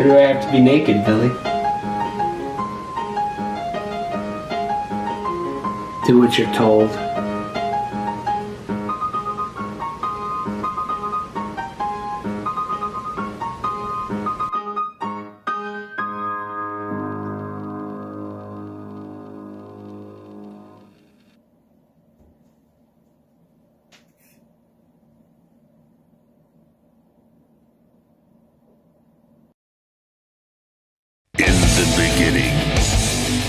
Or do I have to be naked, Billy? Do what you're told. In the beginning,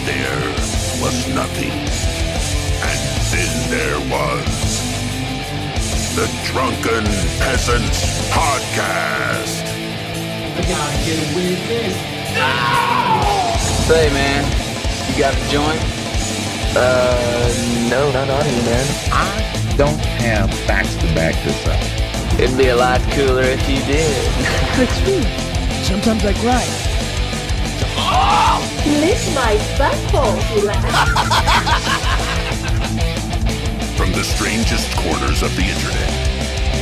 there was nothing. And then there was the Drunken Peasants Podcast. I gotta get a weird this. Say, man, you got the joint? No, not on you, man. I don't have facts to back this up. It'd be a lot cooler if you did. That's true. Sometimes I cry. Lick my butthole, you laugh. From the strangest corners of the internet,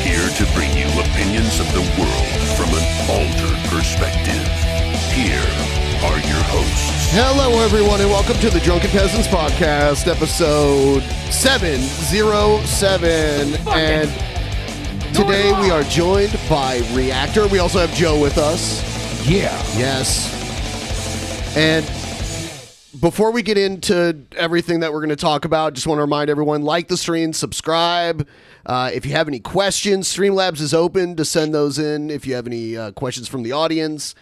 here to bring you opinions of the world from an altered perspective. Here are your hosts. Hello, everyone, and welcome to the Drunken Peasants Podcast, episode 707. And today we are joined by Reactor. We also have Joe with us. Yeah. Yes. And before we get into everything that we're going to talk about, just want to remind everyone, like the stream, subscribe. If you have any questions, Streamlabs is open to send those in if you have any questions from the audience.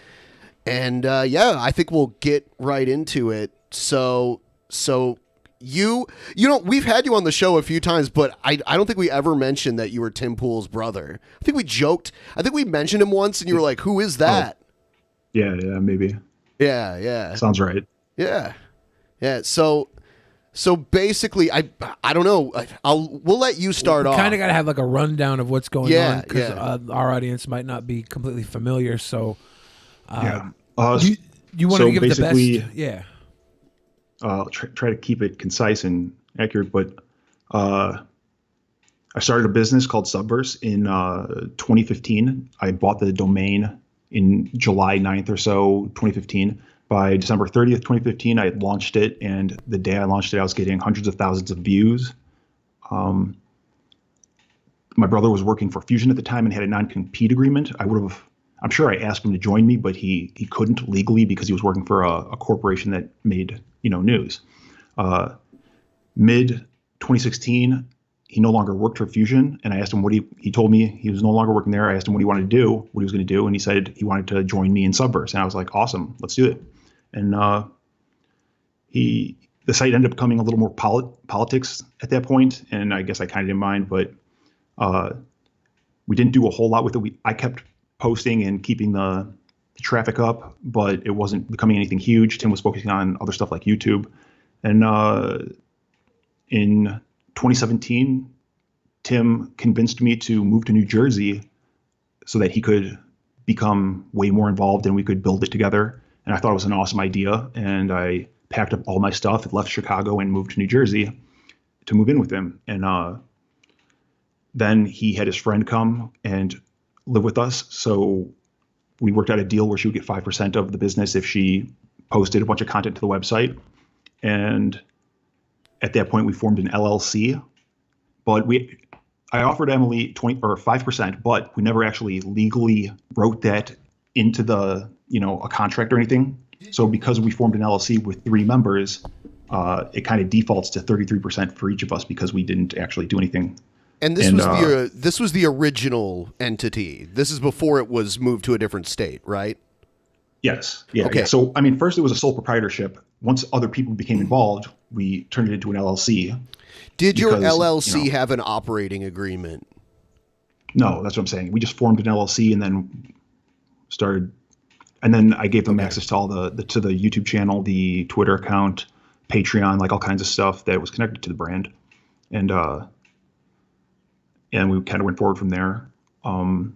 And yeah, I think we'll get right into it. So you know, we've had you on the show a few times, but I don't think we ever mentioned that you were Tim Pool's brother. I think we joked. I think we mentioned him once, and you were like, "Who is that?" Oh. Yeah, maybe. Yeah. Sounds right. Yeah. So basically, I don't know. We'll let you start off. Kind of got to have like a rundown of what's going on because yeah. Our audience might not be completely familiar. So, Yeah. you want to give the best? Yeah. Try to keep it concise and accurate, but I started a business called Subverse in 2015. I bought the domain in July 9th or so, 2015. By December 30th, 2015, I had launched it, and the day I launched it, I was getting hundreds of thousands of views. My brother was working for Fusion at the time and had a non-compete agreement. I'm sure I asked him to join me, but he couldn't legally because he was working for a corporation that made, news. Mid 2016, he no longer worked for Fusion, and I asked him he told me he was no longer working there. I asked him what he wanted to do, what he was going to do, and he said he wanted to join me in Subverse. And I was like, awesome, let's do it. And the site ended up becoming a little more politics at that point, and I guess I kind of didn't mind, but we didn't do a whole lot with it. I kept posting and keeping the traffic up, but it wasn't becoming anything huge. Tim was focusing on other stuff like YouTube. And in 2017, Tim convinced me to move to New Jersey so that he could become way more involved and we could build it together. And I thought it was an awesome idea. And I packed up all my stuff, left Chicago, and moved to New Jersey to move in with him. And then he had his friend come and live with us. So we worked out a deal where she would get 5% of the business if she posted a bunch of content to the website. And at that point, we formed an LLC. But I offered Emily 5%, but we never actually legally wrote that into a contract or anything. So because we formed an LLC with 3 members, it kind of defaults to 33% for each of us because we didn't actually do anything. And this was the original entity. This is before it was moved to a different state, right? Yes. Yeah. Okay. Yeah. So, I mean, first it was a sole proprietorship. Once other people became involved, we turned it into an LLC. Did your LLC have an operating agreement? No, that's what I'm saying. We just formed an LLC and then started, and then I gave them access to all to the YouTube channel, the Twitter account, Patreon, like all kinds of stuff that was connected to the brand. And we kind of went forward from there. Emily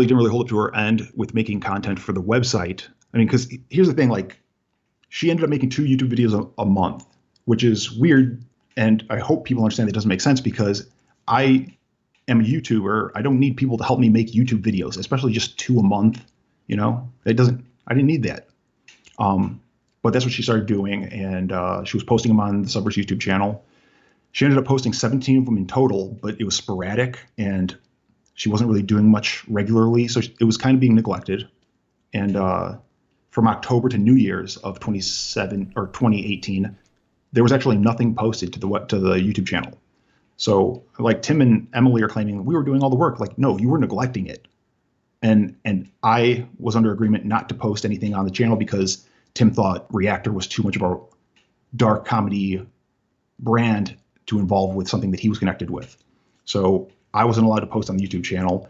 didn't really hold up to her end with making content for the website. I mean, because here's the thing, like, she ended up making 2 YouTube videos a month, which is weird. And I hope people understand that it doesn't make sense because I am a YouTuber. I don't need people to help me make YouTube videos, especially just 2 a month. I didn't need that. But that's what she started doing. And she was posting them on the Subverse YouTube channel. She ended up posting 17 of them in total, but it was sporadic and she wasn't really doing much regularly. So it was kind of being neglected. And from October to New Year's of 2018, there was actually nothing posted to the YouTube channel. So like Tim and Emily are claiming we were doing all the work. Like, no, you were neglecting it. And I was under agreement not to post anything on the channel because Tim thought Reactor was too much of a dark comedy brand to involve with something that he was connected with. So I wasn't allowed to post on the YouTube channel.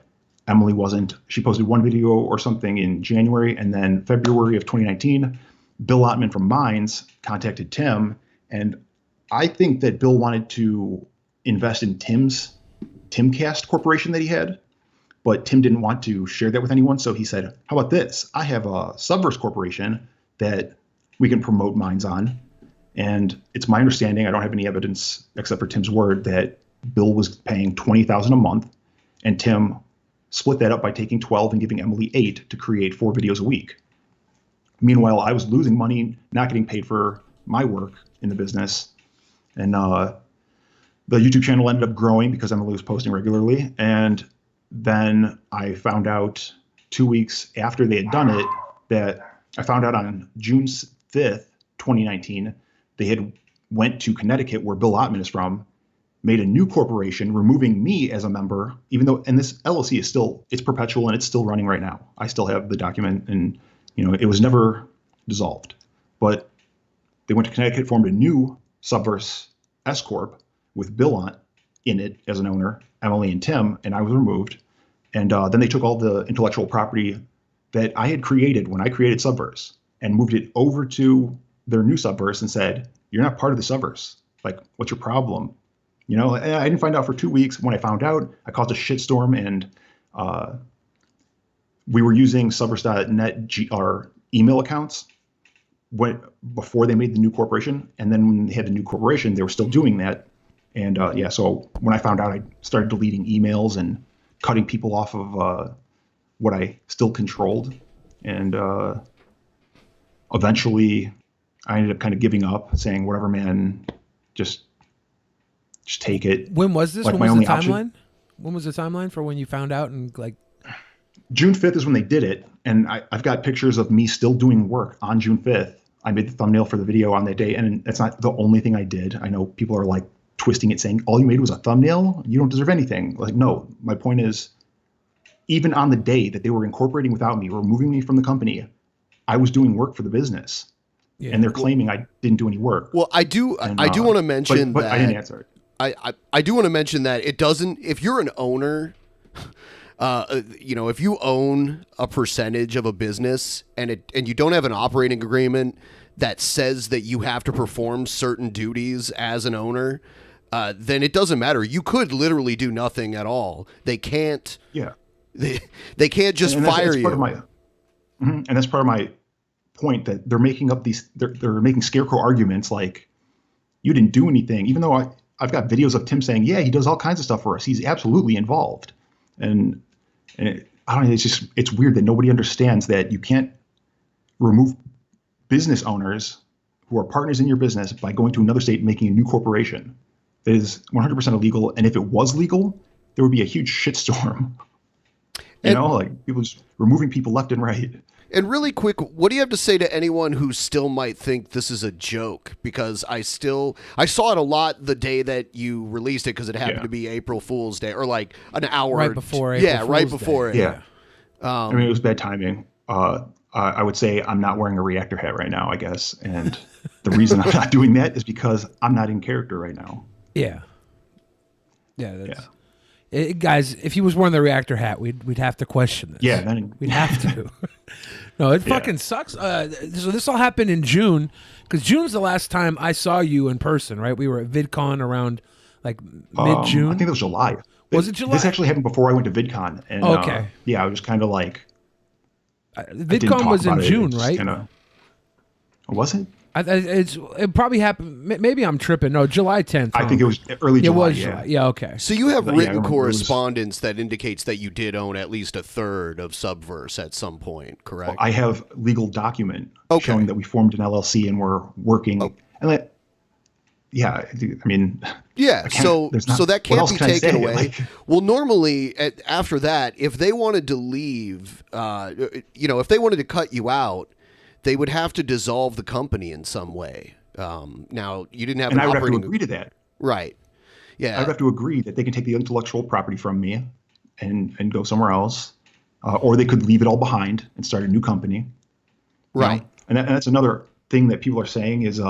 Emily wasn't. She posted one video or something in January, and then February of 2019, Bill Ottman from Minds contacted Tim, and I think that Bill wanted to invest in Timcast Corporation that he had, but Tim didn't want to share that with anyone, so he said, how about this? I have a Subverse Corporation that we can promote Minds on, and it's my understanding, I don't have any evidence except for Tim's word, that Bill was paying $20,000 a month, and Tim split that up by taking 12 and giving Emily 8 to create 4 videos a week. Meanwhile, I was losing money, not getting paid for my work in the business. And the YouTube channel ended up growing because Emily was posting regularly. And then I found out 2 weeks after they had done it that I found out on June 5th, 2019, they had went to Connecticut, where Bill Ottman is from, made a new corporation, removing me as a member, even though, and this LLC is still, it's perpetual and it's still running right now. I still have the document and, it was never dissolved. But they went to Connecticut, formed a new Subverse S Corp with Bill in it as an owner, Emily and Tim, and I was removed. And then they took all the intellectual property that I had created when I created Subverse and moved it over to their new Subverse and said, you're not part of the Subverse. Like, what's your problem? I didn't find out for 2 weeks. When I found out, I caused a shitstorm, and we were using Subverse.net our email accounts before they made the new corporation. And then when they had the new corporation, they were still doing that. And so when I found out, I started deleting emails and cutting people off of what I still controlled. And eventually I ended up kind of giving up, saying, whatever, man, just take it. When was this? Like, when was the timeline? option. When was the timeline for when you found out and like? June 5th is when they did it. And I've got pictures of me still doing work on June 5th. I made the thumbnail for the video on that day. And that's not the only thing I did. I know people are like twisting it, saying all you made was a thumbnail. You don't deserve anything. Like, no, my point is, even on the day that they were incorporating without me, removing me from the company, I was doing work for the business. Yeah. And they're claiming I didn't do any work. Well, I do want to mention but that I didn't answer it. I do want to mention that it doesn't, if you're an owner, if you own a percentage of a business and you don't have an operating agreement that says that you have to perform certain duties as an owner, then it doesn't matter. You could literally do nothing at all. They can't. Yeah. They can't just fire you. And that's part of my point, that they're making up they're making scarecrow arguments like you didn't do anything, even though I've got videos of Tim saying, yeah, he does all kinds of stuff for us. He's absolutely involved. And I don't know, it's weird that nobody understands that you can't remove business owners who are partners in your business by going to another state and making a new corporation. That is 100% illegal. And if it was legal, there would be a huge shitstorm. Like people just removing people left and right. And really quick, what do you have to say to anyone who still might think this is a joke? Because I saw it a lot the day that you released it, because it happened to be April Fool's Day, or like an hour right before April Fool's right before Day. it. Yeah. I mean, it was bad timing. I would say I'm not wearing a Reactor hat right now, I guess. And the reason I'm not doing that is because I'm not in character right now. Yeah. Yeah. Guys, if he was wearing the Reactor hat, we'd have to question this. Yeah, then we'd have to. No, it fucking sucks. So this all happened in June, because June's the last time I saw you in person, right? We were at VidCon around like mid-June. I think it was July. Was it July? This actually happened before I went to VidCon. And, okay. I was kind of like... VidCon was in June, right? Was it? It probably happened. Maybe I'm tripping. No, July 10th. I think it was early July. It was July. Yeah, okay. So you have Yeah, I written remember correspondence that indicates that you did own at least a third of Subverse at some point, correct? I have legal document Okay. showing that we formed an LLC and we're working. And that, yeah, I mean, Yeah, so there's not- that what can't else be can I taken say? away. Like- Well, normally after that, if they wanted to leave, if they wanted to cut you out, they would have to dissolve the company in some way. Now you didn't have and an I would have to operating agree to that. right. Yeah, I would have to agree that they can take the intellectual property from me and go somewhere else, or they could leave it all behind and start a new company. You know? right. And that's another thing that people are saying is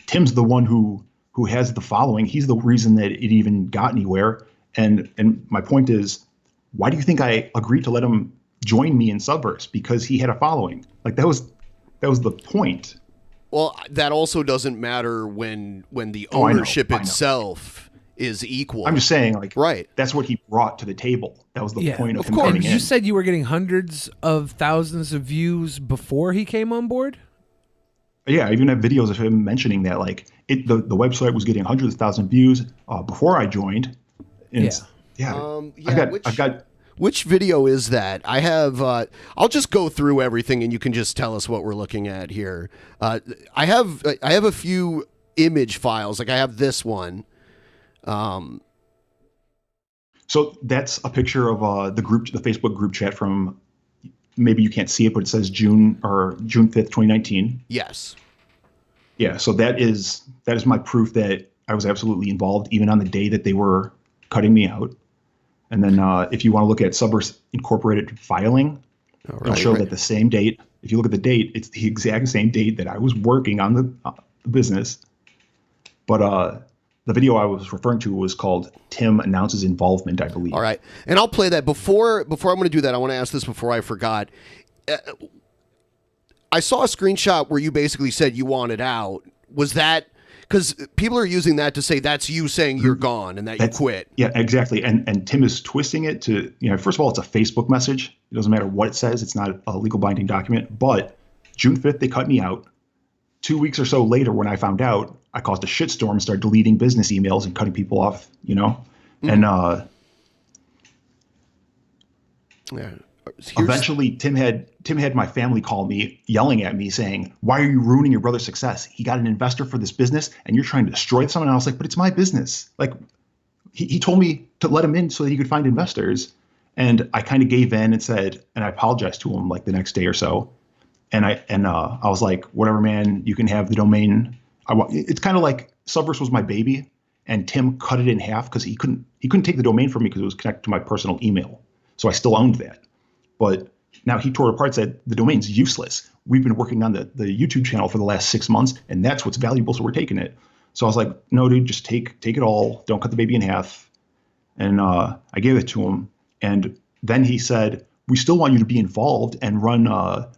Tim's the one who has the following. He's the reason that it even got anywhere. And my point is, why do you think I agreed to let him join me in Subverse? Because he had a following. Like that was the point. Well, that also doesn't matter when the Oh, I know, ownership I know. itself is equal. I'm just saying, like, Right. that's what he brought to the table. That was the point of him course. coming And you in. said you were getting hundreds of thousands of views before he came on board? Yeah, I even have videos of him mentioning that, like, the website was getting hundreds of thousands of views before I joined. And I've got Which video is that? I have. I'll just go through everything, and you can just tell us what we're looking at here. I have a few image files. Like I have this one. So that's a picture of the Facebook group chat from, maybe you can't see it, but it says June 5th, 2019. Yes. Yeah. So that is my proof that I was absolutely involved, even on the day that they were cutting me out. And then if you want to look at Subverse Incorporated filing, it'll show that the same date. If you look at the date, it's the exact same date that I was working on the business. But the video I was referring to was called Tim Announces Involvement, I believe. All right. And I'll play that. Before I'm going to do that, I want to ask this before I forgot. I saw a screenshot where you basically said you wanted out. Was that... Because people are using that to say that's you saying you're gone and that you quit. Yeah, exactly. And Tim is twisting it to, first of all, it's a Facebook message. It doesn't matter what it says. It's not a legal binding document. But June 5th, they cut me out. 2 weeks or so later, when I found out, I caused a shitstorm and started deleting business emails and cutting people off, Mm-hmm. And Yeah. eventually Tim had my family call me, yelling at me, saying, "Why are you ruining your brother's success? He got an investor for this business and you're trying to destroy someone." And I was like, "But it's my business." Like he told me to let him in so that he could find investors. And I kind of gave in and said, and I apologized to him like the next day or so. And I was like, "Whatever, man, you can have the domain. It's kind of like Subverse was my baby, and Tim cut it in half because he couldn't take the domain from me because it was connected to my personal email. So I still owned that. But now he tore it apart, said the domain's useless. We've been working on the YouTube channel for the last 6 months, and that's what's valuable, so we're taking it." So I was like, "No, dude, just take it all. Don't cut the baby in half." And I gave it to him. And then he said, "We still want you to be involved and run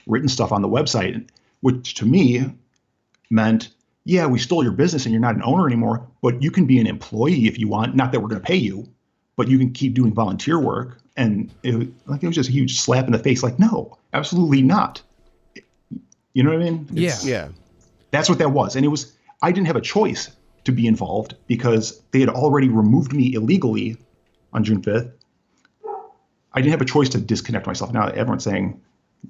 written stuff on the website," which to me meant, yeah, we stole your business and you're not an owner anymore, but you can be an employee if you want. Not that we're going to pay you, but you can keep doing volunteer work. And it was just a huge slap in the face. Like, no, absolutely not. You know what I mean? Yeah. That's what that was. And I didn't have a choice to be involved because they had already removed me illegally on June 5th. I didn't have a choice to disconnect myself. Now everyone's saying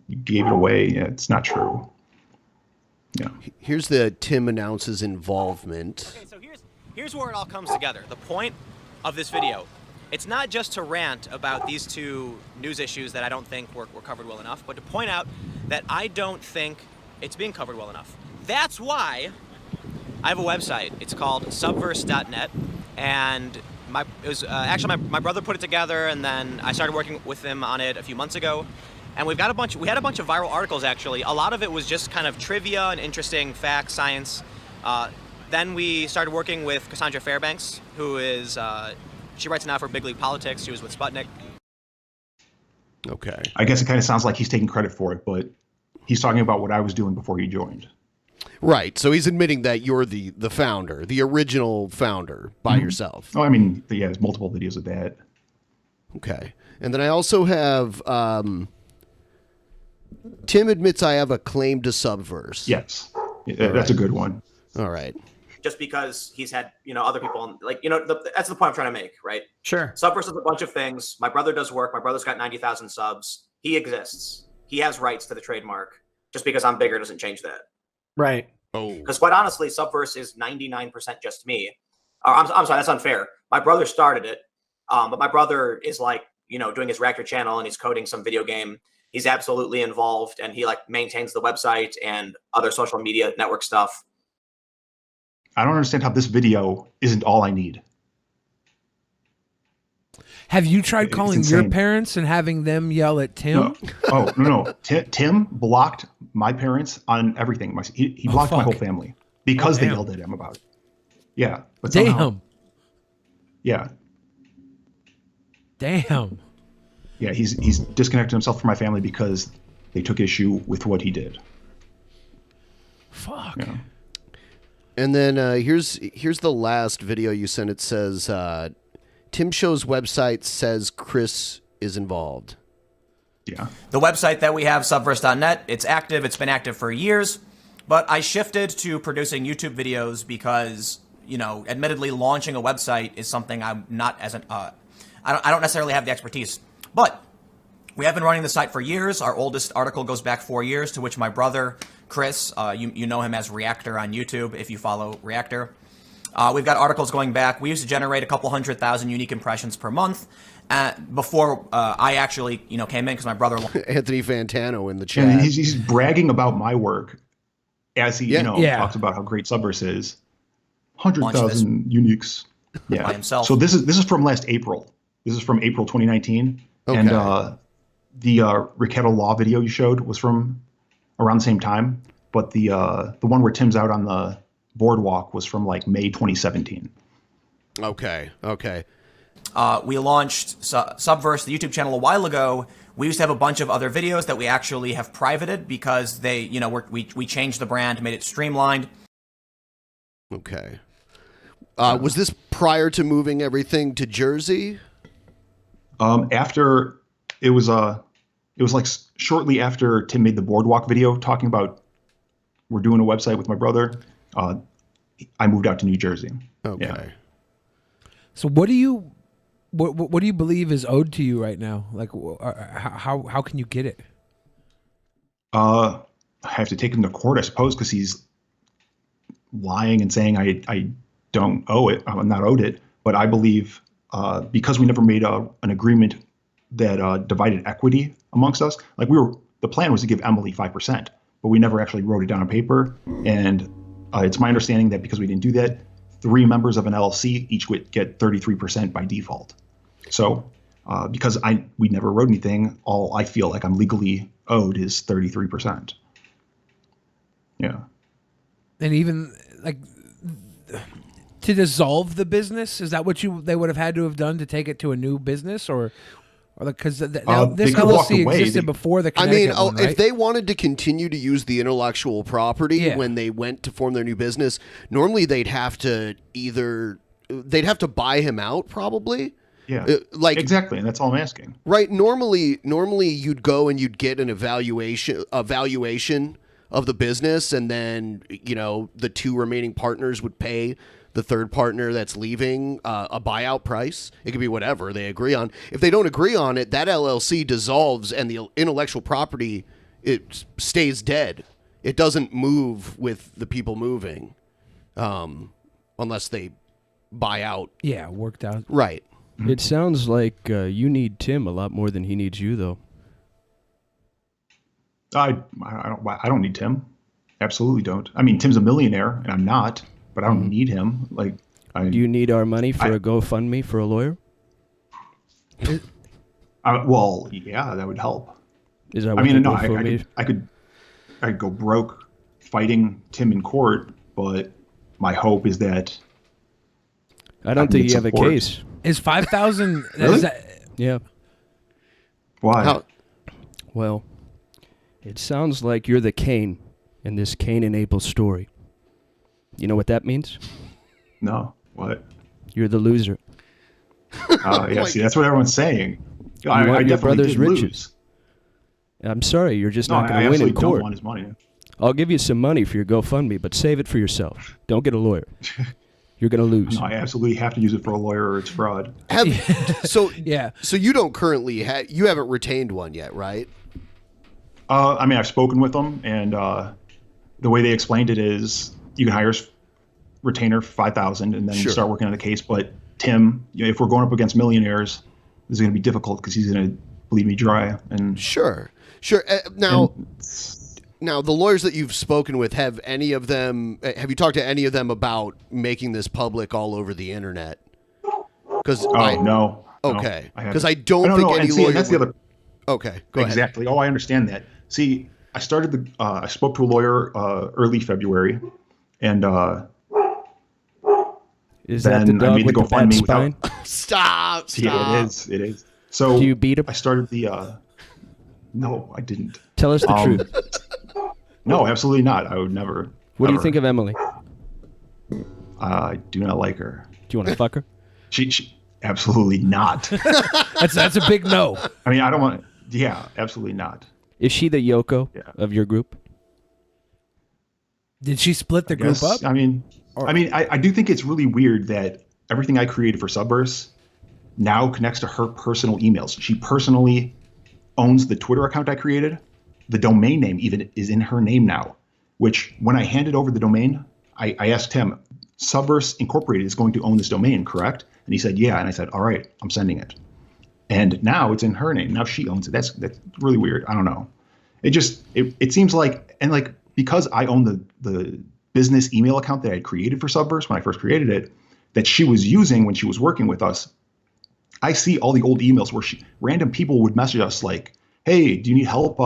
you gave it away. Yeah, it's not true. Yeah. Here's the Tim Announces Involvement. Okay, so here's where it all comes together. The point of this video. It's not just to rant about these two news issues that I don't think were covered well enough, but to point out that I don't think it's being covered well enough. That's why I have a website. It's called subverse.net, and my brother put it together, and then I started working with him on it a few months ago. And we had a bunch of viral articles, actually. A lot of it was just kind of trivia and interesting facts, science. Then we started working with Cassandra Fairbanks, who is... she writes now for Big League Politics. She was with Sputnik. Okay. I guess it kind of sounds like he's taking credit for it, but he's talking about what I was doing before he joined. Right. So he's admitting that you're the founder, the original founder by yourself. Oh, I mean, yeah, there's multiple videos of that. Okay. And then I also have Tim admits I have a claim to Subverse. Yes. Yeah, that's a good one. All right. Just because he's had, other people, like, that's the point I'm trying to make, right? Sure. Subverse is a bunch of things. My brother does work. My brother's got 90,000 subs. He exists. He has rights to the trademark. Just because I'm bigger doesn't change that. Right. Oh. Because quite honestly, Subverse is 99% just me. I'm sorry, that's unfair. My brother started it, but my brother is like, doing his Reactor channel and he's coding some video game. He's absolutely involved, and he like maintains the website and other social media network stuff. I don't understand how this video isn't all I need. Have you tried It's calling your insane. parents and having them yell at Tim? No. Oh, no. Tim blocked my parents on everything. He blocked my whole fuck. family because they damn. yelled at him about it. Yeah. But somehow, Damn. yeah. Damn. Yeah, he's disconnected himself from my family because they took issue with what he did. Fuck. Yeah. And then here's the last video you sent. It says Tim Show's website says Chris is involved. Yeah. The website that we have, subverse.net, it's active. It's been active for years. But I shifted to producing YouTube videos because, admittedly, launching a website is something I'm not as I don't necessarily have the expertise. But we have been running the site for years. Our oldest article goes back 4 years, to which my brother, Chris, you know him as Reactor on YouTube if you follow Reactor. We've got articles going back. We used to generate a couple 100,000 unique impressions per month before I actually came in because my brother. Anthony Fantano in the chat. And he's bragging about my work as he Yeah. talks about how great Subverse is. 100,000 uniques. Yeah. By himself. So this is from last April. This is from April 2019. Okay. And the Reactor Law video you showed was from around the same time, but the one where Tim's out on the boardwalk was from like May 2017. Okay. We launched Subverse, the YouTube channel, a while ago. We used to have a bunch of other videos that we actually have privated because they, we changed the brand, made it streamlined. Okay. Was this prior to moving everything to Jersey? After it was like shortly after Tim made the boardwalk video talking about we're doing a website with my brother. I moved out to New Jersey. Okay. Yeah. So what do you believe is owed to you right now? Like, how can you get it? I have to take him to court, I suppose, because he's lying and saying I don't owe it. I'm not owed it. But I believe because we never made an agreement that divided equity amongst us. Like the plan was to give Emily 5%, but we never actually wrote it down on paper. And it's my understanding that because we didn't do that, 3 members of an LLC each would get 33% by default. So because we never wrote anything, all I feel like I'm legally owed is 33%. Yeah. And even like to dissolve the business, is that what they would have had to have done to take it to a new business, or because this LLC existed before the Connecticut one, right? If they wanted to continue to use the intellectual property when they went to form their new business, normally they'd have to buy him out, probably. Yeah, exactly, and that's all I'm asking. Right. Normally you'd go and you'd get an evaluation of the business, and then the 2 remaining partners would pay the third partner that's leaving a buyout price. It could be whatever they agree on. If they don't agree on it, that LLC dissolves and the intellectual property, it stays dead. It doesn't move with the people moving unless they buy out. Yeah, worked out. Right. It sounds like you need Tim a lot more than he needs you, though. I don't need Tim. Absolutely don't. I mean, Tim's a millionaire, and I'm not, but I don't need him. Do you need our money for a GoFundMe for a lawyer? Well, yeah, that would help. Is that? I mean, no, I could go broke fighting Tim in court, but my hope is that I don't think you have a case. Is 5,000? Really? Yeah. Why? Well, it sounds like you're the Cain in this Cain and Abel story. You know what that means? No. What? You're the loser. Yeah, see, that's what everyone's saying. I want your definitely brother's did riches. lose. I'm sorry, you're just No, not I going to win in absolutely don't court. want his money. I'll give you some money for your GoFundMe, but save it for yourself. Don't get a lawyer. You're going to lose. No, I absolutely have to use it for a lawyer or it's fraud. So yeah. So you don't currently you haven't retained one yet, right? I mean, I've spoken with them, and the way they explained it is you can hire a retainer for $5,000, and then you start working on the case. But Tim, if we're going up against millionaires, this is going to be difficult because he's going to bleed me dry. And sure. Now, the lawyers that you've spoken with, have you talked to any of them about making this public all over the internet? No. Okay. Because I don't think any lawyer. That's the other. Okay, go ahead. Exactly. Oh, I understand that. See, I spoke to a lawyer early February, and is that the dog with the bad spine? Stop. Yeah, it is. So do you beat him? I started the. No, I didn't. Tell us the truth. No, absolutely not. I would never. What do you think of Emily? I do not like her. Do you want to fuck her? She absolutely not. That's a big no. I mean, I don't want. Yeah, absolutely not. Is she the Yoko of your group? Did she split the group up? I mean, I do think it's really weird that everything I created for Subverse now connects to her personal emails. She personally owns the Twitter account I created. The domain name even is in her name now, which when I handed over the domain, I asked him, Subverse Incorporated is going to own this domain, correct? And he said, yeah. And I said, all right, I'm sending it. And now it's in her name. Now she owns it. That's really weird. I don't know. It seems like, and like, because I own the business email account that I had created for Subverse when I first created it, that she was using when she was working with us, I see all the old emails where random people would message us like, hey, do you need help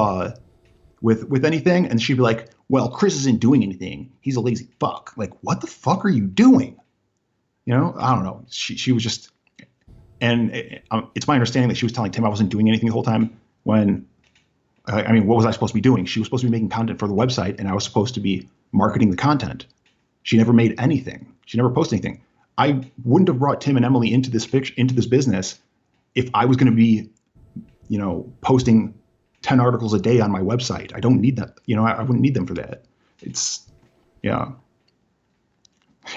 with anything? And she'd be like, well, Chris isn't doing anything. He's a lazy fuck. Like, what the fuck are you doing? You know, I don't know. She was just, and it's my understanding that she was telling Tim I wasn't doing anything the whole time when, I mean, what was I supposed to be doing? She was supposed to be making content for the website, and I was supposed to be marketing the content. She never made anything. She never posted anything. I wouldn't have brought Tim and Emily into this business if I was going to be, posting 10 articles a day on my website. I don't need that. I wouldn't need them for that. It's, kind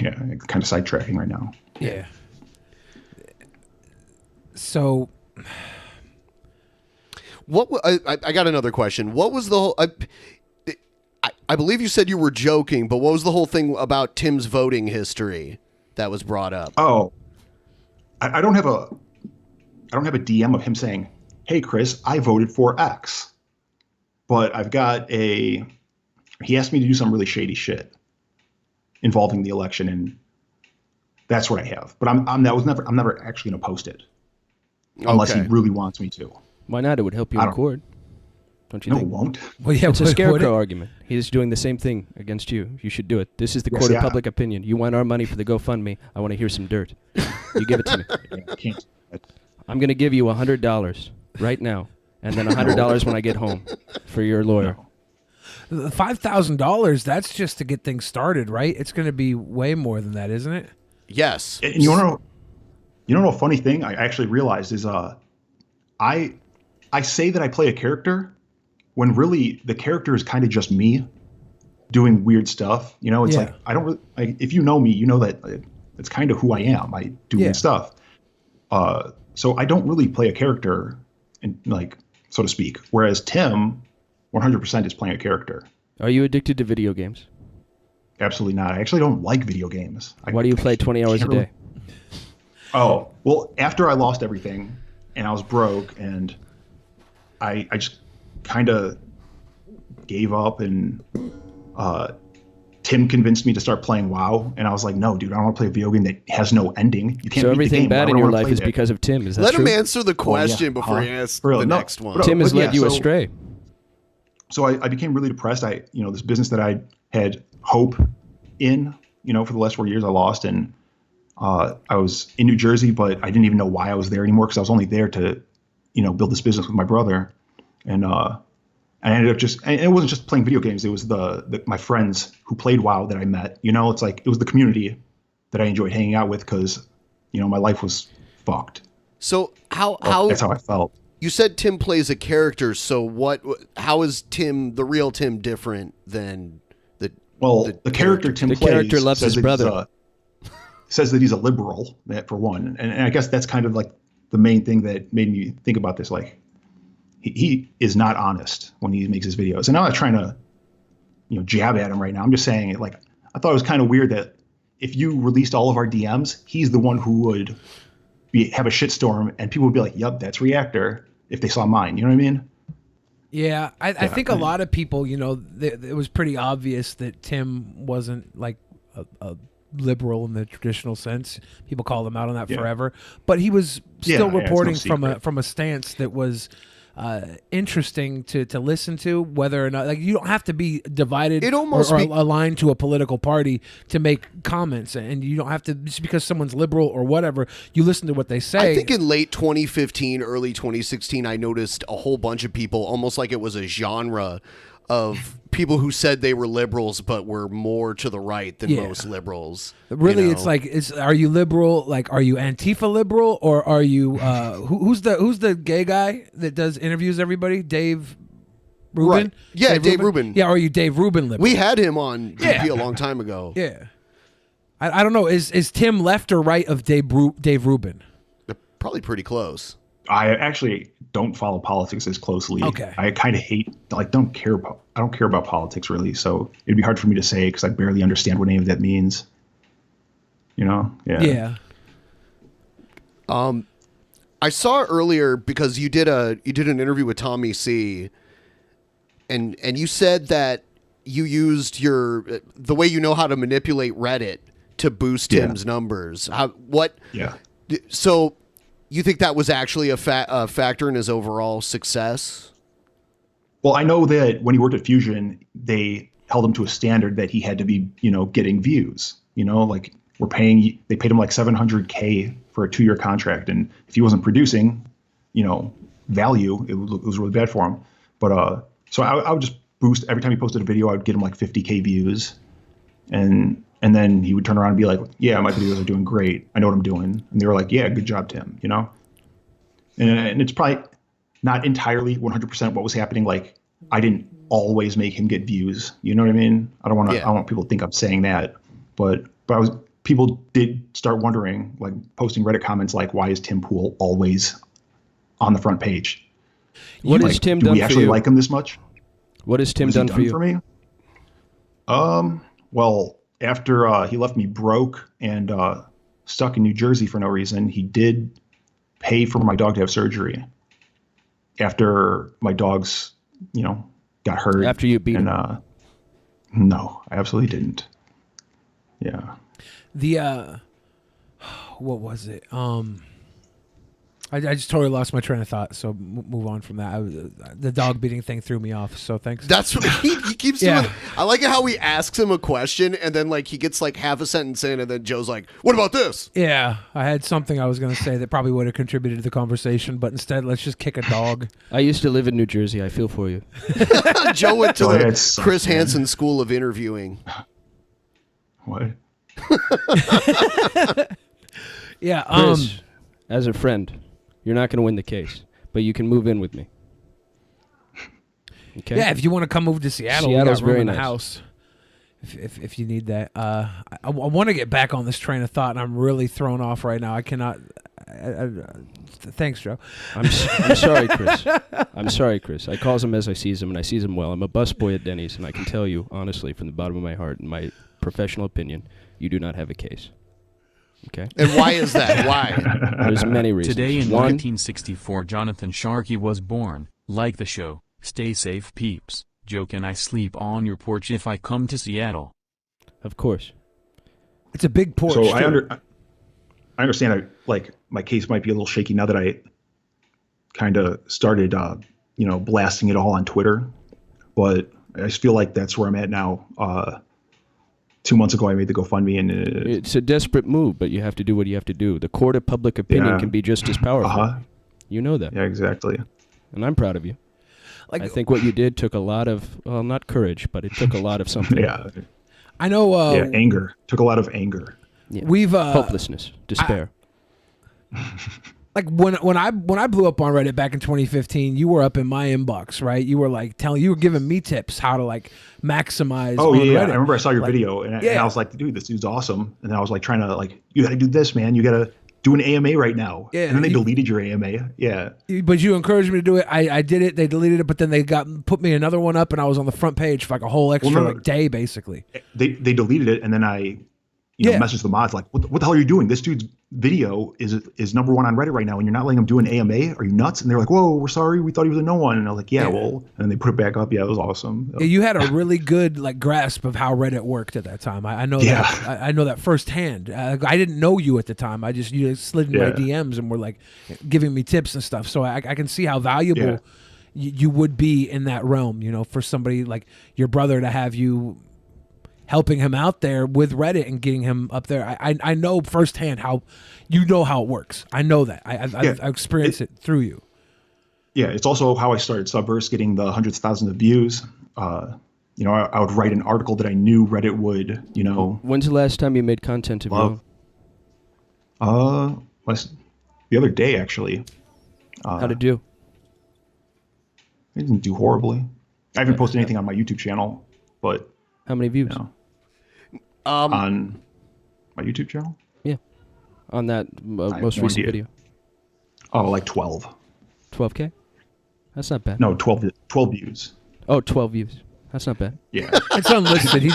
of sidetracking right now. Yeah. So, I got another question. What was the whole? I believe you said you were joking, but what was the whole thing about Tim's voting history that was brought up? Oh, I don't have a DM of him saying, hey, Chris, I voted for X. But I've got he asked me to do some really shady shit involving the election, and that's what I have. But I'm never actually going to post it unless he really wants me to. Why not? It would help you in court. Don't you think? No, it won't. Well, yeah, it's a scarecrow argument. He's doing the same thing against you. You should do it. This is the court of public opinion. You want our money for the GoFundMe. I want to hear some dirt. You give it to me. I can't. I'm going to give you $100 right now, and then $100 when I get home for your lawyer. The $5,000, that's just to get things started, right? It's going to be way more than that, isn't it? Yes. And you know a funny thing I actually realized is I say that I play a character when really the character is kind of just me doing weird stuff. It's like I don't really, if you know me, you know that it's kind of who I am. I do weird stuff. So I don't really play a character, so to speak. Whereas Tim, 100% is playing a character. Are you addicted to video games? Absolutely not. I actually don't like video games. Why do you play 20 hours a day? Oh, well, after I lost everything and I was broke and I just kind of gave up, and Tim convinced me to start playing WoW, and I was like, no, dude, I don't want to play a video game that has no ending. You can't. So everything bad in your life is because of Tim. Is that Let true? him answer the question before he asks the next one. Tim has led you astray. So I became really depressed. This business that I had hope in, for the last 4 years, I lost, and I was in New Jersey, but I didn't even know why I was there anymore because I was only there to, build this business with my brother, and I ended up and it wasn't just playing video games. It was my friends who played WoW that I met. It's like it was the community that I enjoyed hanging out with because, my life was fucked. So how that's how I felt. You said Tim plays a character, so how is Tim, the real Tim, different than the character Tim plays? The character loves his brother. Says that he's a liberal, for one, and I guess that's kind of like the main thing that made me think about this. Like, he is not honest when he makes his videos, and I'm not trying to, jab at him right now. I'm just saying it. Like, I thought it was kind of weird that if you released all of our DMs, he's the one who would have a shitstorm, and people would be like, "Yup, that's Reactor." If they saw mine, you know what I mean? Yeah, I think a lot of people, it was pretty obvious that Tim wasn't like a liberal in the traditional sense. People called him out on that forever, but he was still reporting from a stance that was interesting to listen to, whether or not, like, you don't have to be divided or aligned to a political party to make comments, and you don't have to, just because someone's liberal or whatever, you listen to what they say. I think in late 2015, early 2016, I noticed a whole bunch of people, almost like it was a genre of people who said they were liberals but were more to the right than most liberals. Really, it's like, are you liberal? Like, are you Antifa liberal, or are you who's the gay guy that does interviews everybody? Dave Rubin? Right. Yeah, Dave Rubin. Yeah, are you Dave Rubin liberal? We had him on DP a long time ago. Yeah. I don't know. Is Tim left or right of Dave Rubin? They're probably pretty close. I actually don't follow politics as closely. Okay. I kind of hate, I don't care about politics really. So it'd be hard for me to say because I barely understand what any of that means. Yeah. Yeah. I saw earlier, because you did an interview with Tommy C, and you said that you used the way you know how to manipulate Reddit to boost Tim's numbers. Yeah. So you think that was actually a factor in his overall success? Well, I know that when he worked at Fusion, they held him to a standard that he had to be, getting views. Like they paid him like $700K for a 2-year contract, and if he wasn't producing, value, it was really bad for him. But so I would just boost every time he posted a video. I would get him like 50K views, and then he would turn around and be like, "Yeah, my videos are doing great. I know what I'm doing." And they were like, "Yeah, good job, Tim." And it's probably not entirely 100% what was happening. Like, I didn't always make him get views. You know what I mean? I don't want people to think I'm saying that, but people did start wondering, like, posting Reddit comments like, "Why is Tim Pool always on the front page?" What has Tim done for you? Do we actually like him this much? What has Tim done for you? For me? Well, after he left me broke and stuck in New Jersey for no reason, he did pay for my dog to have surgery. After my dogs, got hurt. After you beat him? No, I absolutely didn't. Yeah. What was it? I just totally lost my train of thought, so move on from that. The dog beating thing threw me off, so thanks. That's what he keeps doing. I like it how he asks him a question, and then like he gets like half a sentence in, and then Joe's like, "What about this?" Yeah, I had something I was going to say that probably would have contributed to the conversation, but instead, let's just kick a dog. I used to live in New Jersey. I feel for you. Joe went to the Chris Hansen School of Interviewing. What? Yeah. Chris, as a friend, you're not going to win the case, but you can move in with me. Okay? Yeah, if you want to come move to Seattle, Seattle's we got room very in the nice. house. If you need that, I want to get back on this train of thought, and I'm really thrown off right now. I cannot. Thanks, Joe. I'm sorry, Chris. I'm sorry, Chris. I calls him as I sees him, and I sees him well. I'm a busboy at Denny's, and I can tell you honestly, from the bottom of my heart, in my professional opinion, you do not have a case. Okay. And why is that? Why? There's many reasons. Today in 1964, Jonathan Sharkey was born. Like the show, stay safe, peeps. Joe, can I sleep on your porch if I come to Seattle? Of course. It's a big porch. So I understand. Like, my case might be a little shaky now that I kind of started, blasting it all on Twitter. But I just feel like that's where I'm at now. 2 months ago, I made the GoFundMe, and it's a desperate move, but you have to do what you have to do. The court of public opinion can be just as powerful. You know that. Yeah, exactly. And I'm proud of you. I think what you did took a lot of, well, not courage, but it took a lot of something. Yeah. I know. Anger. Took a lot of anger. Yeah. We've hopelessness, despair. like when I blew up on Reddit back in 2015, you were up in my inbox, right? You were like you were giving me tips how to like maximize. Oh on yeah, Reddit. I remember I saw your Like, video and I was like, dude, this dude's awesome. And then I was like trying to like, you got to do this, man. You got to do an AMA right now. Yeah, and then they deleted your AMA. Yeah. But you encouraged me to do it. I did it. They deleted it, but then they put me another one up, and I was on the front page for like a whole extra like day, basically. They deleted it, and then I messaged the mods like, what the hell are you doing? This dude's video is #1 on Reddit right now, and you're not letting him do an AMA? Are you nuts? And they're like, whoa, we're sorry. We thought he was a no one. And I was like, yeah, well, and then they put it back up. Yeah, it was awesome. Yeah, you had a really good like grasp of how Reddit worked at that time. I know that. I know that firsthand. I didn't know you at the time. You just slid in my DMs and were like giving me tips and stuff. So I can see how valuable you would be in that realm. You know, for somebody like your brother to have you helping him out there with Reddit and getting him up there. I know firsthand how it works. I know that. I've experienced it through you. Yeah, it's also how I started Subverse, getting the hundreds of thousands of views. I would write an article that I knew Reddit would, When's the last time you made content of your own? The other day, actually. How'd it do? It didn't do horribly. I haven't posted anything on my YouTube channel, but... How many views? On my YouTube channel? Yeah. On that most recent video. Oh, like 12. 12K? That's not bad. No, 12 views. Oh, 12 views. That's not bad. Yeah. It's unlisted. He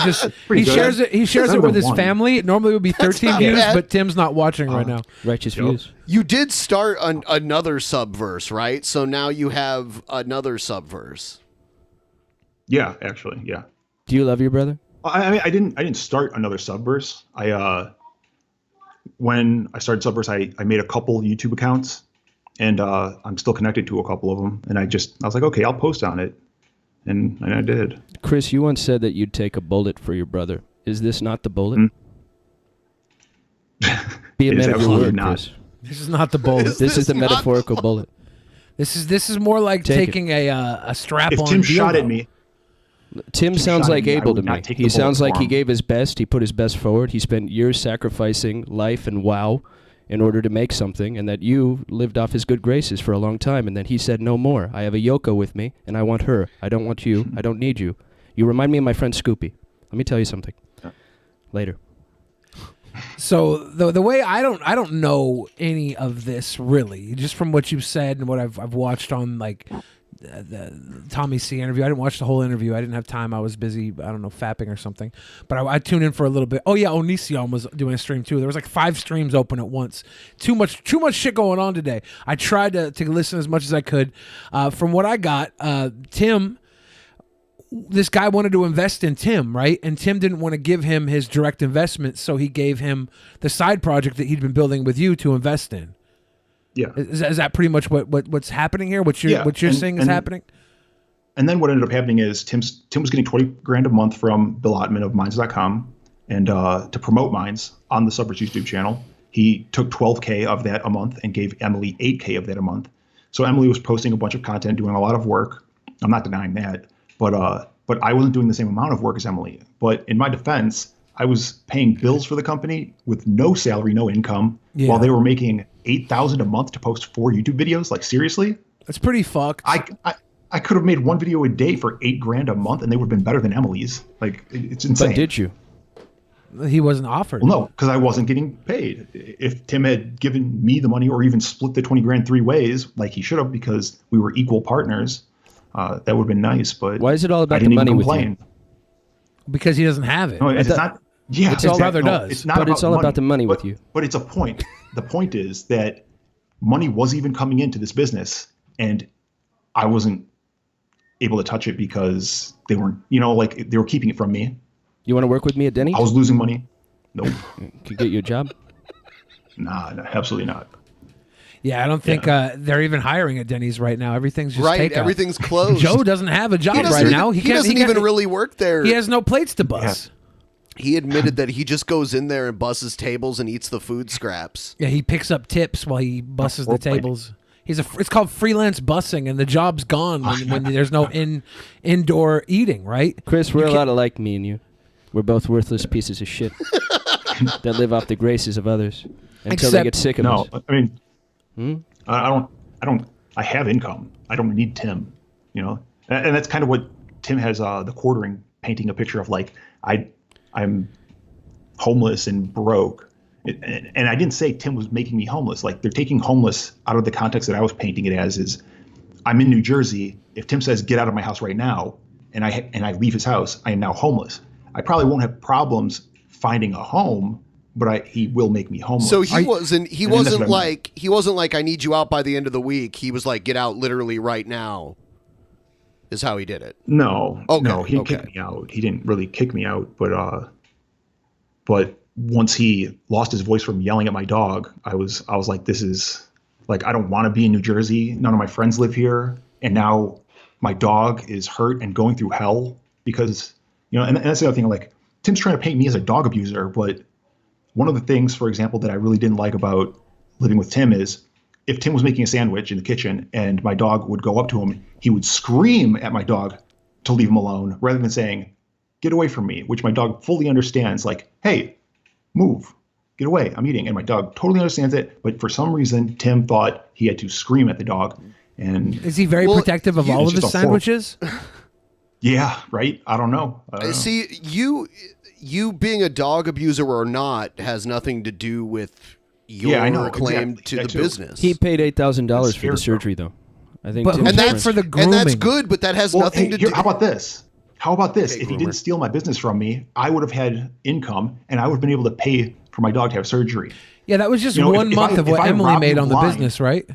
shares it. He shares it with his family. Normally it would be 13 views, but Tim's not watching right now. Righteous views. You did start another Subverse, right? So now you have another Subverse. Yeah, actually, yeah. Do you love your brother? I mean, I didn't start another Subverse. When I started Subverse, I made a couple YouTube accounts, and I'm still connected to a couple of them. And I was like, okay, I'll post on it, and I did. Chris, you once said that you'd take a bullet for your brother. Is this not the bullet? Be a man of your word, Chris. This is not the bullet. This is the metaphorical bullet. This is more like taking a strap on. If Tim shot at me. Tim sounds like Abel to me. He sounds like he gave his best. He put his best forward. He spent years sacrificing life and wow in order to make something, and that you lived off his good graces for a long time, and then he said no more. I have a Yoko with me, and I want her. I don't want you. I don't need you. You remind me of my friend Scoopy. Let me tell you something. Later. So the way I don't know any of this really, just from what you've said and what I've watched on like the Tommy C interview. I didn't watch the whole interview. I didn't have time. I was busy, I don't know, fapping or something. But I tuned in for a little bit. Oh yeah, Onision was doing a stream too. There was like 5 streams open at once. Too much shit going on today. I tried to listen as much as I could. From what I got, Tim, this guy wanted to invest in Tim, right? And Tim didn't want to give him his direct investment, so he gave him the side project that he'd been building with you to invest in. Yeah. Is that pretty much what's happening here? What you're saying is happening? And then what ended up happening is Tim was getting $20,000 a month from Bill Ottman of Minds.com, and to promote Minds on the Subverse YouTube channel, he took $12K of that a month and gave Emily $8K of that a month. So Emily was posting a bunch of content, doing a lot of work. I'm not denying that, but I wasn't doing the same amount of work as Emily. But in my defense, I was paying bills for the company with no salary, no income, while they were making $8,000 a month to post 4 YouTube videos. Like, seriously? That's pretty fucked. I could have made one video a day for $8,000 a month, and they would have been better than Emily's. Like, it's insane. But did you? He wasn't offered. Well, no, because I wasn't getting paid. If Tim had given me the money or even split the $20,000 3 ways, like he should have, because we were equal partners, that would have been nice. But why is it all about the money with you? Because he doesn't have it. No, it's not. Yeah, it's all brother does. It's not. But it's all about the money with you. But it's a point. The point is that money was even coming into this business, and I wasn't able to touch it because they weren't. Like they were keeping it from me. You want to work with me at Denny's? I was losing money. Nope. Could get you a job? Nah, absolutely not. Yeah, I don't think they're even hiring at Denny's right now. Everything's just takeout. Everything's closed. Joe doesn't have a job right now. He doesn't even really work there. He has no plates to bus. Yeah. He admitted that he just goes in there and busses tables and eats the food scraps. Yeah, he picks up tips while he busses the tables. It's called freelance bussing, and the job's gone when there's no indoor eating, right? Chris, we're a lot alike, me and you. We're both worthless pieces of shit that live off the graces of others until they get sick of us. I mean, I have income. I don't need Tim, you know? And that's kind of what Tim has, the quartering, painting a picture of, like, I'm homeless and broke. And I didn't say Tim was making me homeless. Like, they're taking homeless out of the context that I was painting it as, is I'm in New Jersey. If Tim says, get out of my house right now, and I leave his house, I am now homeless. I probably won't have problems finding a home, but he will make me homeless. So he wasn't like I need you out by the end of the week. He was like, get out literally right now. Is how he did it. No, okay, no, he didn't kick me out. He didn't really kick me out, but once he lost his voice from yelling at my dog, I was like, this is like, I don't want to be in New Jersey. None of my friends live here, and now my dog is hurt and going through hell because, you know, and that's the other thing. Like, Tim's trying to paint me as a dog abuser, but one of the things, for example, that I really didn't like about living with Tim is if Tim was making a sandwich in the kitchen and my dog would go up to him, he would scream at my dog to leave him alone rather than saying, get away from me, which my dog fully understands. Like, hey, move, get away, I'm eating. And my dog totally understands it. But for some reason, Tim thought he had to scream at the dog. And is he very protective of all of his sandwiches? Yeah, right. I don't know. See, you being a dog abuser or not has nothing to do with your claim to the business. He paid $8,000 for the surgery, though. I think, and that's for the grooming. And that's good, but that has nothing to do. How about this? Okay, if groomer. he didn't steal my business from me, I would have had income, and I would have been able to pay for my dog to have surgery. Yeah, that was just 1 month of what Emily made on the business, right?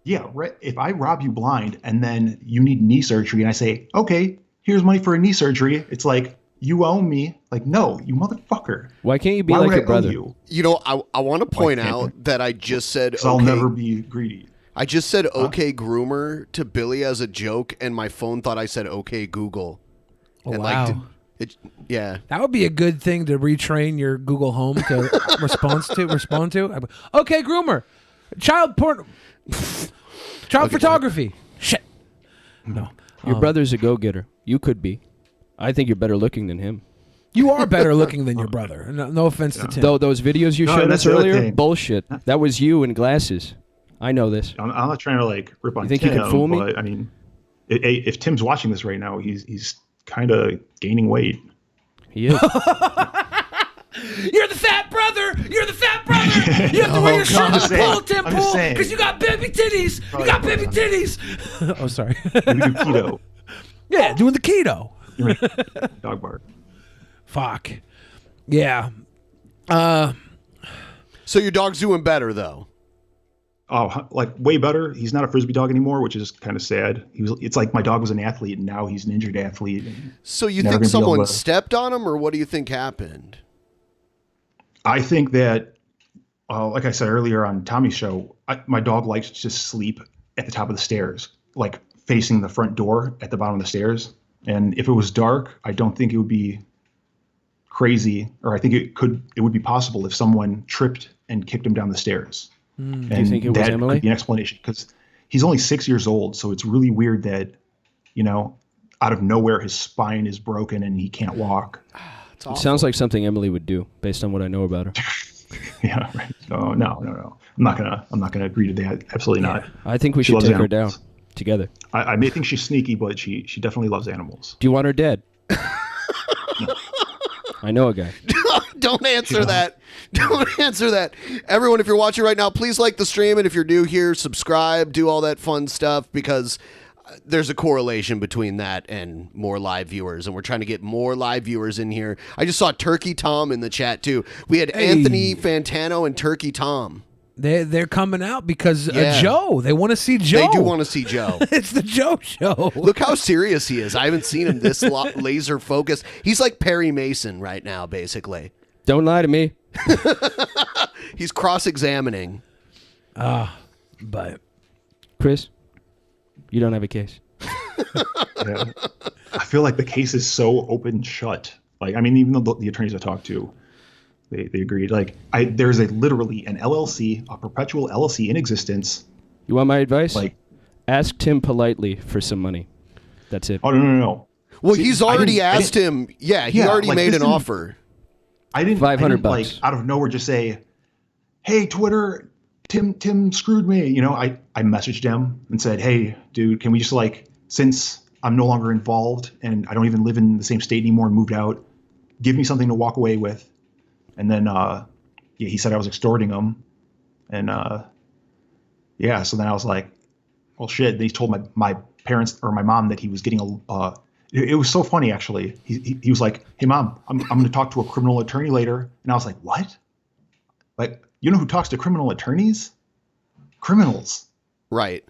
Yeah, right. If I rob you blind and then you need knee surgery, and I say, okay, here's money for a knee surgery, it's like, you owe me. Like, no, you motherfucker. Why can't you be like your brother? You? You know, I want to point out that I just said, okay, I'll never be greedy. I just said, okay, groomer to Billy as a joke, and my phone thought I said, okay, Google. Oh, and wow. Yeah. That would be a good thing to retrain your Google Home to respond to. Okay, groomer. Child photography. Shit. No. Your brother's a go-getter. You could be. I think you're better looking than him. You are better looking than your brother. No offense to Tim. Though those videos you showed us earlier, bullshit. That was you in glasses. I know this. I'm not trying to like rip on you think Tim, you can fool me? But I mean, if Tim's watching this right now, he's kind of gaining weight. He is. You're the fat brother. You're the fat brother. You have to wear your shirt on pull, Tim, pull, because you got baby titties. You got baby titties. Oh, sorry. Maybe do keto. Yeah, doing the keto. Dog bark. Fuck. Yeah. So your dog's doing better though. Oh, like way better. He's not a Frisbee dog anymore, which is kind of sad. It's like my dog was an athlete and now he's an injured athlete. So you think someone stepped on him, or what do you think happened? I think that, like I said earlier on Tommy's show, my dog likes to sleep at the top of the stairs, like facing the front door at the bottom of the stairs. And if it was dark, I don't think it would be crazy, or I think it would be possible if someone tripped and kicked him down the stairs. Do you think it was Emily? Could be an explanation, because he's only 6 years old, so it's really weird that, you know, out of nowhere his spine is broken and he can't walk. It sounds like something Emily would do, based on what I know about her. Yeah, right. No. I'm not gonna agree to that. Absolutely not. I think we should take her down together. I may think she's sneaky, but she definitely loves animals. Do you want her dead? No. I know a guy. Don't answer that. Don't answer that. Everyone, if you're watching right now, please like the stream. And if you're new here, subscribe, do all that fun stuff, because there's a correlation between that and more live viewers. And we're trying to get more live viewers in here. I just saw Turkey Tom in the chat, too. We had Anthony Fantano and Turkey Tom. They're coming out because Joe. They want to see Joe. They do want to see Joe. It's the Joe show. Look how serious he is. I haven't seen him this laser focused. He's like Perry Mason right now, basically. Don't lie to me. He's cross-examining. But Chris, you don't have a case. Yeah. I feel like the case is so open shut. Like, I mean, even the attorneys I talked to, they agreed. Like, there's literally an LLC, a perpetual LLC in existence. You want my advice? Like, ask Tim politely for some money. That's it. Oh, no. Well, he's already asked him. Yeah, he already made an offer. I didn't $500 like out of nowhere just say, "Hey, Twitter, Tim screwed me. You know, I messaged him and said, hey, dude, can we just since I'm no longer involved and I don't even live in the same state anymore and moved out, give me something to walk away with. And then, he said I was extorting him. And, so then I was like, well, shit. Then he told my parents or my mom that he was getting it was so funny, actually. He was like, hey, Mom, I'm going to talk to a criminal attorney later. And I was like, what? Like, you know who talks to criminal attorneys? Criminals. Right.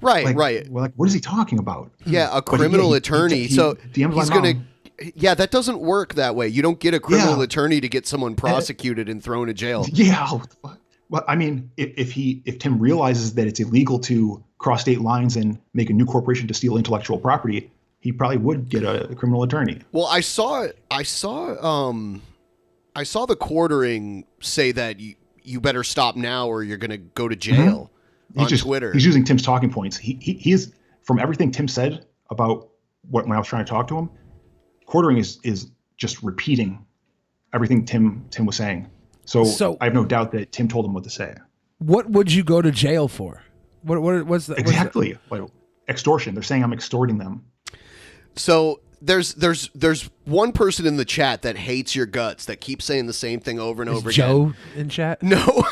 Well, what is he talking about? Yeah, a criminal attorney. So he's going to... Yeah, that doesn't work that way. You don't get a criminal attorney to get someone prosecuted and thrown in jail. Yeah. Well, I mean, if Tim realizes that it's illegal to cross state lines and make a new corporation to steal intellectual property, he probably would get a criminal attorney. Well, I saw the quartering say that you better stop now or you're going to go to jail on Twitter. He's using Tim's talking points. He is, from everything Tim said about when I was trying to talk to him, quartering is just repeating everything Tim was saying. So I have no doubt that Tim told him what to say. What would you go to jail for? What's the exactly extortion? They're saying I'm extorting them. So there's one person in the chat that hates your guts that keeps saying the same thing over and over again. Joe in chat? No,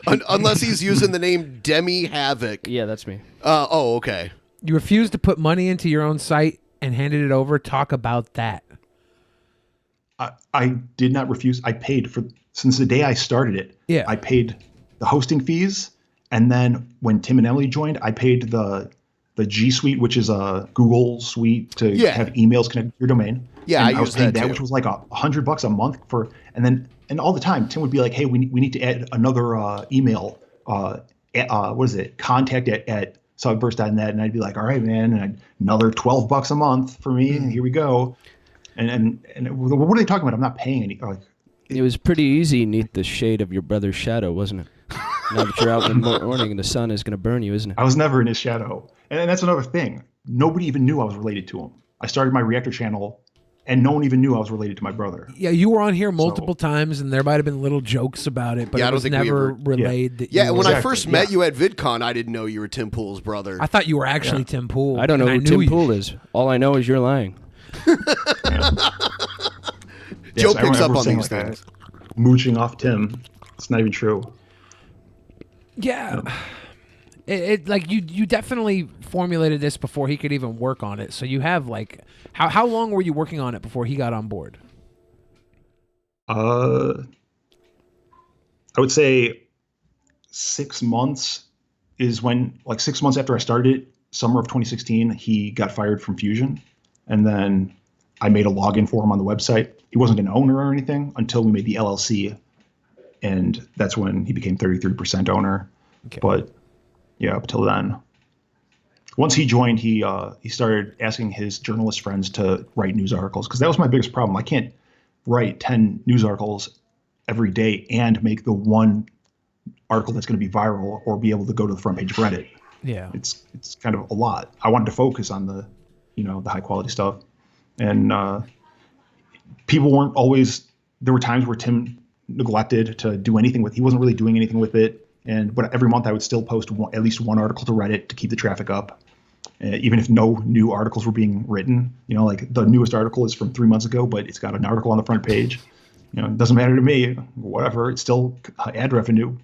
unless he's using the name Demi Havoc. Yeah, that's me. Oh, okay. You refused to put money into your own site and handed it over. Talk about that. I did not refuse. I paid since the day I started it. Yeah. I paid the hosting fees, and then when Tim and Emily joined, I paid the G Suite, which is a Google suite to have emails connected to your domain. Yeah, and I was paying that too. which was like $100 a month and all the time Tim would be like, hey, we need to add another email. What is it? Contact at subverse.net, and I'd be like, all right, man, and another $12 a month for me. And here we go. And what are they talking about? I'm not paying any. It was pretty easy neath the shade of your brother's shadow, wasn't it? Now that you're out in the morning, the sun is going to burn you, isn't it? I was never in his shadow. And that's another thing. Nobody even knew I was related to him. I started my Reactor channel, and no one even knew I was related to my brother. Yeah, you were on here multiple times, and there might have been little jokes about it, but it was never relayed. When I first met you at VidCon, I didn't know you were Tim Pool's brother. I thought you were actually Tim Pool. I don't know who Tim Pool is. All I know is you're lying. Joe picks up on these things. Mooching off Tim. It's not even true. Yeah. It you definitely formulated this before he could even work on it. So you have how long were you working on it before he got on board? I would say 6 months is when 6 months after I started, summer of 2016, he got fired from Fusion. And then I made a login for him on the website. He wasn't an owner or anything until we made the LLC. And that's when he became 33% owner. Okay. But yeah, up till then. Once he joined, he started asking his journalist friends to write news articles, because that was my biggest problem. I can't write 10 news articles every day and make the one article that's going to be viral or be able to go to the front page of Reddit. Yeah. It's kind of a lot. I wanted to focus on the high quality stuff. And people weren't always, there were times where Tim neglected to do anything he wasn't really doing anything with it. But every month I would still post at least one article to Reddit to keep the traffic up. Even if no new articles were being written, the newest article is from 3 months ago, but it's got an article on the front page. It doesn't matter to me, whatever. It's still ad revenue.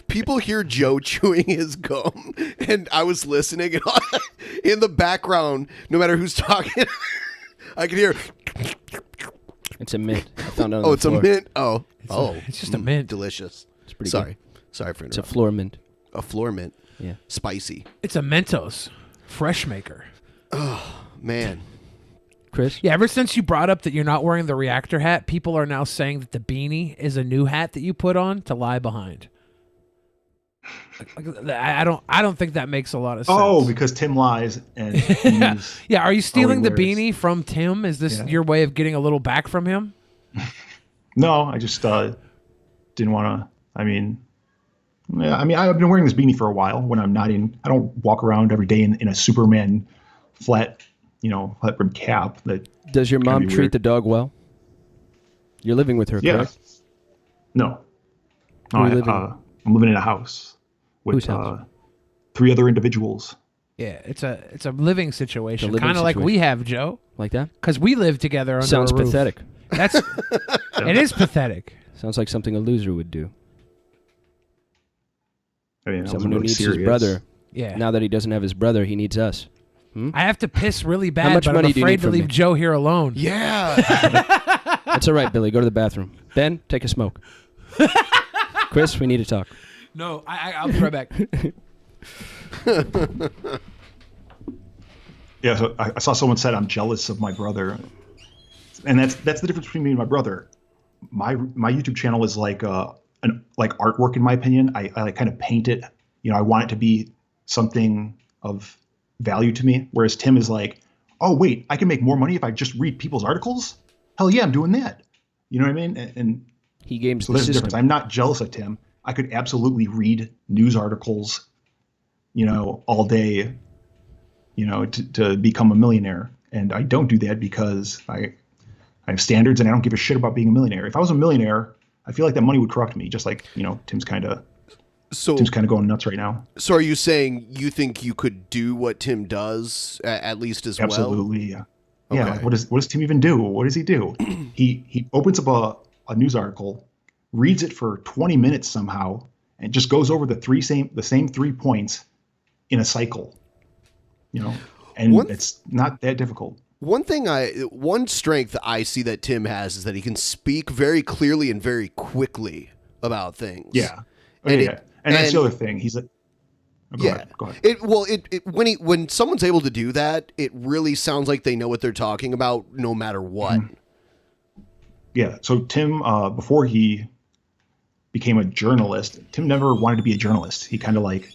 People hear Joe chewing his gum, and I was listening, and in the background, no matter who's talking, I can hear. It's a mint. I found out. Oh, it's floor. a mint. It's just a mint. Delicious. It's pretty Sorry for It's a interrupting. floor mint. A floor mint. Yeah. Spicy. It's a Mentos fresh maker. Oh man. Chris? Yeah, ever since you brought up that you're not wearing the Reactor hat, people are now saying that the beanie is a new hat that you put on to lie behind. I don't think that makes a lot of sense. Oh, because Tim lies and yeah. Are you stealing the beanie from Tim? Is this your way of getting a little back from him? No, I just didn't want to. I've been wearing this beanie for a while when I'm not in. I don't walk around every day in a Superman flat brim cap. Does your mom treat the dog well? You're living with her, correct? No. I'm living in a house with 3 other individuals. Yeah, it's a living situation, living kind of like we situation. have, Joe. Like that? Because we live together under Sounds a roof. pathetic. That's it is pathetic. Sounds like something a loser would do. I mean, someone who really needs serious. his brother. Yeah. Now that he doesn't have his brother, he needs us. I have to piss really bad, How much but money I'm do you afraid need to from leave me? Joe here alone. Yeah. That's all right, Billy. Go to the bathroom. Ben, take a smoke. Chris, we need to talk. No, I'll be right back. Yeah, so I saw someone said I'm jealous of my brother, and that's the difference between me and my brother. My YouTube channel is like like artwork in my opinion. I like kind of paint it. You know, I want it to be something of value to me. Whereas Tim is like, oh wait, I can make more money if I just read people's articles. Hell yeah, I'm doing that. You know what I mean? And he games so the there's a system. difference. I'm not jealous of Tim. I could absolutely read news articles, you know, all day, you know, to become a millionaire. And I don't do that because I have standards and I don't give a shit about being a millionaire. If I was a millionaire, I feel like that money would corrupt me, just like, you know, Tim's kind of going nuts right now. So are you saying you think you could do what Tim does at least as Absolutely, well? Yeah. Yeah. Okay. What does Tim even do? What does he do? he opens up a news article, reads it for 20 minutes somehow, and just goes over the same 3 points in a cycle. You know, and it's not that difficult. One strength I see that Tim has is that he can speak very clearly and very quickly about things. Yeah. And that's the other thing. He's like, go ahead. When someone's able to do that, it really sounds like they know what they're talking about no matter what. Mm-hmm. Yeah. So Tim, before he became a journalist, Tim never wanted to be a journalist. He kind of like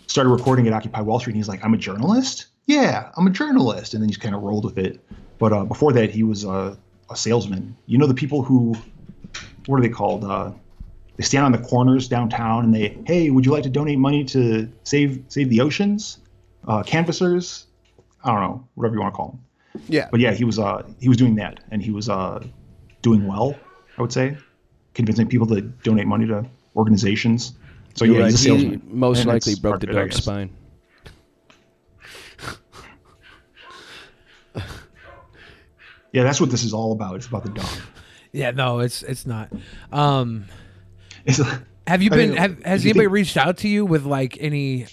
started recording at Occupy Wall Street and he's like, I'm a journalist? Yeah, I'm a journalist. And then he's kind of rolled with it. But before that, he was a salesman. You know, the people who, what are they called? They stand on the corners downtown and they, hey, would you like to donate money to save the oceans? Canvassers? I don't know, whatever you want to call them. Yeah. But yeah, he was doing that, and he was doing well, I would say, convincing people to donate money to organizations. So You're yeah, right. he's a salesman. He most And likely that's broke the part of it, I dog's guess. spine. Yeah, that's what this is all about. It's about the dog. Yeah, no, it's not. It's Have you been? mean, Has if you anybody think- reached out to you with like any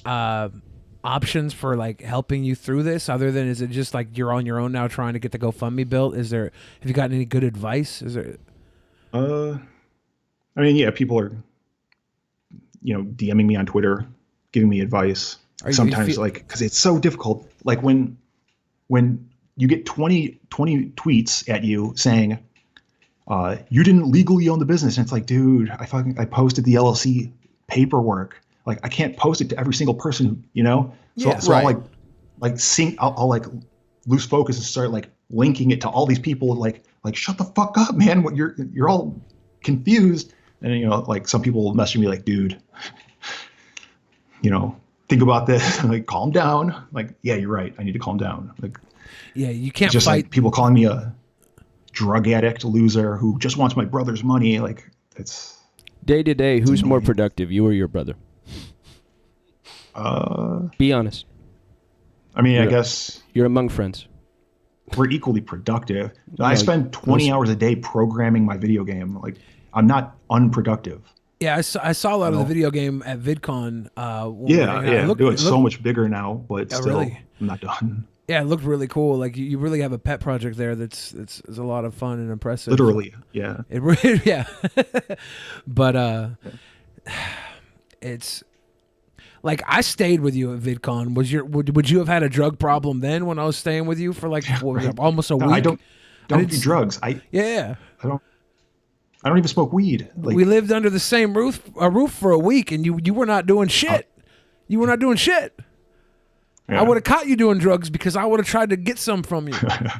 options for like helping you through this? Other than is it just like you're on your own now trying to get the GoFundMe built? Have you gotten any good advice? Is there? I mean, yeah, people are, you know, DMing me on Twitter, giving me advice. Sometimes, like, because it's so difficult. Like when you get 20 tweets at you saying, you didn't legally own the business. And it's like, dude, I posted the LLC paperwork. Like, I can't post it to every single person, you know? So, Yeah, so right. I'll like lose focus and start like linking it to all these people. Like shut the fuck up, man. What you're all confused. And, you know, like some people message me like, dude, you know, think about this. Like, calm down. Like, yeah, you're right. I need to calm down. Like, Yeah, you can't just fight. like people calling me a drug addict loser who just wants my brother's money. Like, it's Day to day, who's more productive, you or your brother? Be honest. I mean, I guess You're among friends. we're equally productive. I spend 20 hours a day programming my video game. Like, I'm not unproductive. Yeah, I saw a lot of the video game at VidCon. Yeah. It's so looked- much bigger now, but Oh, still, really? I'm not done. Yeah, it looked really cool. Like you really have a pet project there that's a lot of fun and impressive. Literally, yeah. It really, yeah. But it's like I stayed with you at VidCon. Would you have had a drug problem then when I was staying with you for like what was it, almost a week? I don't do drugs. Yeah. I don't even smoke weed. Like, We lived under the same roof for a week, and you were not doing shit. You were not doing shit. yeah. I would have caught you doing drugs because I would have tried to get some from you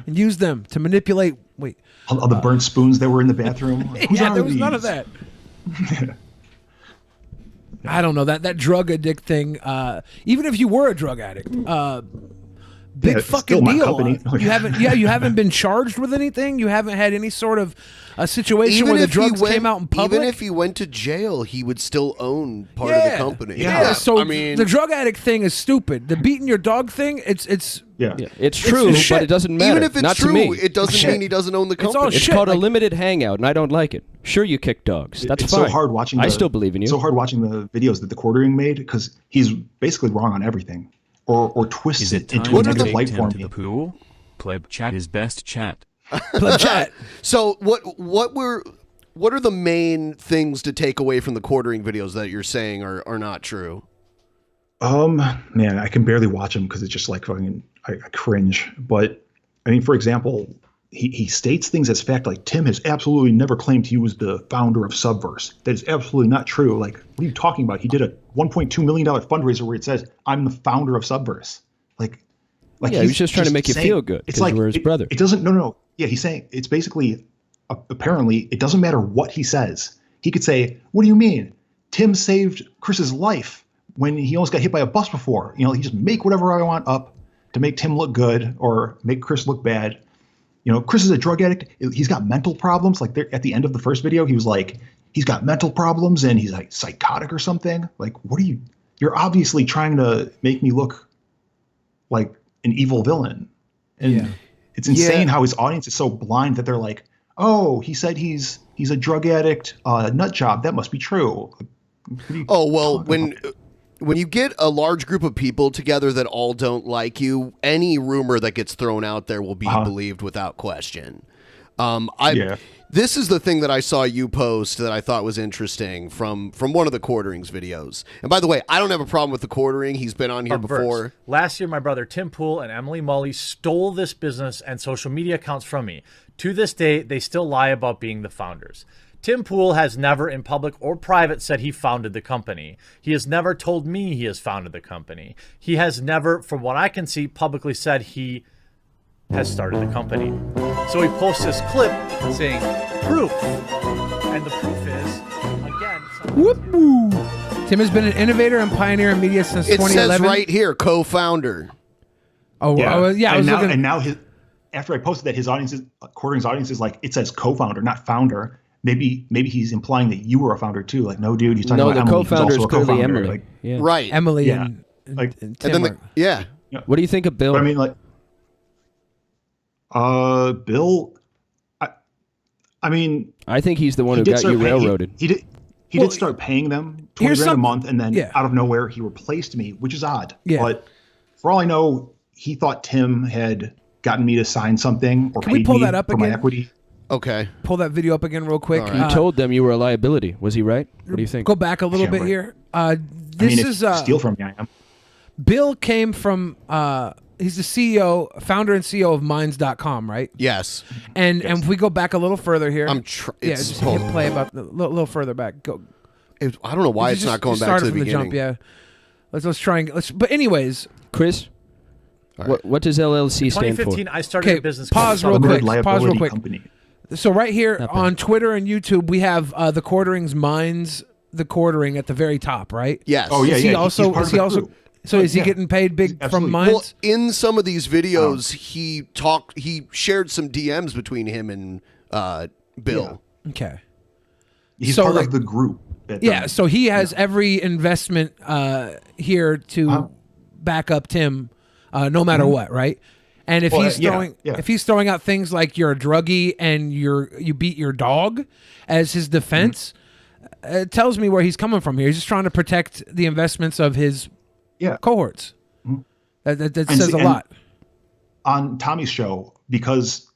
and use them to manipulate. Wait, all the burnt spoons that were in the bathroom. Whose yeah, are there was none of these? that. I don't know that drug addict thing. Even if you were a drug addict, big it's fucking still my deal. company. You haven't been charged with anything. You haven't had any sort of a situation where the drugs came out in public. Even if he went to jail, he would still own part of the company. Yeah. So I mean, the drug addict thing is stupid. The beating your dog thing, it's true, but it doesn't matter. Even if it's Not true, to me. it doesn't mean he doesn't own the company. It's called a limited hangout, and I don't like it. Sure, you kick dogs. That's it's fine. so hard watching. I still believe in you. It's so hard watching the videos that the quartering made because he's basically wrong on everything, or twists it into a negative light for me. The pool? Pleb chat is best chat. Pleb chat. So what are the main things to take away from the quartering videos that you're saying are not true? Man, I can barely watch them because it's just like fucking, I cringe. But I mean, for example, he states things as fact, like Tim has absolutely never claimed he was the founder of Subverse. That is absolutely not true. Like, what are you talking about? He did a $1.2 million fundraiser where it says, I'm the founder of Subverse. Like yeah, he was just trying to make you feel good. It's like, you were his brother. It doesn't, no. Yeah, he's saying, it's basically, apparently, it doesn't matter what he says. He could say, what do you mean? Tim saved Chris's life when he almost got hit by a bus before. You know, he just make whatever I want up to make Tim look good or make Chris look bad. You know, Chris is a drug addict. He's got mental problems. Like at the end of the first video, he was like, he's got mental problems and he's like psychotic or something. Like, you're obviously trying to make me look like an evil villain. And it's insane how his audience is so blind that they're like, oh, he said he's a drug addict, nut job. That must be true. Oh, well, when you get a large group of people together that all don't like you, any rumor that gets thrown out there will be believed without question. This is the thing that I saw you post that I thought was interesting from one of the Quarterings videos. And by the way, I don't have a problem with the Quartering. He's been on here before. Last year, my brother Tim Pool and Emily Mully stole this business and social media accounts from me. To this day, they still lie about being the founders. Tim Pool has never in public or private said he founded the company. He has never told me he has founded the company. He has never, from what I can see, publicly said he has started the company. So he posts this clip saying, proof. And the proof is, again... Tim has been an innovator and pioneer in media since 2011. It says right here, co-founder. Oh, yeah. I was looking... And now after I posted that, his audience, Quartering's audience is like, it says co-founder, not founder. Maybe he's implying that you were a founder too. Like, no, dude, he's talking about Emily. No, the co-founder is clearly Emily. Like, right. Emily and Tim. And then What do you think of Bill? But I mean, like, Bill. I mean, I think he's the one who got you railroaded. He did start paying them $20,000 a month, and then out of nowhere he replaced me, which is odd. Yeah. But for all I know, he thought Tim had gotten me to sign something or paid me for my equity. Okay. Pull that video up again real quick. Right. You told them you were a liability. Was he right? What do you think? Go back a little bit here. This is steal from me. I am. Bill came from he's the CEO, founder and CEO of Minds.com, right? Yes. And if we go back a little further here. just hit play about a little further back. Go. I don't know why it's not going back to the beginning. Jump, Let's try and but anyways, Chris, what does LLC stand for? 2015, I started a business. Pause real quick. Company. So right here on Twitter and YouTube, we have the Quartering's Minds, the Quartering at the very top, right? Yes. Oh yeah, Is he also? So is he getting paid big from Minds? Well, in some of these videos, he shared some DMs between him and Bill. Yeah. Okay. He's part of the group. So he has every investment here to back up Tim, no matter what, right? And if he's throwing out things like you're a druggie and you beat your dog as his defense, it tells me where he's coming from here. He's just trying to protect the investments of his cohorts. That says a lot. On Tommy's show, because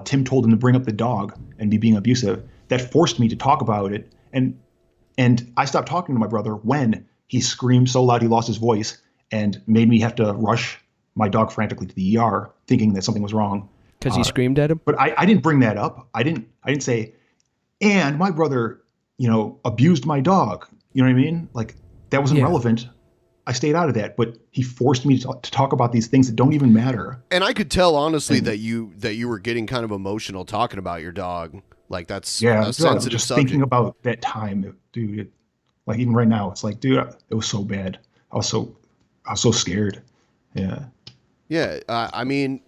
Tim told him to bring up the dog and me being abusive, that forced me to talk about it. And I stopped talking to my brother when he screamed so loud he lost his voice and made me have to rush my dog frantically to the ER, thinking that something was wrong. Because he screamed at him? But I didn't bring that up. I didn't say, and my brother, abused my dog. You know what I mean? Like, that wasn't relevant. I stayed out of that, but he forced me to talk about these things that don't even matter. And I could tell, honestly, that you were getting kind of emotional talking about your dog. Like, that's a sensitive just subject. Thinking about that time, dude. Like, even right now, it's like, dude, it was so bad. I was so scared. Yeah. Yeah, I mean,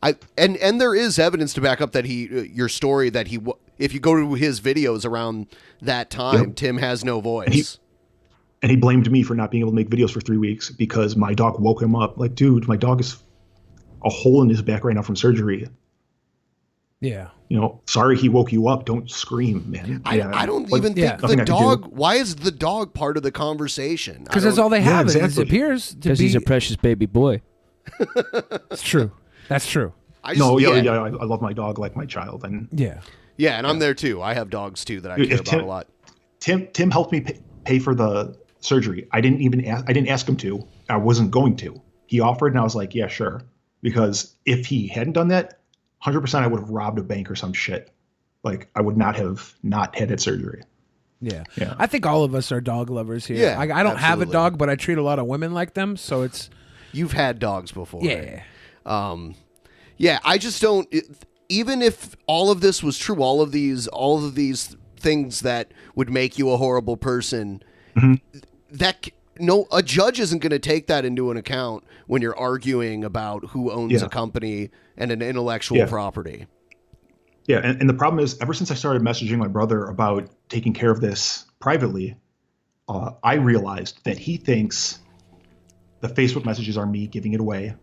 and there is evidence to back up that your story that if you go to his videos around that time, Tim has no voice. And he blamed me for not being able to make videos for 3 weeks because my dog woke him up. Like, dude, my dog is a hole in his back right now from surgery. Yeah. Sorry he woke you up. Don't scream, man. I don't even think the dog. Why is the dog part of the conversation? Because that's all they have. Exactly. It appears to be. Because he's a precious baby boy. It's true. That's true. I love my dog like my child. And yeah, and I'm there too. I have dogs too that I care about a lot. Tim helped me pay for the surgery. I didn't ask him to. I wasn't going to. He offered, and I was like, yeah, sure. Because if he hadn't done that, 100% I would have robbed a bank or some shit. Like, I would not have not had that surgery. Yeah. I think all of us are dog lovers here. Yeah, I don't have a dog, but I treat a lot of women like them, so it's... You've had dogs before. Yeah. I just don't... Even if all of this was true, all of these things that would make you a horrible person, a judge isn't going to take that into an account when you're arguing about who owns a company and an intellectual property. Yeah, and the problem is, ever since I started messaging my brother about taking care of this privately, I realized that he thinks the Facebook messages are me giving it away.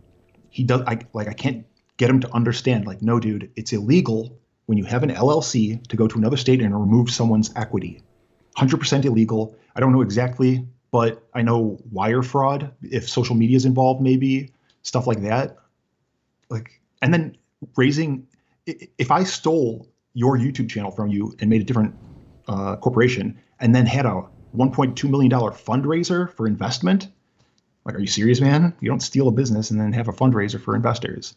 I can't get him to understand, like, no, dude, it's illegal when you have an LLC to go to another state and remove someone's equity. 100% illegal. I don't know exactly, but I know wire fraud, if social media is involved, maybe stuff like that. Like, and then if I stole your YouTube channel from you and made a different corporation and then had a $1.2 million fundraiser for investment, like, are you serious, man? You don't steal a business and then have a fundraiser for investors.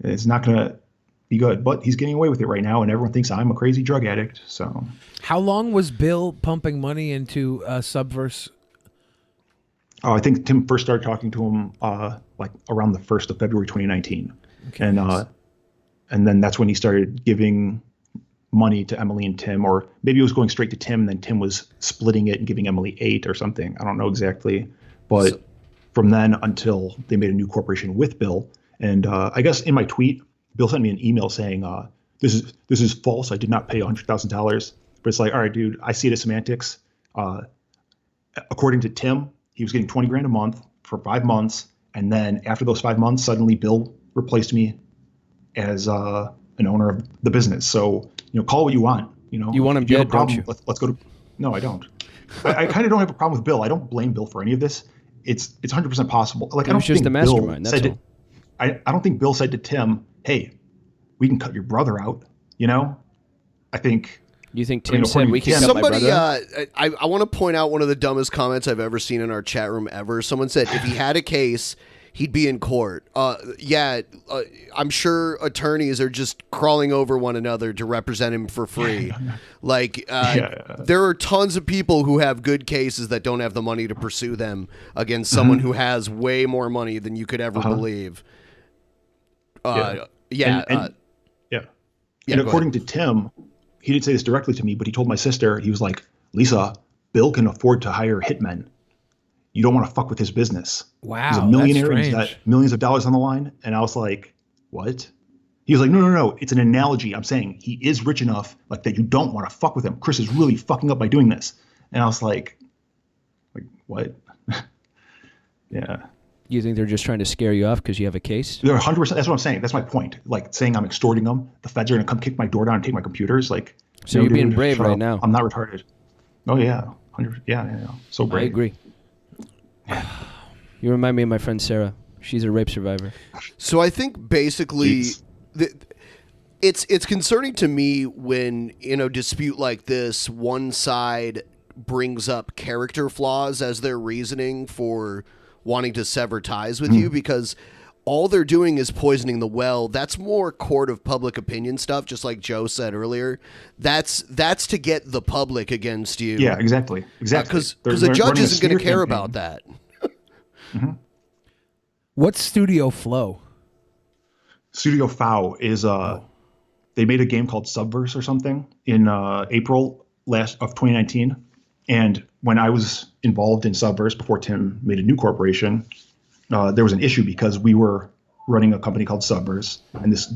It's not going to be good, but he's getting away with it right now, and everyone thinks I'm a crazy drug addict. So, how long was Bill pumping money into Subverse? Oh, I think Tim first started talking to him like around the 1st of February 2019, and then that's when he started giving money to Emily and Tim, or maybe it was going straight to Tim, and then Tim was splitting it and giving Emily 8 or something. I don't know exactly, but from then until they made a new corporation with Bill, and I guess in my tweet, Bill sent me an email saying, this is false. I did not pay $100,000. But it's like, all right, dude, I see it as semantics. According to Tim, he was getting $20,000 a month for 5 months. And then after those 5 months, suddenly Bill replaced me as an owner of the business. So, call it what you want. You want him dead, don't you? Let's go to... No, I don't. I kind of don't have a problem with Bill. I don't blame Bill for any of this. It's 100% possible. Like, I don't think the mastermind. That's all. I don't think Bill said to Tim, hey, we can cut your brother out, I think... You think Tim said we can cut my brother? I want to point out one of the dumbest comments I've ever seen in our chat room ever. Someone said if he had a case, he'd be in court. I'm sure attorneys are just crawling over one another to represent him for free. There are tons of people who have good cases that don't have the money to pursue them against someone who has way more money than you could ever believe. And according to Tim, he didn't say this directly to me, but he told my sister, he was like, Lisa, Bill can afford to hire hitmen. You don't want to fuck with his business. Wow. He's a millionaire. He's got millions of dollars on the line. And I was like, what? He was like, no. It's an analogy. I'm saying he is rich enough like that you don't want to fuck with him. Chris is really fucking up by doing this. And I was like what? Yeah. You think they're just trying to scare you off because you have a case? They're 100%. That's what I'm saying. That's my point. Like, saying I'm extorting them. The feds are going to come kick my door down and take my computers. Like, so you're being brave right now. I'm not retarded. Oh, yeah. 100%. Yeah. So brave. I agree. You remind me of my friend Sarah. She's a rape survivor. So I think basically it's concerning to me when, in a dispute like this, one side brings up character flaws as their reasoning for wanting to sever ties with you, because all they're doing is poisoning the well. That's more court of public opinion stuff, just like Joe said earlier. That's to get the public against you. Yeah, exactly. Because the judge isn't going to care about that. What's Studio Flow? Studio Flow is they made a game called Subverse or something in April of 2019. And when I was involved in Subverse before Tim made a new corporation, there was an issue because we were running a company called Subverse, and this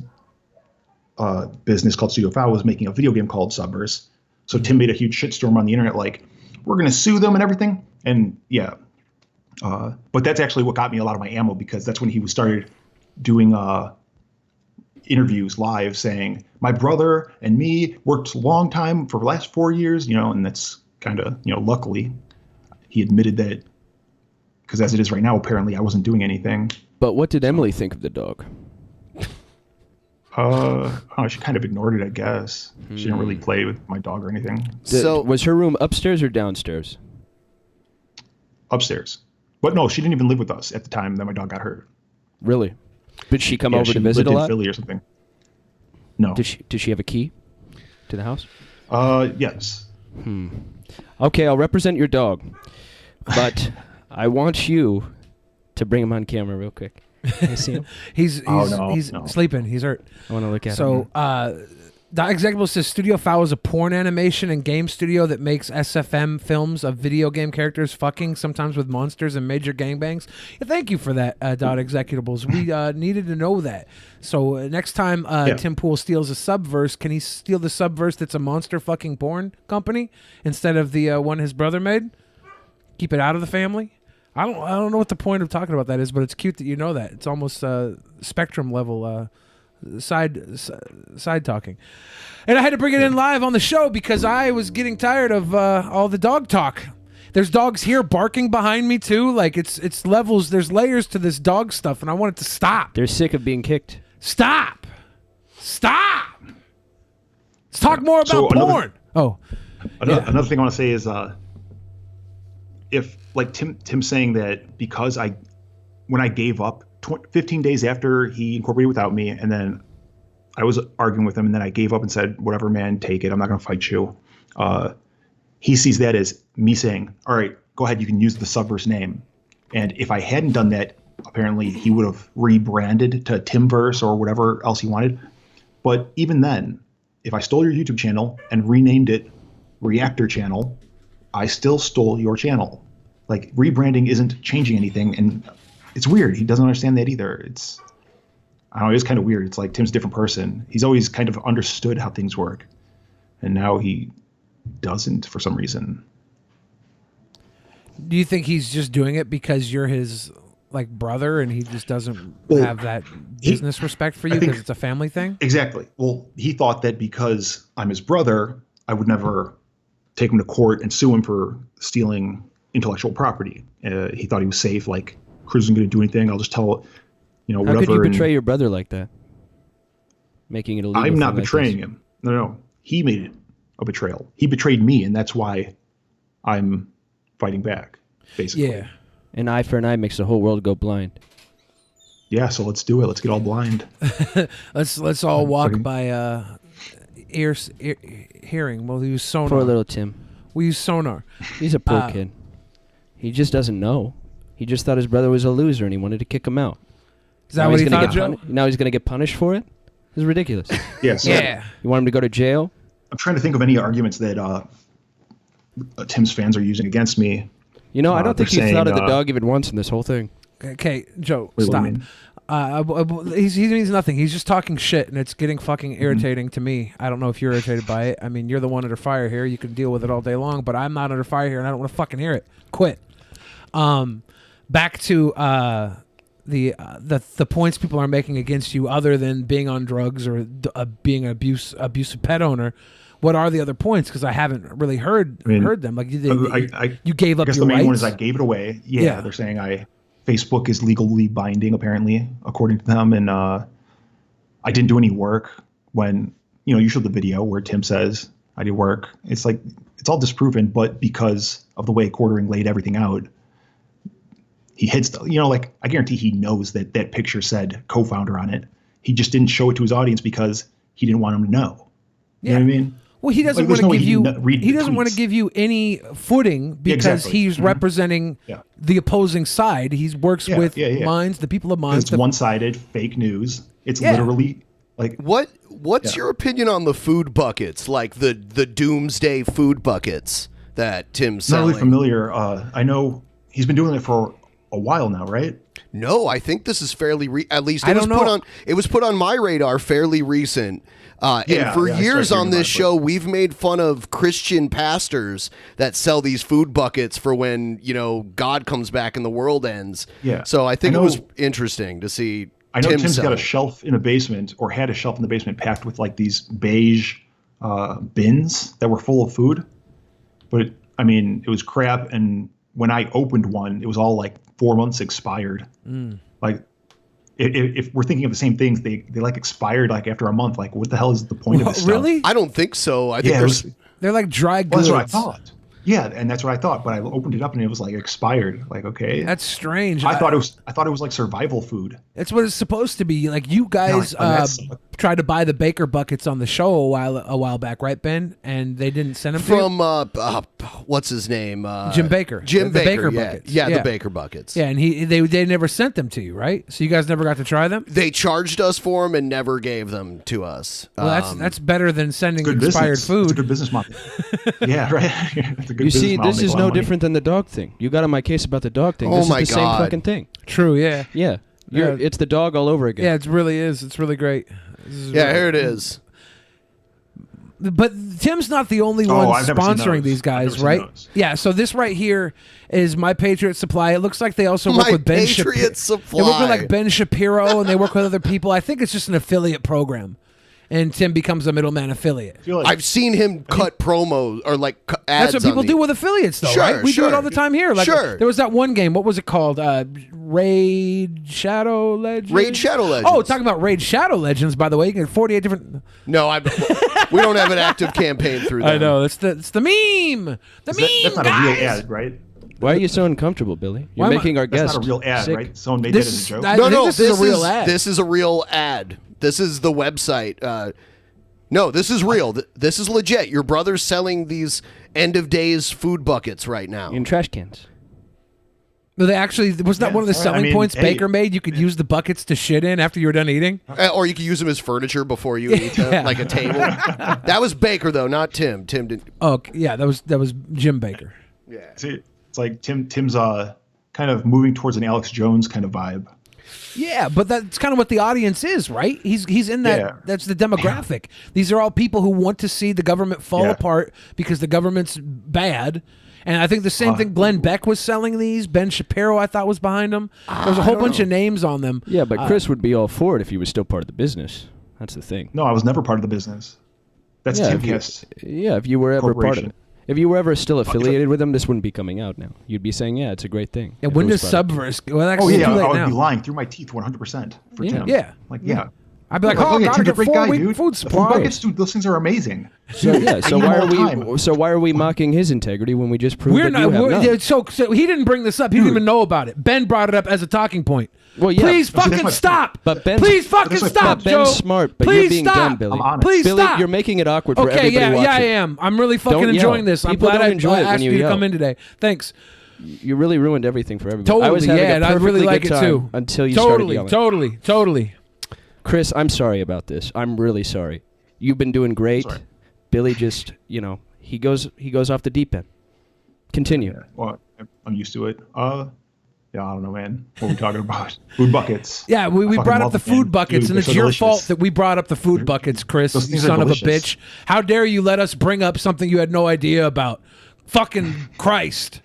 business called Studio Foul was making a video game called Subverse. So Tim made a huge shitstorm on the internet, like, we're going to sue them and everything. And yeah, but that's actually what got me a lot of my ammo, because that's when he started doing interviews live saying, my brother and me worked a long time for the last 4 years, and that's kind of, luckily he admitted that, because as it is right now, apparently I wasn't doing anything. But what did Emily think of the dog? She kind of ignored it, I guess. She didn't really play with my dog or anything. Was her room upstairs or downstairs? Upstairs. But no, she didn't even live with us at the time that my dog got hurt. Really? Did she come over to visit a lot? In Philly or something. No. Did she have a key to the house? Yes. Okay, I'll represent your dog, but I want you to bring him on camera real quick. Can you see him? he's sleeping. He's hurt. I want to look at him. So, the executive says Studio Foul is a porn animation and game studio that makes SFM films of video game characters fucking, sometimes with monsters and major gangbangs. Yeah, thank you for that, Dot Executables. We needed to know that. So next time Tim Pool steals a Subverse, can he steal the Subverse that's a monster fucking porn company instead of the one his brother made? Keep it out of the family? I don't know what the point of talking about that is, but it's cute that you know that. It's almost Spectrum level side talking. And I had to bring it in live on the show because I was getting tired of all the dog talk. There's dogs here barking behind me too. Like it's levels. There's layers to this dog stuff, and I want it to stop. They're sick of being kicked. Stop. Let's talk more about porn. Another thing I want to say is if like Tim saying that because when I gave up 15 days after he incorporated without me, and then I was arguing with him, and then I gave up and said, whatever, man, take it. I'm not going to fight you. He sees that as me saying, all right, go ahead. You can use the Subverse name. And if I hadn't done that, apparently he would have rebranded to Timverse or whatever else he wanted. But even then, if I stole your YouTube channel and renamed it Reactor channel, I still stole your channel. Like, rebranding isn't changing anything. And it's weird. He doesn't understand that either. I don't know, it's kind of weird. It's like Tim's a different person. He's always kind of understood how things work. And now he doesn't for some reason. Do you think he's just doing it because you're his like brother and he just doesn't have that business respect for you because it's a family thing? Exactly. Well, he thought that because I'm his brother, I would never take him to court and sue him for stealing intellectual property. He thought he was safe, like, Cruz isn't going to do anything. I'll just tell, whatever. How could you betray your brother like that? Making it illegal. I'm not betraying him. No. He made it a betrayal. He betrayed me, and that's why I'm fighting back, basically. Yeah. An eye for an eye makes the whole world go blind. Yeah, so let's do it. Let's get all blind. let's all walk by hearing. We'll use sonar. Poor little Tim. We use sonar. He's a poor kid. He just doesn't know. He just thought his brother was a loser and he wanted to kick him out. Is that what he thought, Joe? Now he's going to get punished for it? This is ridiculous. Yes. Yeah. You want him to go to jail? I'm trying to think of any arguments that Tim's fans are using against me. I don't think you thought of the dog even once in this whole thing. Okay, Joe, stop. He means nothing. He's just talking shit, and it's getting fucking irritating to me. I don't know if you're irritated by it. I mean, you're the one under fire here. You can deal with it all day long, but I'm not under fire here, and I don't want to fucking hear it. Quit. Back to the points people are making against you, other than being on drugs or being an abusive pet owner. What are the other points? Because I haven't really heard them. Like you gave up your rights. I guess the main one is I gave it away. Yeah. They're saying Facebook is legally binding, apparently, according to them, and I didn't do any work. When you showed the video where Tim says I did work, it's like it's all disproven. But because of the way Quartering laid everything out, he hits. Like I guarantee he knows that picture said co-founder on it. He just didn't show it to his audience because he didn't want them to know. You know what I mean? Well, he doesn't want to give you. He doesn't want to give you any footing because he's representing the opposing side. He works with Minds, the people of Minds. It's one-sided fake news. It's literally like What's your opinion on the food buckets, like the doomsday food buckets that Tim's selling? Not really familiar. I know he's been doing it for a while now, right? No, I think this is fairly at least it was put on my radar fairly recent. And for years on this show, we've made fun of Christian pastors that sell these food buckets for when, God comes back and the world ends. Yeah. So I think it was interesting to see. I know Tim's got a shelf in the basement, or had a shelf in the basement packed with like these beige bins that were full of food. But it was crap. And when I opened one, it was all like 4 months expired. Like, if we're thinking of the same things, they like expired like after a month. Like, what the hell is the point of this stuff? Really? I don't think so. I think they're like dry goods. Well, that's what I thought. Yeah, and that's what I thought. But I opened it up and it was like expired. Like, okay, that's strange. I thought it was like survival food. That's what it's supposed to be. Like, you guys tried to buy the Baker buckets on the show a while back, right, Ben? And they didn't send them from what's his name? Jim Baker. Jim the Baker. Baker buckets. Yeah, the Baker buckets. Yeah, and they never sent them to you, right? So you guys never got to try them. They charged us for them and never gave them to us. Well, that's better than sending expired food. It's a good business model. Yeah, right. You see, this is no different than the dog thing. You got on my case about the dog thing. This is the same fucking thing. True, yeah. Yeah. It's the dog all over again. Yeah, it really is. It's really great. Here it is. But Tim's not the only one sponsoring these guys, right? Yeah, so this right here is My Patriot Supply. It looks like they also work with Ben Shapiro. They work with like Ben Shapiro, and they work with other people. I think it's just an affiliate program. And Tim becomes a middleman affiliate. I've seen him cut promos or like ads. That's what people do with affiliates, though, right? We do it all the time here. Like, there was that one game. What was it called? Raid Shadow Legends? Raid Shadow Legends. Oh, talking about Raid Shadow Legends, by the way. You get 48 different... No, we don't have an active campaign through that. I know. It's the meme. The meme, That's not guys. a real ad, right? Why are you so uncomfortable, Billy? You're making our guest That's not a real ad, sick. right? Someone made that as a joke. No, this is a real ad. This is a real ad. This is the website. No, this is real. This is legit. Your brother's selling these end of days food buckets right now in trash cans. But they actually was that one of the selling points Baker made? You could use the buckets to shit in after you were done eating, or you could use them as furniture before you eat them, like a table. That was Baker though, not Tim. Tim didn't. Oh yeah, that was Jim Baker. Yeah, see, it's like Tim's kind of moving towards an Alex Jones kind of vibe. Yeah, but that's kind of what the audience is, right? He's in that. Yeah. That's the demographic. These are all people who want to see the government fall apart because the government's bad. And I think the same thing. Glenn Beck was selling these. Ben Shapiro, I thought, was behind them. There was a whole bunch of names on them. Yeah, but Chris would be all for it if he was still part of the business. That's the thing. No, I was never part of the business. That's Timcast. Yeah, if you were ever part of it. If you were ever still affiliated with them, this wouldn't be coming out now. You'd be saying, yeah, it's a great thing. Yeah, when does Subverse... Well, I would be lying through my teeth 100% for Tim. Yeah. I'd be like, Tim's a great guy, dude. Food supply. The food buckets, dude, those things are amazing. So why are we mocking his integrity when we just proved that you have none? So he didn't bring this up. He didn't even know about it. Ben brought it up as a talking point. Well, yeah. Please fucking stop. But please fucking stop, Joe. Ben's smart, but please you're being stop. dumb, Billy. I'm honest. Please Billy, stop. You're making it awkward for everybody watching. Yeah, I am. I'm really fucking enjoying this. I'm glad I asked you to come in today. Thanks. You really ruined everything for everybody. Totally, I was having a I really perfectly like good it time too. Until you started yelling. Totally. Chris, I'm sorry about this. I'm really sorry. You've been doing great. Sorry. Billy just, he goes off the deep end. Continue. Yeah, well, I'm used to it. Yeah, I don't know, man. What are we talking about? Food buckets. Yeah, we brought up the food buckets, and it's your fault that we brought up the food buckets, Chris, you son of a bitch. How dare you let us bring up something you had no idea about? Fucking Christ.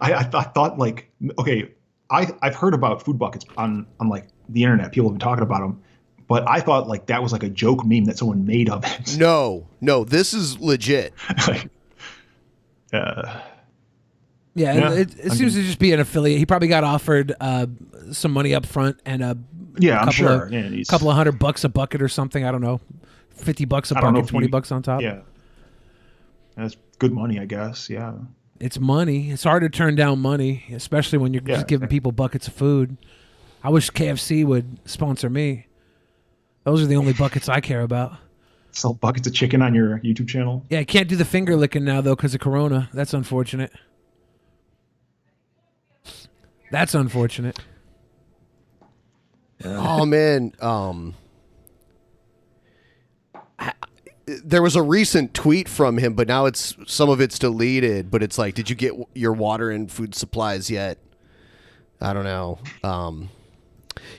I thought, like, okay, I've heard about food buckets on like the internet. People have been talking about them. But I thought, like, that was like a joke meme that someone made of it. No, this is legit. It seems to just be an affiliate. He probably got offered some money up front and a I'm sure. Couple of $100 a bucket or something. I don't know. $50 a bucket, $20 on top. Yeah. That's good money, I guess. Yeah. It's money. It's hard to turn down money, especially when you're just giving people buckets of food. I wish KFC would sponsor me. Those are the only buckets I care about. Sell buckets of chicken on your YouTube channel? Yeah, I can't do the finger licking now, though, because of Corona. That's unfortunate. That's unfortunate. Oh, man. There was a recent tweet from him, but now some of it's deleted. But it's like, did you get your water and food supplies yet? I don't know.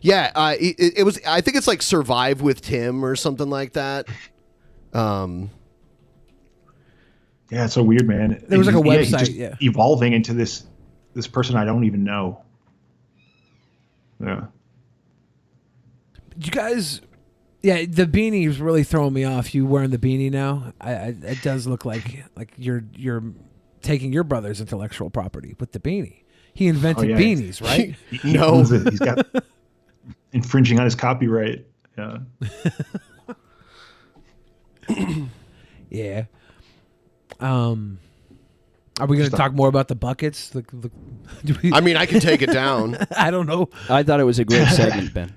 It was. I think it's like Survive with Tim or something like that. Yeah, it's so weird, man. There was like a He's website, just evolving into this person I don't even know. Yeah. Did you guys? Yeah, the beanie is really throwing me off. You wearing the beanie now? It does look like you're taking your brother's intellectual property with the beanie. He invented beanies, right? No, he's got infringing on his copyright. Yeah. Yeah. Are we going to talk more about the buckets? I mean, I can take it down. I don't know. I thought it was a great segment, Ben.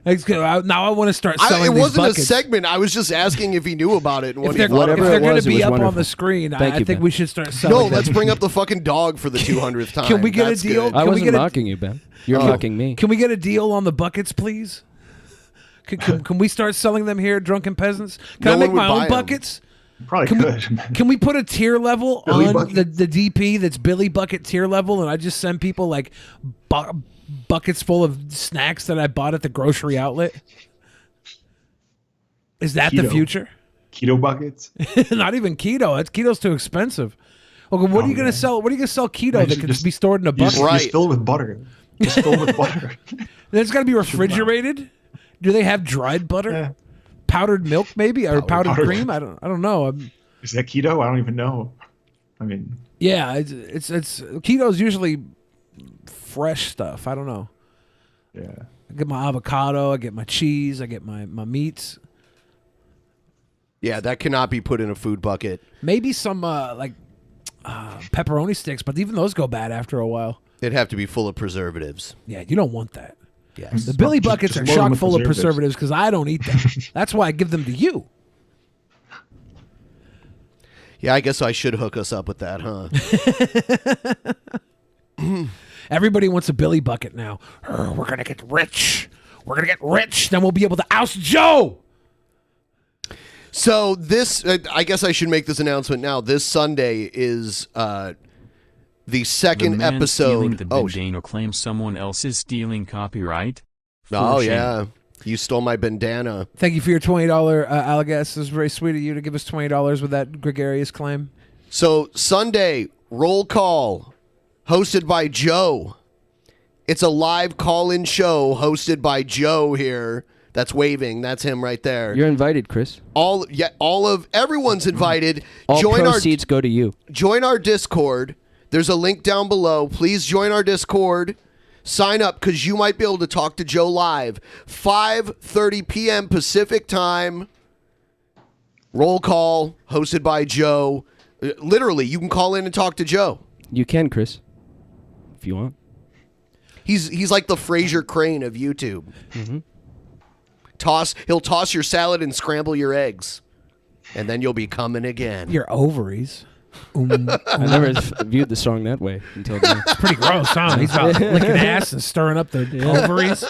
Now I want to start selling It these wasn't buckets. a segment. I was just asking if he knew about it. And If they're going to be up on the screen, I think Ben. we should start selling No, them. let's bring up the fucking dog for the 200th time. Can we get That's a deal? good. I wasn't mocking you, Ben. You're mocking me. Can we get a deal on the buckets, please? Can we start selling them here at Drunken Peasants? Can I make my own buckets? Probably could. Can we put a tier level Billy on buckets? the DP that's Billy Bucket tier level, and I just send people like buckets full of snacks that I bought at the grocery outlet? Is that the Keto. future? Keto buckets? Not even keto. Keto's too expensive. Okay, what are you gonna sell? What are you gonna sell keto that can just be stored in a bucket? Just fill it with butter. Just fill it with butter. Then it's got to be refrigerated. Do they have dried butter? Yeah. Powdered milk, maybe, or powdered cream? I don't know. Is that keto? I don't even know. I mean, yeah, it's keto's usually fresh stuff. I don't know. Yeah. I get my avocado. I get my cheese. I get my meats. Yeah, that cannot be put in a food bucket. Maybe some pepperoni sticks, but even those go bad after a while. It'd have to be full of preservatives. Yeah, you don't want that. Yes. The Billy buckets are just load them chock with full of preservatives. preservatives because I don't eat them. That's why I give them to you. Yeah, I guess I should hook us up with that, huh? Everybody wants a Billy bucket now. We're gonna get rich. We're gonna get rich. Then we'll be able to oust Joe. So this, I guess I should make this announcement now. This Sunday is the second the man episode. The bandana claims someone else is stealing copyright. Oh For shame. yeah, you stole my bandana. Thank you for your $20, Alagas. It was very sweet of you to give us $20 with that gregarious claim. So Sunday roll call, hosted by Joe. It's a live call-in show hosted by Joe here. That's waving. That's him right there. You're invited, Chris. Everyone's invited. All proceeds go to you. Join our Discord. There's a link down below. Please join our Discord. Sign up because you might be able to talk to Joe live. 5:30 p.m. Pacific time. Roll call hosted by Joe. Literally, you can call in and talk to Joe. You can, Chris, if you want. He's like the Fraser Crane of YouTube. Mm-hmm. He'll toss your salad and scramble your eggs, and then you'll be coming again. Your ovaries. I never viewed the song that way until now. It's pretty gross, huh? He's about licking ass and stirring up the ovaries.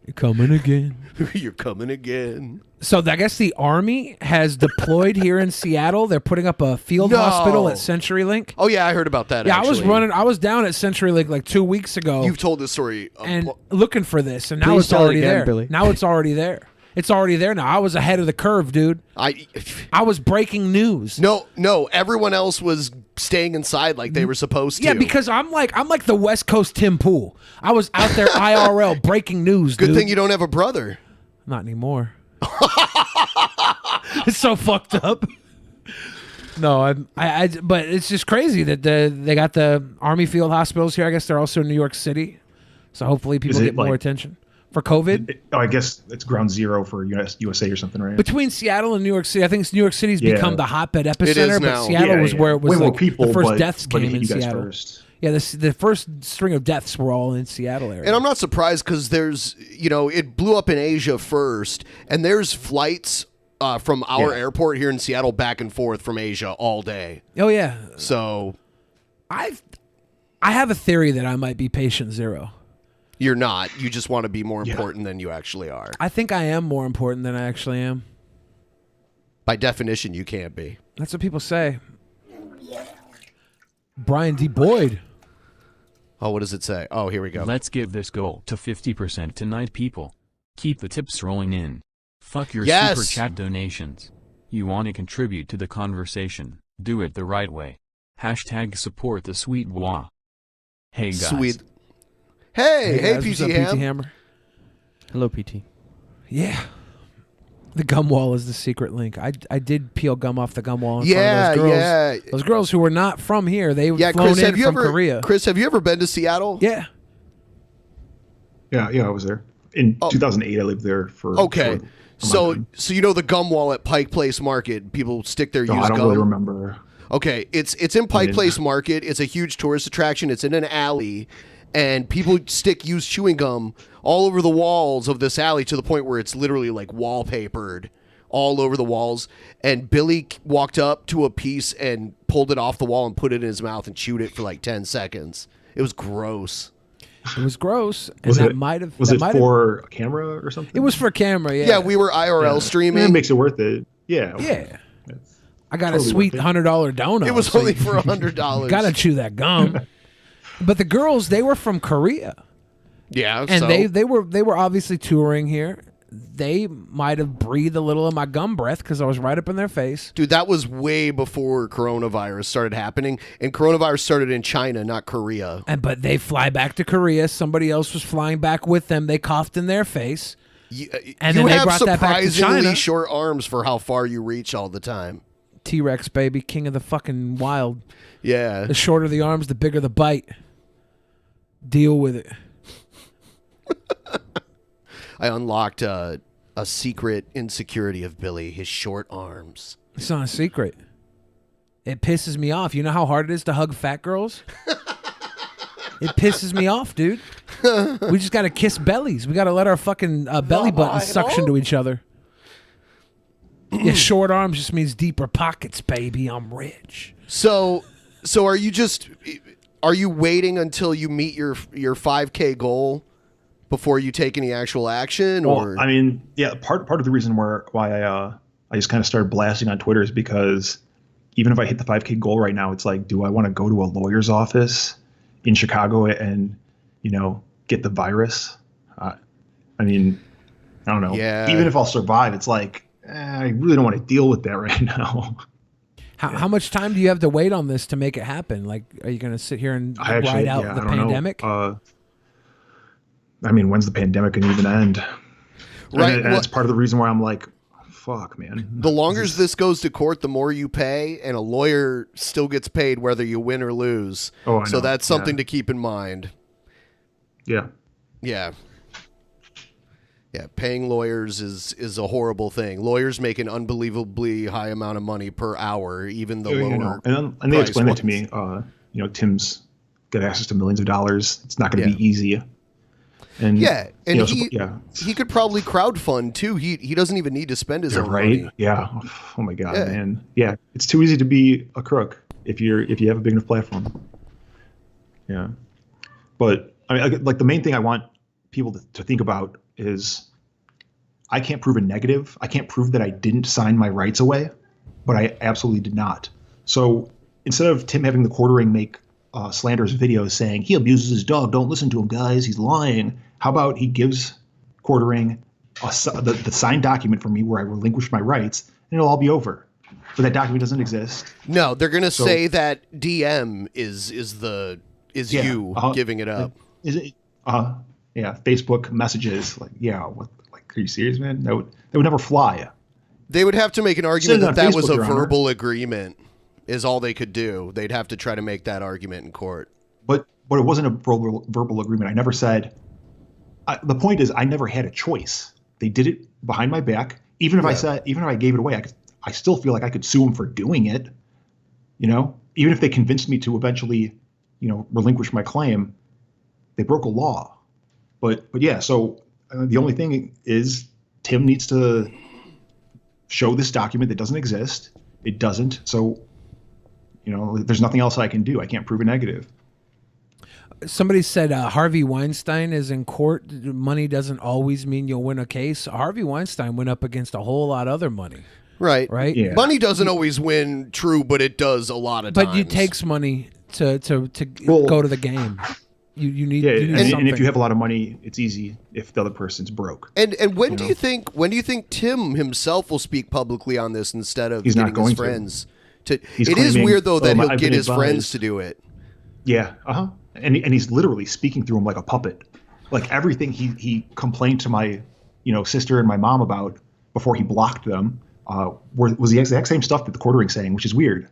You're coming again. You're coming again. So I guess the Army has deployed here in Seattle. They're putting up a field hospital at CenturyLink. Oh yeah, I heard about that. Yeah, actually. I was down at CenturyLink like 2 weeks ago. You've told this story. And looking for this, and now Please it's tell it already again, there. Billy. Now it's already there. It's already there now. I was ahead of the curve, dude. I was breaking news. No, everyone else was staying inside like they were supposed to. Yeah, because I'm like the West Coast Tim Pool. I was out there IRL breaking news. Good dude. thing you don't have a brother. Not anymore. It's so fucked up. No, but it's just crazy that they got the Army field hospitals here. I guess they're also in New York City, so hopefully people get more attention for COVID. I guess it's ground zero for USA or something, right? Between Seattle and New York City, I think New York City's become the hotbed epicenter, but Seattle was where it was way more like people, the first but deaths it came hit in you guys Seattle. first. Yeah, the first string of deaths were all in Seattle area. And I'm not surprised because there's, it blew up in Asia first, and there's flights from our airport here in Seattle back and forth from Asia all day. Oh yeah. So I have a theory that I might be patient zero. You're not. You just want to be more important than you actually are. I think I am more important than I actually am. By definition, you can't be. That's what people say. Brian D. Boyd. Oh, what does it say? Oh, here we go. Let's get this goal to 50% tonight, people. Keep the tips rolling in. Fuck your Yes! super chat donations. You want to contribute to the conversation, do it the right way. Hashtag support the sweet wah. Hey guys. Sweet. Hey, guys, PT what's up, Ham. PT Hammer? Hello, PT. Yeah. The gum wall is the secret link. I did peel gum off the gum wall in Yeah, front of those girls. yeah. Those girls who were not from here, they Yeah, flown Chris, in have you from ever, Korea. Chris, have you ever been to Seattle? Yeah. Yeah, I was there. In 2008, I lived there for... Okay. for a So month. you know the gum wall at Pike Place Market, people stick their No, used I don't gum. really remember. Okay, it's in Pike Place Market. It's a huge tourist attraction. It's in an alley, and people stick used chewing gum all over the walls of this alley to the point where it's literally like wallpapered all over the walls. And Billy walked up to a piece and pulled it off the wall and put it in his mouth and chewed it for like 10 seconds. It was gross. It was gross. And Was that it, might have. was that it might have- for a camera or something? It was for camera, yeah. Yeah, we were IRL streaming. It makes it worth it. Yeah. Yeah. I got Totally a sweet worth it. $100 donut. It was so only you- for $100. Gotta chew that gum. But the girls, they were from Korea. Yeah, And so? they were obviously touring here. They might have breathed a little of my gum breath because I was right up in their face. Dude, that was way before coronavirus started happening, and coronavirus started in China, not Korea. But they fly back to Korea. Somebody else was flying back with them. They coughed in their face. And you then they have brought that back to surprisingly China. short arms for how far you reach all the time. T-Rex, baby, king of the fucking wild. Yeah. The shorter the arms, the bigger the bite. Deal with it. I unlocked a secret insecurity of Billy, his short arms. It's not a secret. It pisses me off. You know how hard it is to hug fat girls? It pisses me off, dude. We just got to kiss bellies. We got to let our fucking belly buttons suction to each other. Yeah, short arms just means deeper pockets, baby. I'm rich. So are you waiting until you meet your 5K goal before you take any actual action? Or Well, I mean, yeah, part of the reason why I just kind of started blasting on Twitter is because even if I hit the 5K goal right now, it's like, do I want to go to a lawyer's office in Chicago and, get the virus? I mean, I don't know. Yeah. Even if I'll survive, it's like, I really don't want to deal with that right now. How much time do you have to wait on this to make it happen? Like, are you going to sit here and ride out the I don't pandemic? know. I mean, when's the pandemic going to even end? Right, And that's part of the reason why I'm like, fuck, man. the longer this goes to court, the more you pay, and a lawyer still gets paid whether you win or lose. Oh, I so know. that's something to keep in mind. Yeah. Yeah. Yeah, paying lawyers is a horrible thing. Lawyers make an unbelievably high amount of money per hour, even the lower. And they price explained that ones. to me. Tim's got access to millions of dollars. It's not going to be easy. And Yeah, and yeah, he could probably crowdfund too. He doesn't even need to spend his you're own right. money. Yeah. Oh my god, Yeah. man. Yeah, it's too easy to be a crook if you have a big enough platform. Yeah, but I mean, like the main thing I want people to think about is I can't prove a negative. I can't prove that I didn't sign my rights away, but I absolutely did not. So instead of Tim having the quartering make slanderous videos saying he abuses his dog, don't listen to him, guys, he's lying. How about he gives quartering the signed document for me where I relinquish my rights, and it'll all be over. But that document doesn't exist. No, they're gonna say that DM is you giving it up. Is it? Yeah. Facebook messages like, yeah. What? Like, are you serious, man? That would never fly. They would have to make an argument Send it that on that was Facebook, a Your Honor. verbal agreement. Is all they could do. They'd have to try to make that argument in court. But it wasn't a verbal agreement. I never said. The point is, I never had a choice. They did it behind my back. Even if I gave it away, I still feel like I could sue them for doing it. Even if they convinced me to eventually, relinquish my claim, they broke a law. But yeah. So the only thing is, Tim needs to show this document that doesn't exist. It doesn't. So, there's nothing else I can do. I can't prove a negative. Somebody said Harvey Weinstein is in court. Money doesn't always mean you'll win a case. Harvey Weinstein went up against a whole lot of other money. Right. Yeah. Money doesn't always win, true, but it does a lot of times. But it takes money to go to the game. You need, yeah, you need and something. if you have a lot of money, it's easy if the other person's broke. And when do you think Tim himself will speak publicly on this instead of He's not getting going his to. friends? It is claiming, weird though that he'll I've get been his friends advised. to do it. Yeah, and he's literally speaking through him like a puppet. Like everything he complained to my sister and my mom about before he blocked them was the exact same stuff that the quartering's saying, which is weird.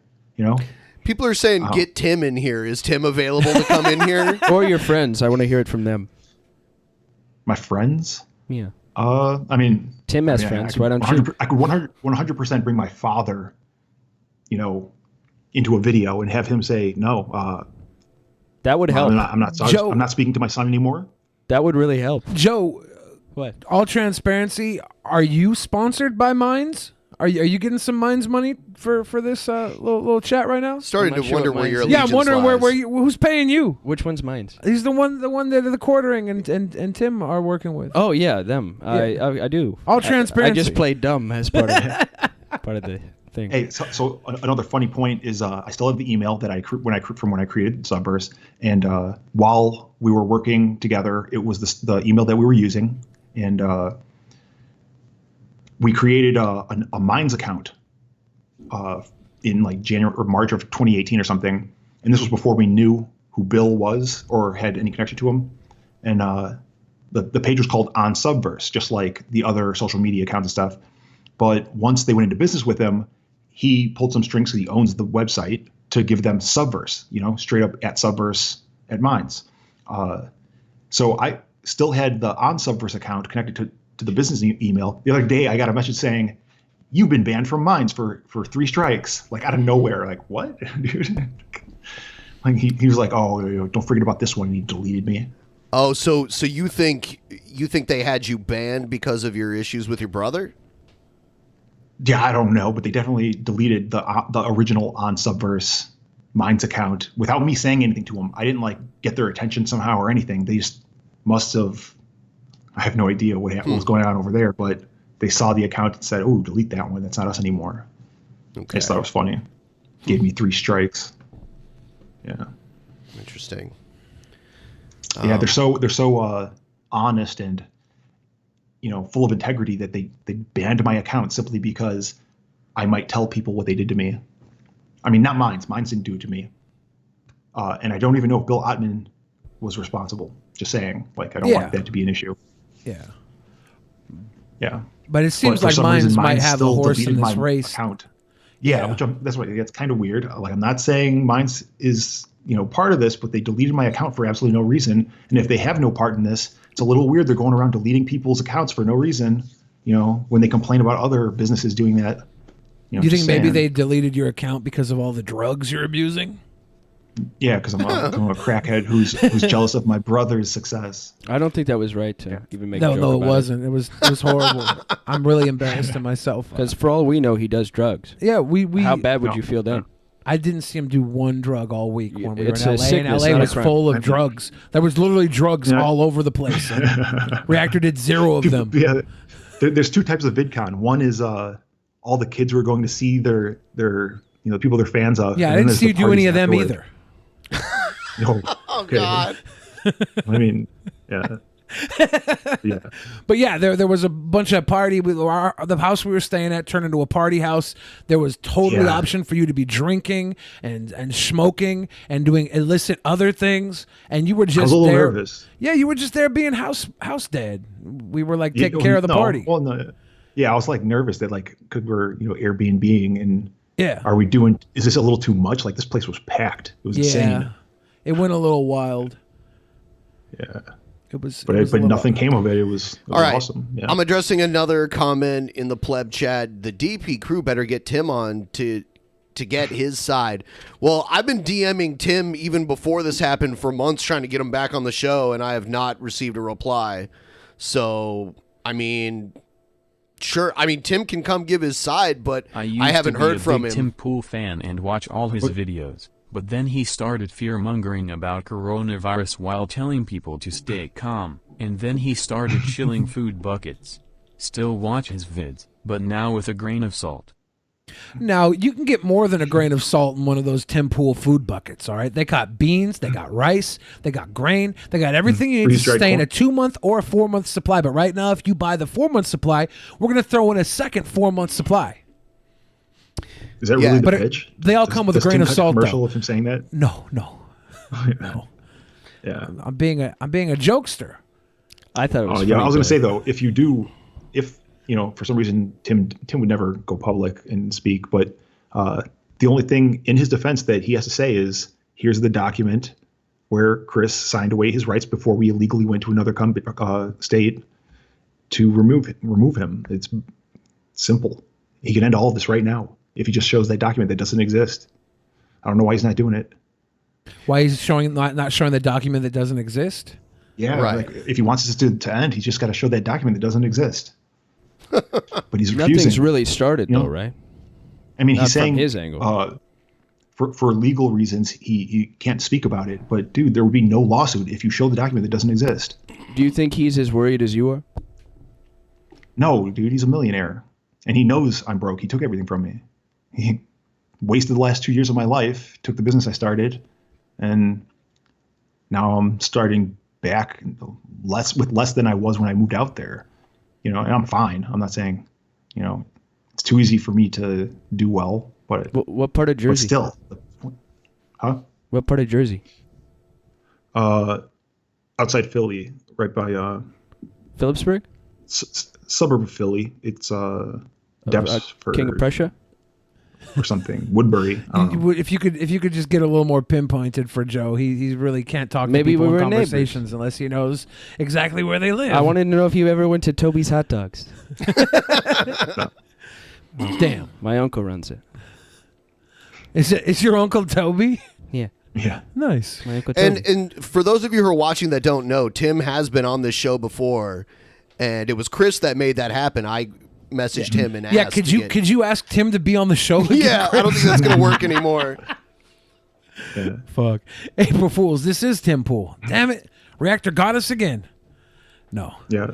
People are saying, "Get Tim in here." Is Tim available to come in here? Or your friends? I want to hear it from them. My friends? Yeah. I mean, Tim has friends. Why don't you? I could 100% bring my father, into a video and have him say no. That would help. I'm not Joe, I'm not speaking to my son anymore. That would really help. Joe, what? All transparency. Are you sponsored by Minds? Are you getting some Minds money for this little chat right now? Starting to wonder where your I'm wondering where you, who's paying you. Which one's Minds? He's the one that the quartering and Tim are working with. Oh yeah, them. Yeah. I do. All transparency. I just played dumb as part of the thing. Hey, so another funny point is I still have the email that when I created Subverse, and while we were working together, it was the email that we were using, and we created a Minds account in like January or March of 2018 or something, and this was before we knew who Bill was or had any connection to him, and the page was called On Subverse, just like the other social media accounts and stuff. But once they went into business with him, he pulled some strings because he owns the website to give them Subverse, straight up at Subverse at Minds. So I still had the On Subverse account connected to the business email. The other day, I got a message saying, "You've been banned from Minds for 3 strikes," like out of nowhere. Like, what, dude? Like he was like, "Oh, don't forget about this one." And he deleted me. Oh, so you think they had you banned because of your issues with your brother? Yeah, I don't know, but they definitely deleted the original On Subverse Minds account without me saying anything to them. I didn't get their attention somehow or anything. They just must have. I have no idea what was going on over there, but they saw the account and said, "Oh, delete that one. That's not us anymore." Okay. I just thought it was funny. Gave me 3 strikes. Yeah. Interesting. Yeah, they're so honest and full of integrity that they banned my account simply because I might tell people what they did to me. I mean, not Minds. Minds didn't do it to me. And I don't even know if Bill Ottman was responsible. Just saying. I don't want that to be an issue. Yeah. Yeah. But it seems like Minds might have a horse in this race. Account. Yeah, that's kind of weird. I'm not saying Minds is part of this, but they deleted my account for absolutely no reason. And if they have no part in this, it's a little weird. They're going around deleting people's accounts for no reason. When they complain about other businesses doing that. You think maybe they deleted your account because of all the drugs you're abusing? Yeah, because I'm a crackhead who's jealous of my brother's success. I don't think that was right to even make a joke No, it about wasn't. It was horrible. I'm really embarrassed of myself. Because for all we know, he does drugs. Yeah, we. How bad would you feel then? I didn't see him do one drug all week when we were It's in a LA. sickness, and LA not a was crime. full of drugs. There was literally drugs all over the place. Reactor did 0 of them. Yeah, there's 2 types of VidCon. One is all the kids who are going to see their people they're fans of. Yeah, I didn't see you do any of them either. No. Oh God. I mean, yeah. Yeah. But yeah, there was a bunch of party. The house we were staying at turned into a party house. There was totally option for you to be drinking and smoking and doing illicit other things, and you were just I was a little there. nervous. Yeah, you were just there being house dad. We were taking care of the party. Well, no. Yeah, I was nervous that because we're Airbnb-ing and are we doing? Is this a little too much? This place was packed. It was insane. It went a little wild. Yeah. But nothing came of it. It was all right. Awesome. Yeah. I'm addressing another comment in the pleb chat. The DP crew better get Tim on to get his side. Well, I've been DMing Tim even before this happened for months trying to get him back on the show, and I have not received a reply. So, I mean, sure. I mean, Tim can come give his side, but I haven't heard from him. Tim Pool fan and watch all his videos. But then he started fear-mongering about coronavirus while telling people to stay calm, and then he started shilling food buckets. Still watch his vids, but now with a grain of salt. Now, you can get more than a grain of salt in one of those Tim Pool food buckets, all right? They got beans, they got rice, they got grain, they got everything you need to sustain a 2-month or a 4-month supply. But right now, if you buy the 4-month supply, we're going to throw in a second 4-month supply. Is that really the pitch? They all come with a grain of salt, commercial though. If I'm saying that? No. No. I'm being a jokester. I thought it was I was going to say, though, if for some reason Tim would never go public and speak, but the only thing in his defense that he has to say is, here's the document where Chris signed away his rights before we illegally went to another state to remove him. It's simple. He can end all of this right now if he just shows that document that doesn't exist. I don't know why he's not doing it. Why he's not showing the document that doesn't exist? Yeah, right. Like, if he wants this to end, he's just got to show that document that doesn't exist. But he's refusing. Nothing's really started, though, right? I mean, Not he's saying from his angle. For legal reasons, he can't speak about it. But dude, there would be no lawsuit if you show the document that doesn't exist. Do you think he's as worried as you are? No, dude, he's a millionaire, and he knows I'm broke. He took everything from me. He wasted the last 2 years of my life, took the business I started, and now I'm starting back with less than I was when I moved out there. And I'm fine. I'm not saying, it's too easy for me to do well, but what part of Jersey? But still, huh? What part of Jersey? Outside Philly, right by Phillipsburg, suburb of Philly. It's Deptford, King of Prussia, or something. Woodbury. I don't know. If you could just get a little more pinpointed for Joe, he really can't talk Maybe to people we were in conversations neighbors. unless he knows exactly where they live. I wanted to know if you ever went to Toby's Hot Dogs. No. Damn, my uncle runs it. Is your Uncle Toby? Yeah. Yeah. Nice. My Uncle Toby. And for those of you who are watching that don't know, Tim has been on this show before, and it was Chris that made that happen. I messaged him and asked. Yeah, could you ask Tim to be on the show? Yeah, I don't think that's gonna work anymore. Yeah. Fuck. April Fools. This is Tim Pool. Damn it. Reactor got us again. No. Yeah.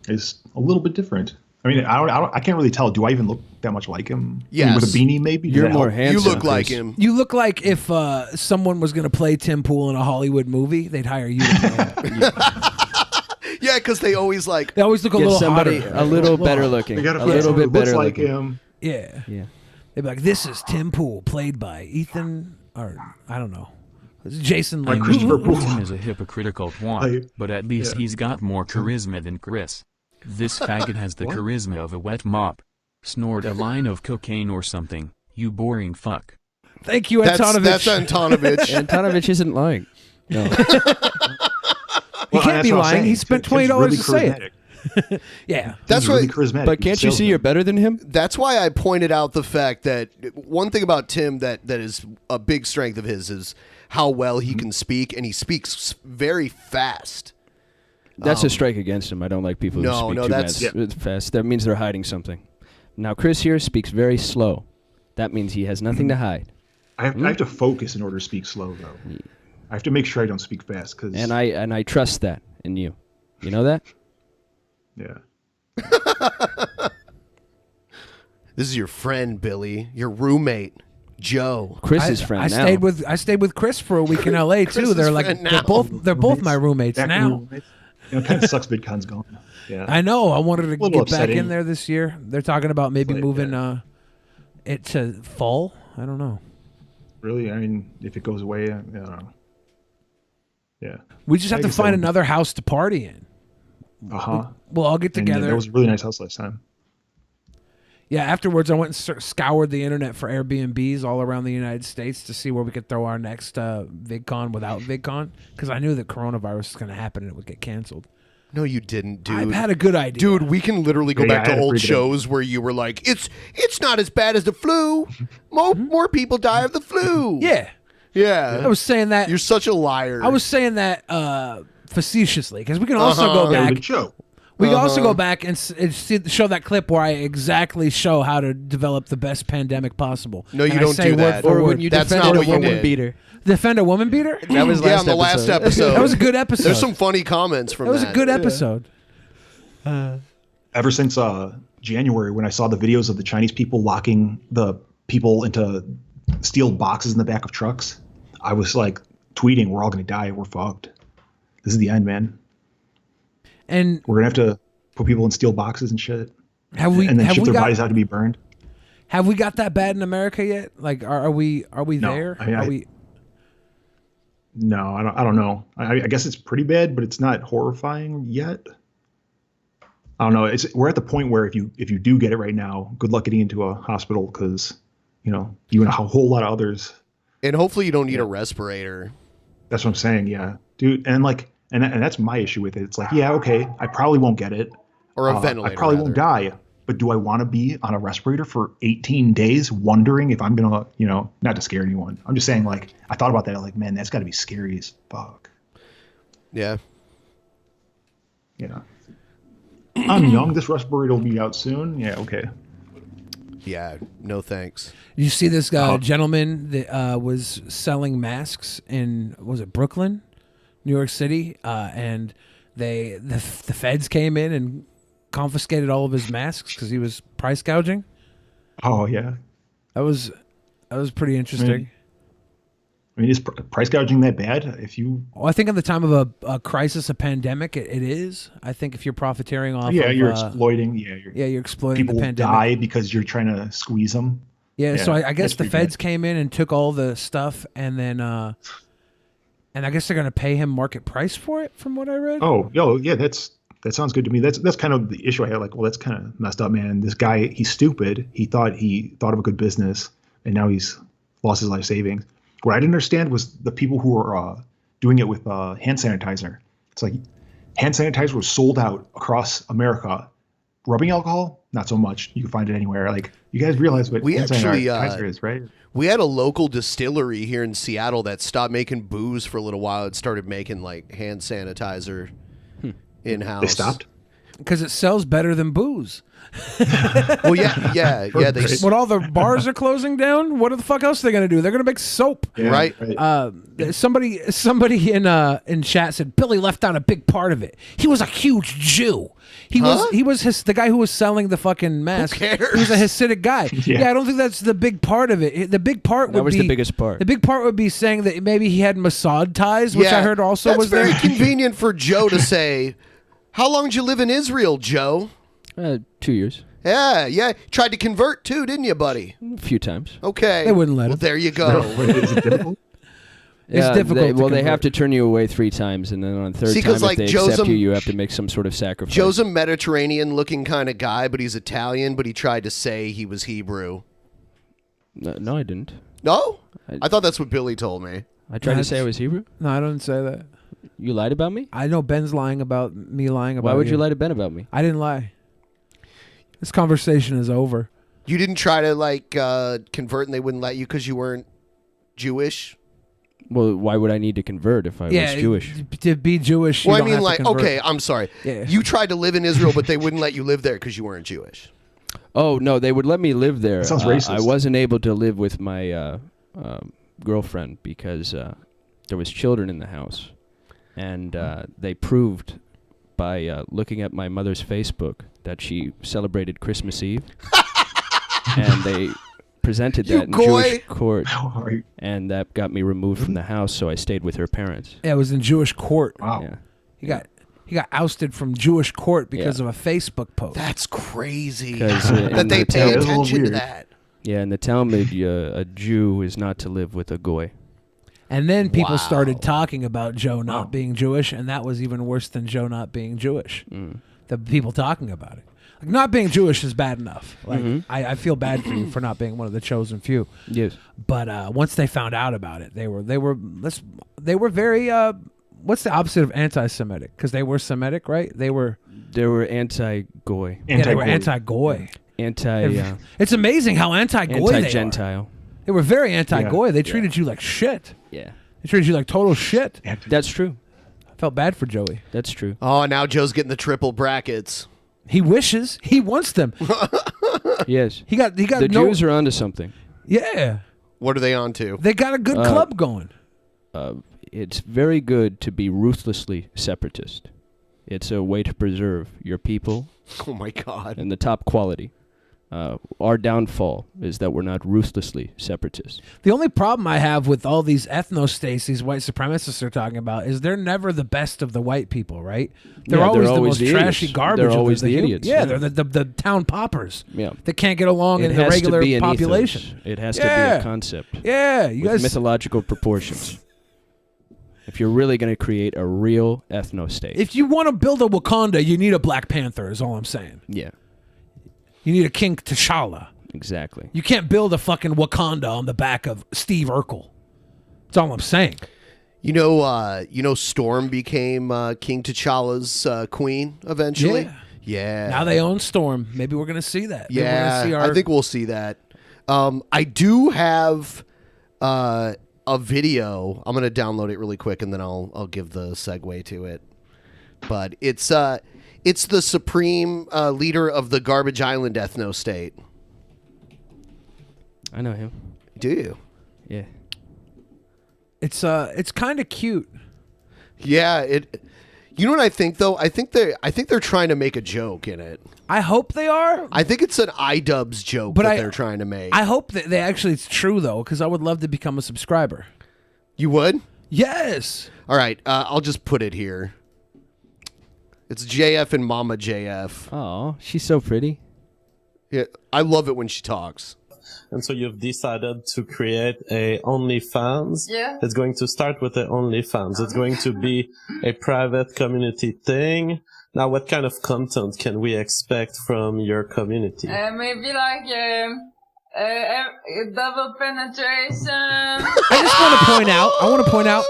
It's a little bit different. I mean, I can't really tell. Do I even look that much like him? Yes. I mean, with a beanie, maybe. You're more handsome. You look like him. You look like if someone was going to play Tim Pool in a Hollywood movie, they'd hire you to play him. Yeah, because they always look a little somebody hotter. a little better looking. They gotta A find little someone bit who looks better like looking. him. Yeah. Yeah. They'd be like, this is Tim Pool, played by Ethan, or I don't know. Jason Lee. Christopher Poole. Tim is a hypocritical twat, but at least he's got more charisma than Chris. This faggot has the charisma of a wet mop. Snort a line of cocaine or something, you boring fuck. Thank you, Antonovich. That's Antonovich. Antonovich isn't lying. No. He can't be lying. He spent $20 to say it. Yeah. That's really right. charismatic. But can't you see you're better than him? That's why I pointed out the fact that one thing about Tim that is a big strength of his is how well he can speak, and he speaks very fast. That's a strike against him. I don't like people who speak too fast. That means they're hiding something. Now, Chris here speaks very slow. That means he has nothing to hide. I have to focus in order to speak slow, though. I have to make sure I don't speak fast. And I trust that in you. You know that? Yeah. This is your friend, Billy. Your roommate, Joe. Chris's friend now. I stayed with Chris for a week in LA too. They're both my roommates now. It kind of sucks VidCon's gone. Yeah. I know. I wanted to get upsetting. back in there this year. They're talking about maybe moving it to fall. I don't know. Really? I mean, if it goes away, I don't know. Yeah. We just have to find another house to party in. We'll all get together. That was a really nice house last time. Yeah, afterwards I went and scoured the internet for Airbnbs all around the United States to see where we could throw our next VidCon without VidCon, because I knew that coronavirus was going to happen and it would get canceled. No, you didn't, dude. I've had a good idea. Dude, we can literally go back to old shows where you were like, it's not as bad as the flu. More people die of the flu. Yeah. Yeah. I was saying that. You're such a liar. I was saying that facetiously, because we can also go back. We can also go back and show that clip where I exactly show how to develop the best pandemic possible. No, you don't do that. Or when you defend a woman beater. Defend a woman beater? That was on the last episode. That was a good episode. There's some funny comments from that. That was a good episode. Ever since January when I saw the videos of the Chinese people locking the people into steel boxes in the back of trucks. I was like tweeting, "We're all gonna die. We're fucked. This is the end, man." And we're gonna have to put people in steel boxes and shit. And then ship their bodies out to be burned. Have we got that bad in America yet? Like, are we there? Are we? No, I don't know. I guess it's pretty bad, but it's not horrifying yet. I don't know. We're at the point where if you do get it right now, good luck getting into a hospital because you and a whole lot of others. And hopefully you don't need a respirator. That's what I'm saying. Yeah, dude. And that's my issue with it. It's like, yeah, okay, I probably won't get it. Or a ventilator. I probably won't die. But do I want to be on a respirator for 18 days wondering if I'm going to, not to scare anyone. I'm just saying, like, I thought about that. Like, man, that's got to be scary as fuck. Yeah. Yeah. I'm young. This respirator will be out soon. Yeah, okay. Yeah, no thanks. You see this gentleman that was selling masks in, was it Brooklyn, New York City? And the feds came in and confiscated all of his masks because he was price gouging. Oh yeah, that was pretty interesting. I mean, is price gouging that bad? I think at the time of a crisis, a pandemic, it is. I think if you're profiteering off, you're exploiting. You're exploiting people the pandemic. Die because you're trying to squeeze them. Yeah, so I guess the feds came in and took all the stuff, and then and I guess they're going to pay him market price for it, from what I read. Oh, yeah, that sounds good to me. That's kind of the issue I had. Like, well, that's kind of messed up, man. This guy, he's stupid. He thought of a good business, and now he's lost his life savings. What I didn't understand was the people who were doing it with hand sanitizer. It's like hand sanitizer was sold out across America. Rubbing alcohol, not so much. You can find it anywhere. Like, you guys realize what hand sanitizer is, right? We had a local distillery here in Seattle that stopped making booze for a little while and started making like hand sanitizer. In-house. They stopped? Because it sells better than booze. Well, yeah. When all the bars are closing down, what the fuck else are they going to do? They're going to make soap. Yeah, right. Somebody in chat said Billy left out a big part of it. He was a huge Jew. He was the guy who was selling the fucking mask. Who cares? He was a Hasidic guy. Yeah, I don't think that's the big part of it. The big part that was the biggest part. The big part would be saying that maybe he had Mossad ties, which I heard also was there. That's very convenient for Joe to say. How long did you live in Israel, Joe? 2 years. Yeah. Tried to convert too, didn't you, buddy? A few times. Okay. They wouldn't let him. Well, there you go. Is it difficult? It's difficult. They have to turn you away 3 times, and then on the third time, if they accept you, you have to make some sort of sacrifice. Joe's a Mediterranean-looking kind of guy, but he's Italian, but he tried to say he was Hebrew. No, I didn't. No? I thought that's what Billy told me. I tried to say I was Hebrew? No, I didn't say that. You lied about me? I know Ben's lying about me lying about Why would you you lie to Ben about me? I didn't lie. This conversation is over. You didn't try to convert and they wouldn't let you because you weren't Jewish? Well, why would I need to convert if I was Jewish? To be Jewish, you well, I don't mean, have like, to convert. okay, I'm sorry. Yeah. You tried to live in Israel, but they wouldn't let you live there because you weren't Jewish. Oh, no, they would let me live there. That sounds racist. I wasn't able to live with my girlfriend because there was children in the house. And they proved by looking at my mother's Facebook that she celebrated Christmas Eve. And they presented that in Jewish court. And that got me removed from the house, so I stayed with her parents. Yeah, it was in Jewish court. Wow. Yeah. He got ousted from Jewish court because of a Facebook post. That's crazy. That they pay attention to that. Yeah, in the Talmud, a Jew is not to live with a goy. And then people started talking about Joe not being Jewish, and that was even worse than Joe not being Jewish. The people talking about it. Like, not being Jewish is bad enough. Like, I feel bad for you for not being one of the chosen few. Yes. But once they found out about it, they were very what's the opposite of anti-Semitic? Because they were Semitic, right? They were anti-goy. Yeah, they were anti-goy. It's amazing how anti-goy they are. Anti-Gentile. They were very anti-goy. They treated you like shit. Yeah. They treated you like total shit. That's true. I felt bad for Joey. That's true. Oh, now Joe's getting the triple brackets. He wishes. He wants them. Yes. He got. The Jews are onto something. Yeah. What are they on to? They got a good club going. It's very good to be ruthlessly separatist. It's a way to preserve your people. Oh my God. And the top quality. Our downfall is that we're not ruthlessly separatists. The only problem I have with all these ethno-states, these white supremacists are talking about, is they're never the best of the white people, right? They're always the most trashy garbage. They're always the idiots. Yeah, they're the town paupers. Yeah. That can't get along in the regular population. It has to be a concept. Yeah, you with guys mythological proportions. If you're really going to create a real ethno-state. If you want to build a Wakanda, you need a Black Panther, is all I'm saying. Yeah. You need a King T'Challa. Exactly. You can't build a fucking Wakanda on the back of Steve Urkel. That's all I'm saying. You know, Storm became King T'Challa's queen eventually. Yeah. Now they own Storm. Maybe we're gonna see that. Maybe Yeah, see I think we'll see that. I do have a video. I'm gonna download it really quick, and then I'll give the segue to it. But it's the supreme leader of the Garbage Island ethno state. I know him. Do you? Yeah. It's kind of cute. Yeah. You know what I think though? I think they're trying to make a joke in it. I hope they are. I think it's an iDubbbz joke that they're trying to make. I hope that it's true though, because I would love to become a subscriber. You would? Yes. All right. I'll just put it here. It's JF and Mama JF. Oh, she's so pretty. Yeah, I love it when she talks. And so you've decided to create a OnlyFans. Yeah. It's going to start with the OnlyFans. It's going to be a private community thing. Now, what kind of content can we expect from your community? Maybe like double penetration. I want to point out,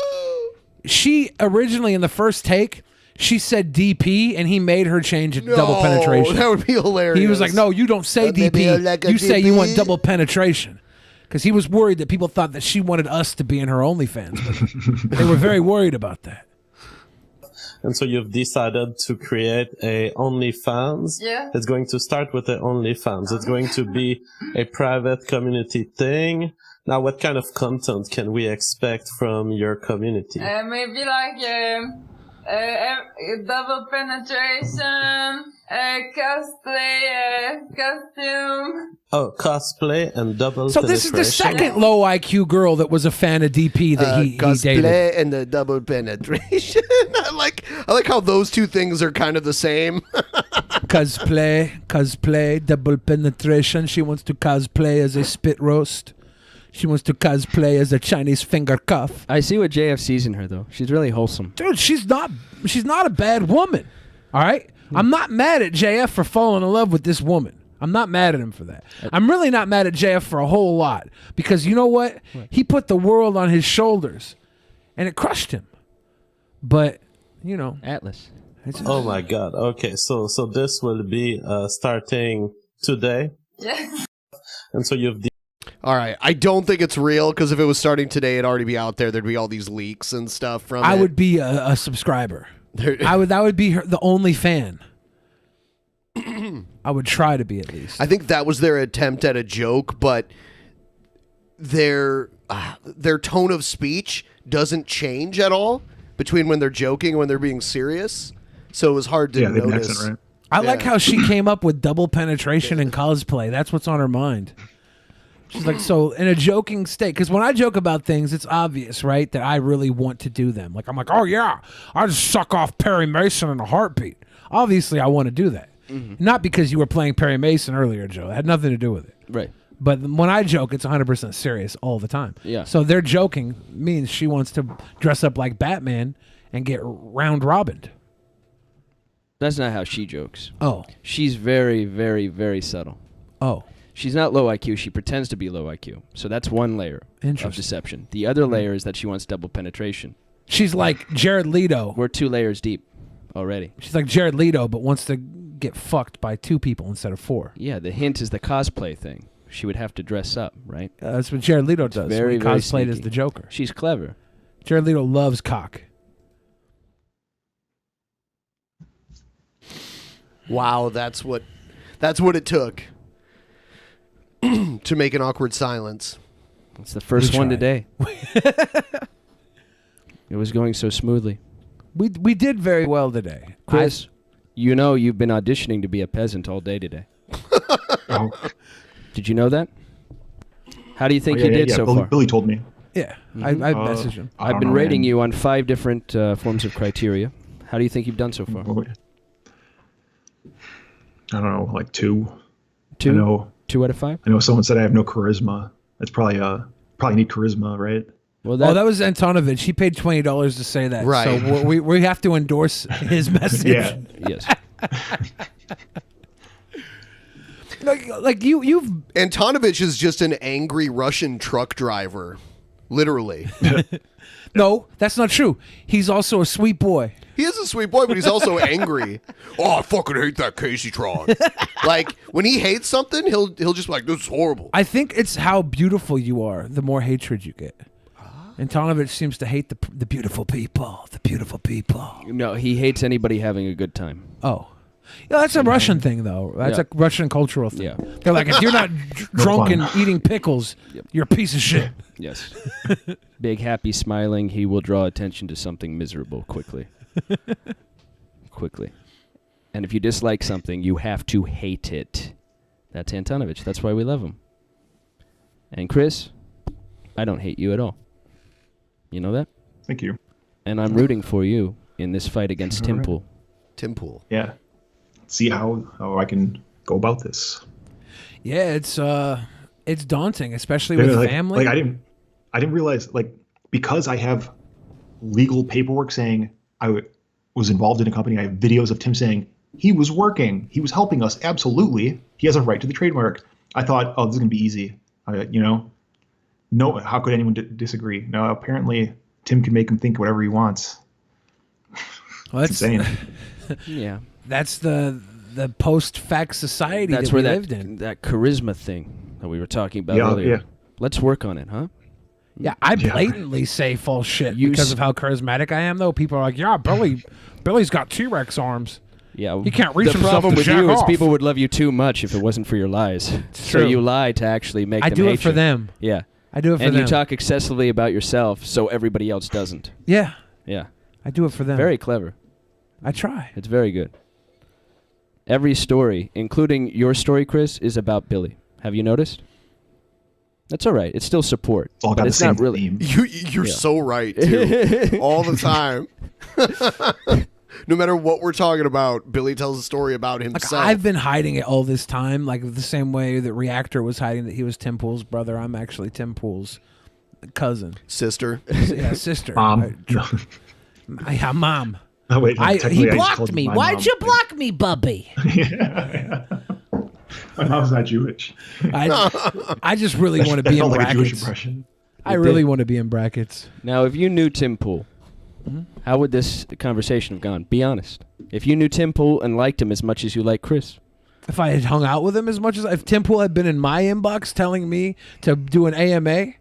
she originally in the first take, she said DP, and he made her change it to double penetration. That would be hilarious. He was like, no, you don't say DP. like a You say you DP. want double penetration. Because he was worried that people thought that she wanted us to be in her OnlyFans. They were very worried about that. And so you've decided to create a OnlyFans. Yeah. It's going to start with the OnlyFans. It's going to be a private community thing. Now, what kind of content can we expect from your community? Maybe like double penetration, cosplay, costume. Oh, cosplay and double So this is the second low IQ girl that was a fan of DP that he dated. Cosplay and the double penetration. I like how those two things are kind of the same. Cosplay, double penetration. She wants to cosplay as a spit roast. She wants to cosplay as a Chinese finger cuff. I see what JF sees in her, though. She's really wholesome. Dude, she's not a bad woman. All right? I'm not mad at JF for falling in love with this woman. I'm not mad at him for that. I'm really not mad at JF for a whole lot. Because you know what? He put the world on his shoulders. And it crushed him. But, you know. Atlas. Oh my God. Okay, so this will be starting today. Yes. And so you've All right. I don't think it's real because if it was starting today, it'd already be out there. There'd be all these leaks and stuff from I it. would be a subscriber. That would be the only fan. I would try to be at least. I think that was their attempt at a joke, but their tone of speech doesn't change at all between when they're joking and when they're being serious. So it was hard to notice. Right? I like how she came up with double penetration and cosplay. That's what's on her mind. She's like, so in a joking state, because when I joke about things, it's obvious, right, that I really want to do them. Like, I'm like, oh, yeah, I just suck off Perry Mason in a heartbeat. Obviously, I want to do that. Mm-hmm. Not because you were playing Perry Mason earlier, Joe. It had nothing to do with it. Right. But when I joke, it's 100% serious all the time. Yeah. So their joking means she wants to dress up like Batman and get round robined. That's not how she jokes. Oh. She's very, very, very subtle. Oh. She's not low IQ. She pretends to be low IQ. So that's one layer of deception. The other layer is that she wants double penetration. She's like Jared Leto. We're 2 layers deep already. She's like Jared Leto, but wants to get fucked by 2 people instead of 4. Yeah, the hint is the cosplay thing. She would have to dress up, right? That's what Jared Leto does. Very, when he very cosplayed as sneaky. the Joker. She's clever. Jared Leto loves cock. Wow, that's what it took to make an awkward silence. It's the first one today. It was going so smoothly. We did very well today. Chris, you know you've been auditioning to be a peasant all day today. Oh. Did you know that? How do you think you did so far? Billy told me. Yeah, I messaged him. I've been rating you on 5 different forms of criteria. How do you think you've done so far? I don't know, like 2. 2? I know, 2 out of 5? I know someone said I have no charisma. That's probably need charisma, right? Well, that was Antonovich. He paid $20 to say that. Right. So we have to endorse his message. Yeah. Yes. Like you've Antonovich is just an angry Russian truck driver, literally. No, that's not true. He's also a sweet boy. He is a sweet boy, but he's also angry. Oh, I fucking hate that Casey Tron. Like when he hates something, he'll just be like, this is horrible. I think it's how beautiful you are. The more hatred you get. Antonovich seems to hate the beautiful people. The beautiful people. No, he hates anybody having a good time. Oh. Yeah, that's a Russian thing, though. That's a Russian cultural thing. Yeah. They're like, if you're not drunk and eating pickles, you're a piece of shit. Yes. Big, happy, smiling, he will draw attention to something miserable quickly. Quickly. And if you dislike something, you have to hate it. That's Antonovich. That's why we love him. And Chris, I don't hate you at all. You know that? Thank you. And I'm rooting for you in this fight against Tim Pool. Tim Pool. Yeah. See how I can go about this. Yeah, it's daunting, especially with family. Like I didn't realize, like, because I have legal paperwork saying I was involved in a company. I have videos of Tim saying he was working, he was helping us. Absolutely, he has a right to the trademark. I thought, oh, this is gonna be easy. No, how could anyone disagree? No, apparently Tim can make him think whatever he wants. Well, that's insane. Yeah. That's the post-fact society That's that we where lived in. that charisma thing that we were talking about Yeah, earlier. yeah. Let's work on it, huh? Yeah, I blatantly say false shit because of how charismatic I am, though. People are like, yeah, Billy's got T-Rex arms. Yeah, he can't reach the himself problem to with jack you is off. people would love you too much if it wasn't for your lies. So true. you lie to actually make them I do hate it for you. them. Yeah. I do it for and them. you talk excessively about yourself so everybody else doesn't. Yeah. Yeah. I do it for them. Very clever. I try. It's very good. Every story, including your story, Chris, is about Billy. Have you noticed? That's all right. It's still support. All got but the it's same not really. theme. You're so right, too. All the time. No matter what we're talking about, Billy tells a story about himself. Like, I've been hiding it all this time, like the same way that Reactor was hiding that he was Tim Pool's brother. I'm actually Tim Pool's cousin. Sister. Yeah, sister. Mom. Yeah, mom. Oh, wait, no, he technically I just blocked called me. my Why'd mom. you block me, Bubby? My mom's not Jewish. I just really want to be in felt like a Jewish brackets. impression. I really want to be in brackets. Now, if you knew Tim Pool, how would this conversation have gone? Be honest. If you knew Tim Pool and liked him as much as you like Chris. If I had hung out with him as much as if Tim Pool had been in my inbox telling me to do an AMA,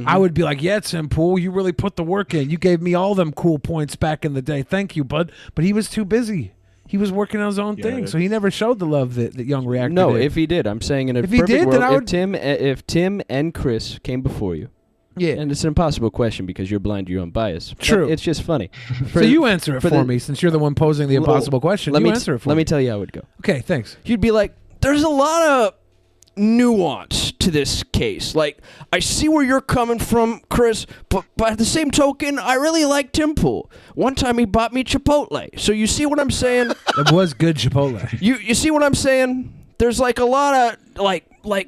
I would be like, yeah, Tim Pool, you really put the work in. You gave me all them cool points back in the day. Thank you, bud. But he was too busy. He was working on his own thing, so he never showed the love that young Reactor No, did. if he did, I'm saying in a If he perfect did, world, then I would... if Tim and Chris came before you, and it's an impossible question because you're blind to your own bias. but True. it's just funny. So you answer it for me, since you're the one posing the impossible question. Let You me answer it for Let me. me tell you how it would go. Okay, thanks. You'd be like, there's a lot of nuance to this case. Like, I see where you're coming from, Chris, but by the same token, I really like Tim Pool. One time he bought me Chipotle. So you see what I'm saying? It was good Chipotle. You see what I'm saying? There's like a lot of like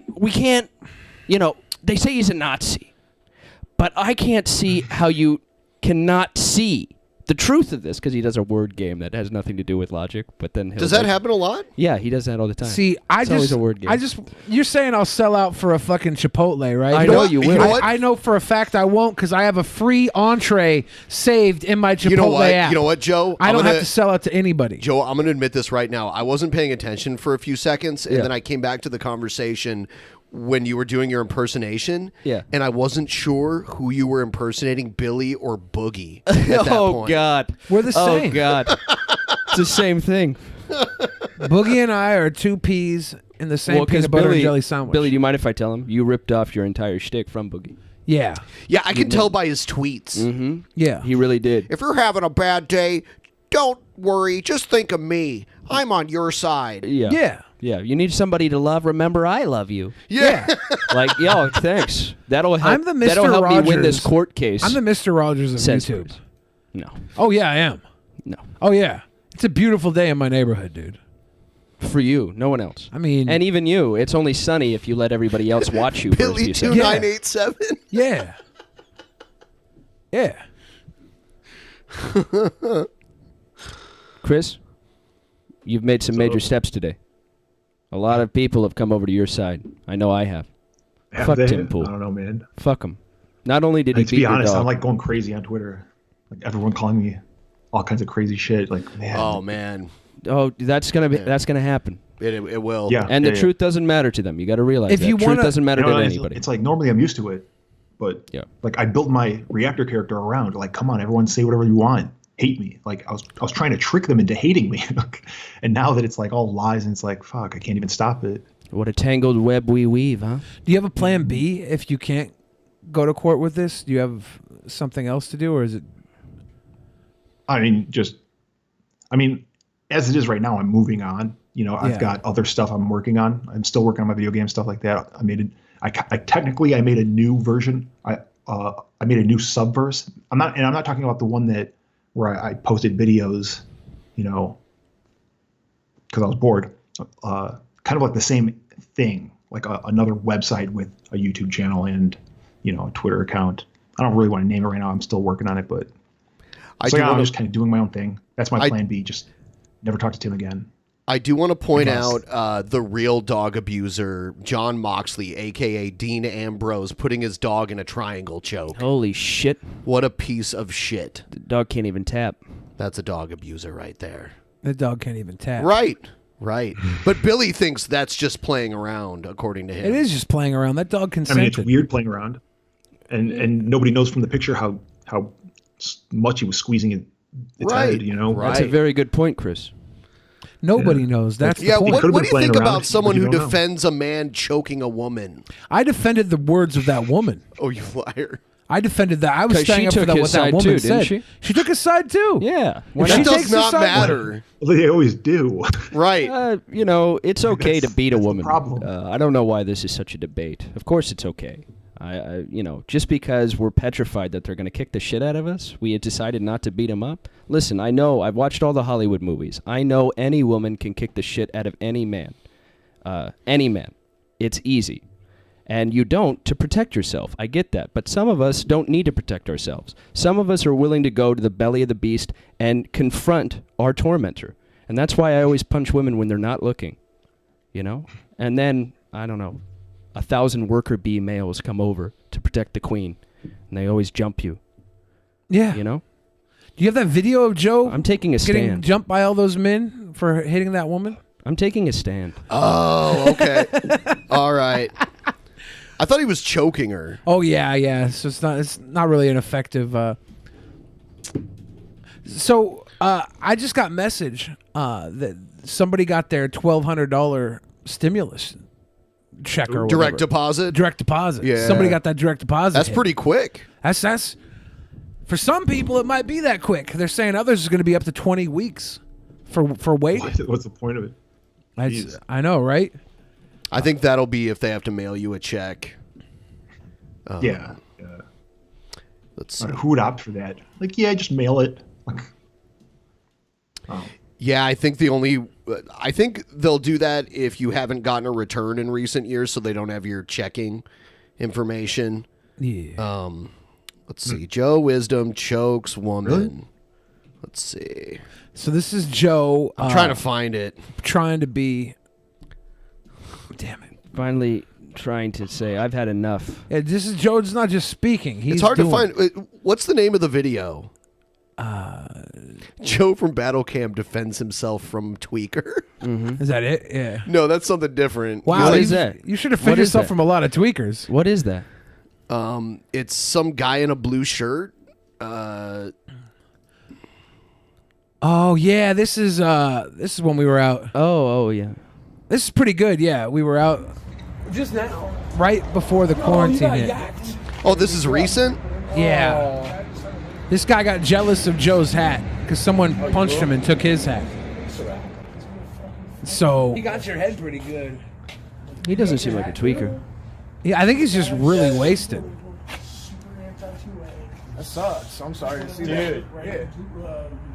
we can't, they say he's a Nazi. But I can't see how you cannot see the truth of this because he does a word game that has nothing to do with logic. But then Does that happen a lot? Yeah, he does that all the time. See, It's always a word game. you're saying I'll sell out for a fucking Chipotle, right? I know you will. You know what? I know for a fact I won't because I have a free entree saved in my Chipotle You know what? app. You know what, Joe? I I'm don't gonna- have to sell out to anybody. Joe, I'm going to admit this right now. I wasn't paying attention for a few seconds, and Yeah. then I came back to the conversation when you were doing your impersonation. Yeah. And I wasn't sure who you were impersonating, Billy or Boogie at that Oh point. God, We're the same. Oh God, it's the same thing. Boogie and I are two peas in the same 'cause peanut butter Billy, and jelly sandwich. Billy, do you mind if I tell him you ripped off your entire shtick from Boogie? Yeah. Yeah, I can tell by his tweets. Mm-hmm. Yeah. He really did. If you're having a bad day, don't worry. Just think of me. I'm on your side. Yeah. Yeah. Yeah. You need somebody to love. Remember, I love you. Yeah. Like, yo, thanks. That'll help. I'm the Mr. That'll help me win this Rogers. court case. I'm the Mr. Rogers of Says YouTube. Chris. No. Oh, yeah, I am. No. Oh, yeah. It's a beautiful day in my neighborhood, dude. For you, no one else. I mean, and even you, it's only sunny if you let everybody else watch you. Billy 2987. Yeah. Yeah. Chris, you've made some major steps today. A lot of people have come over to your side. I know I have. Fuck they? Tim Pool. I don't know, man. Fuck him. Not only did he To beat be your honest, dog. I'm like going crazy on Twitter. Like everyone calling me all kinds of crazy shit. Like, man. Oh, man. Oh, that's gonna happen. It will. Yeah. And the truth doesn't matter to them. You got to realize If that. you Truth wanna- doesn't matter You know, to it's- anybody. It's like normally I'm used to it, but like I built my Reactor character around. Like, come on, everyone, say whatever you want. Hate me. Like I was trying to trick them into hating me, and now that it's like all lies and it's like fuck, I can't even stop it. What a tangled web we weave, huh? Do you have a plan B if you can't go to court with this? Do you have something else to do, or is it? I mean, as it is right now, I'm moving on. You know, I've Yeah. got other stuff I'm working on. I'm still working on my video game stuff like that. I made a new version. I made a new subverse. I'm not talking about the one where I posted videos, you know, because I was bored. Kind of like the same thing, like another website with a YouTube channel and, you know, a Twitter account. I don't really want to name it right now. I'm still working on it, but I'm just kind of doing my own thing. That's my plan B. Just never talk to Tim again. I do want to point out the real dog abuser, John Moxley, a.k.a. Dean Ambrose, putting his dog in a triangle choke. Holy shit. What a piece of shit. The dog can't even tap. That's a dog abuser right there. The dog can't even tap. Right. But Billy thinks that's just playing around, according to him. It is just playing around. That dog I consented. mean, it's weird playing around, and nobody knows from the picture how much he was squeezing its head. You know, That's a very good point, Chris. Nobody knows. That's yeah. the point. What do you think about around, someone but you who don't know. defends a man choking a woman? I defended the words of that woman. Oh, you liar! I defended that. I was 'Cause standing she up for took that, his what that side woman too, said. didn't she? She took his side too. Yeah. If That she does takes not the side, matter. They always do. Right. You know, it's okay to beat a that's the woman. problem. I don't know why this is such a debate. Of course it's okay. You know, just because we're petrified that they're going to kick the shit out of us, we had decided not to beat them up. Listen, I know, I've watched all the Hollywood movies. I know any woman can kick the shit out of any man. Any man. It's easy. And you don't to protect yourself. I get that. But some of us don't need to protect ourselves. Some of us are willing to go to the belly of the beast and confront our tormentor. And that's why I always punch women when they're not looking. You know? And then, I don't know, 1,000 worker bee males come over to protect the queen. And they always jump you. Yeah. You know? Do you have that video of Joe? I'm taking a getting stand. jumped by all those men for hitting that woman. I'm taking a stand. Oh, okay. All right. I thought he was choking her. Oh yeah. So it's not really an effective. So I just got message that somebody got their $1,200 stimulus check or Direct whatever. deposit? Direct deposit. Yeah. Somebody got that direct deposit. That's hit. pretty quick. That's for some people it might be that quick. They're saying others is going to be up to 20 weeks for waiting. What's the point of it? I know, right? I think that'll be if they have to mail you a check. Yeah. Let's see. Who would opt for that? Like, yeah, just mail it. Like, Yeah, I think they'll do that if you haven't gotten a return in recent years, so they don't have your checking information. Yeah. Let's see. Joe Wisdom chokes woman. Really? Let's see. So this is Joe. I'm trying to find it. Trying to be. Damn it! Finally trying to say I've had enough. Yeah, this is Joe's not just speaking. He's It's hard to doing find. What's the name of the video? Joe from Battle Cam defends himself from Tweaker. Mm-hmm. Is that it? Yeah. No, that's something different. Wow. What is that? You should have What fed is yourself that? from a lot of tweakers. What is that? It's some guy in a blue shirt. Oh yeah, this is when we were out. Oh yeah. This is pretty good. Yeah, we were out just now, right before the quarantine hit. Oh, this is recent? Yeah. This guy got jealous of Joe's hat because someone punched him and took his hat. So You got your head pretty good. He doesn't seem like a tweaker. yeah, I think he's just really wasted. That sucks. I'm sorry to see Dude. that. Yeah.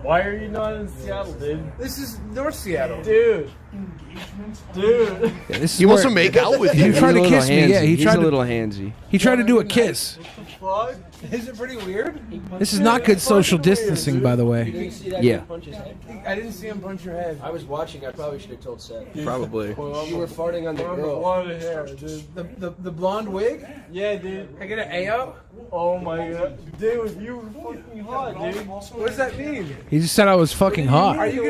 Why are you not in Seattle, dude? This is North Seattle. Dude. Yeah, this is He wants where- to make out with you. He tried to He's a kiss little me. Yeah, handsy. he He's tried a to. little handsy. He tried to do a kiss. Fuck. Is it pretty weird? This is not good social distancing, by the way. Yeah. I didn't see him punch your head. I was watching. I probably should have told Seth. Probably. You were farting on the girl. Blonde hair, dude. The blonde wig? Yeah, dude. Can I get an AO? Oh my god. Dude, you were fucking hot, dude. What does that mean? He just said I was fucking hot. Are you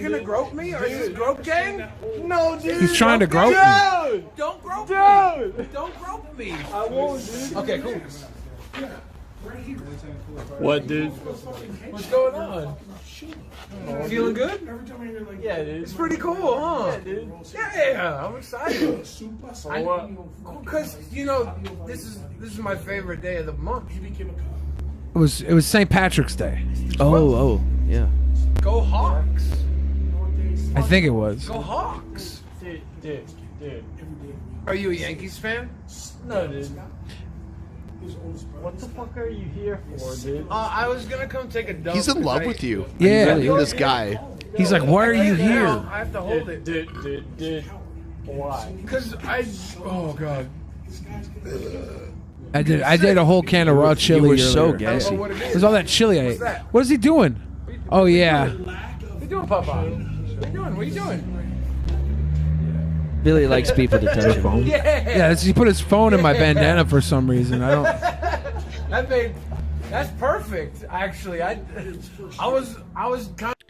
gonna grope me? Or is this grope gang? No, dude. He's trying to grope me. Dude! Don't grope Dude! me. Don't grope me. I won't, dude. Okay, cool. What, dude? What's going on? Feeling good? Yeah, dude. It's pretty cool, huh? Yeah, dude. Yeah, I'm excited. Because you know, this is my favorite day of the month. It was St. Patrick's Day. Oh, yeah. Go Hawks! I think it was. Go Hawks! Dude. Are you a Yankees fan? No, dude. What the fuck are you here for, dude? I was gonna come take a dump. He's in love with you. Yeah. This guy. He's like, why are you here? I have to hold it. Dude. Why? Because oh god. I did a whole can of raw chili. You were earlier. so gassy. There's all that chili I ate. What is he doing? Oh yeah. What you doing, Papa? What are you doing? Billy likes people to touch him. Yeah, he put his phone in my bandana for some reason. I don't. That's perfect. Actually, I was kind of.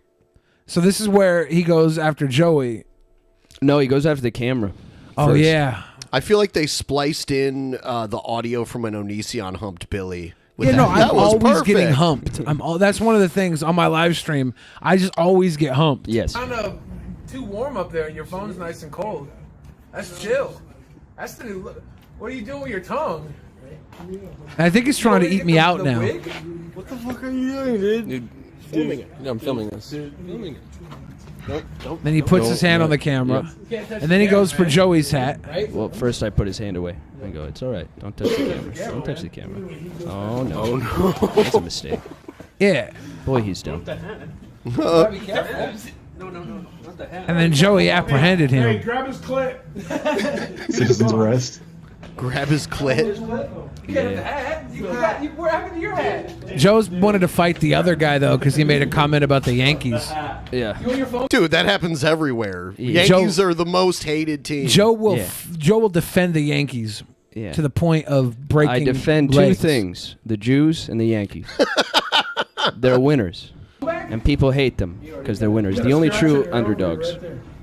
So this is where he goes after Joey. No, he goes after the camera. Oh first. yeah. I feel like they spliced in the audio from when Onision humped Billy. with Yeah, that. no, I'm That was always getting perfect. humped. That's one of the things on my live stream. I just always get humped. Yes. Kind of too warm up there, and your phone's nice and cold. That's chill. That's the new look. What are you doing with your tongue? I think he's trying to eat me out now. What the fuck are you doing, dude? Filming it. No, I'm filming this. Filming it. Nope, don't. Then he puts his hand on the camera, and then he goes for Joey's hat. Well, first I put his hand away. I go, it's all right. Don't touch the camera. Don't touch the camera. Oh, no. That's a mistake. Yeah. Boy, he's dumb. Be careful. No, not the hat. And then Joey apprehended him. grab his clit. Citizen's arrest. Grab his clit. You got the hat. What happened to your hat? Joe's wanted to fight the other guy though because he made a comment about the Yankees. Yeah. You on your phone? Dude, that happens everywhere. Yeah. Yankees are the most hated team. Joe will defend the Yankees to the point of breaking. I defend legs. two things: the Jews and the Yankees. They're winners, and people hate them because they're winners. The only true underdogs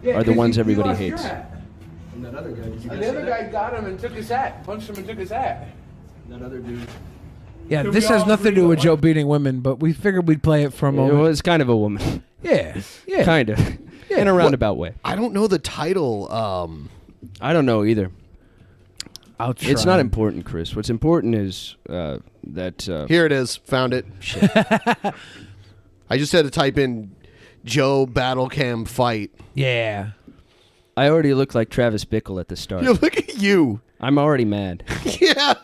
are the ones everybody hates. And the other guy got him and took his hat. Punched him and took his hat. That other dude. Yeah, this has nothing to do with Joe beating women, but we figured we'd play it for a moment. Well, it's kind of a woman. Yeah. Kind of. In a roundabout way. I don't know the title. I don't know either. I'll try. It's not important, Chris. What's important is that... Here it is. Found it. Shit. I just had to type in Joe battle cam fight. Yeah. I already look like Travis Bickle at the start. Yeah, look at you. I'm already mad. Yeah.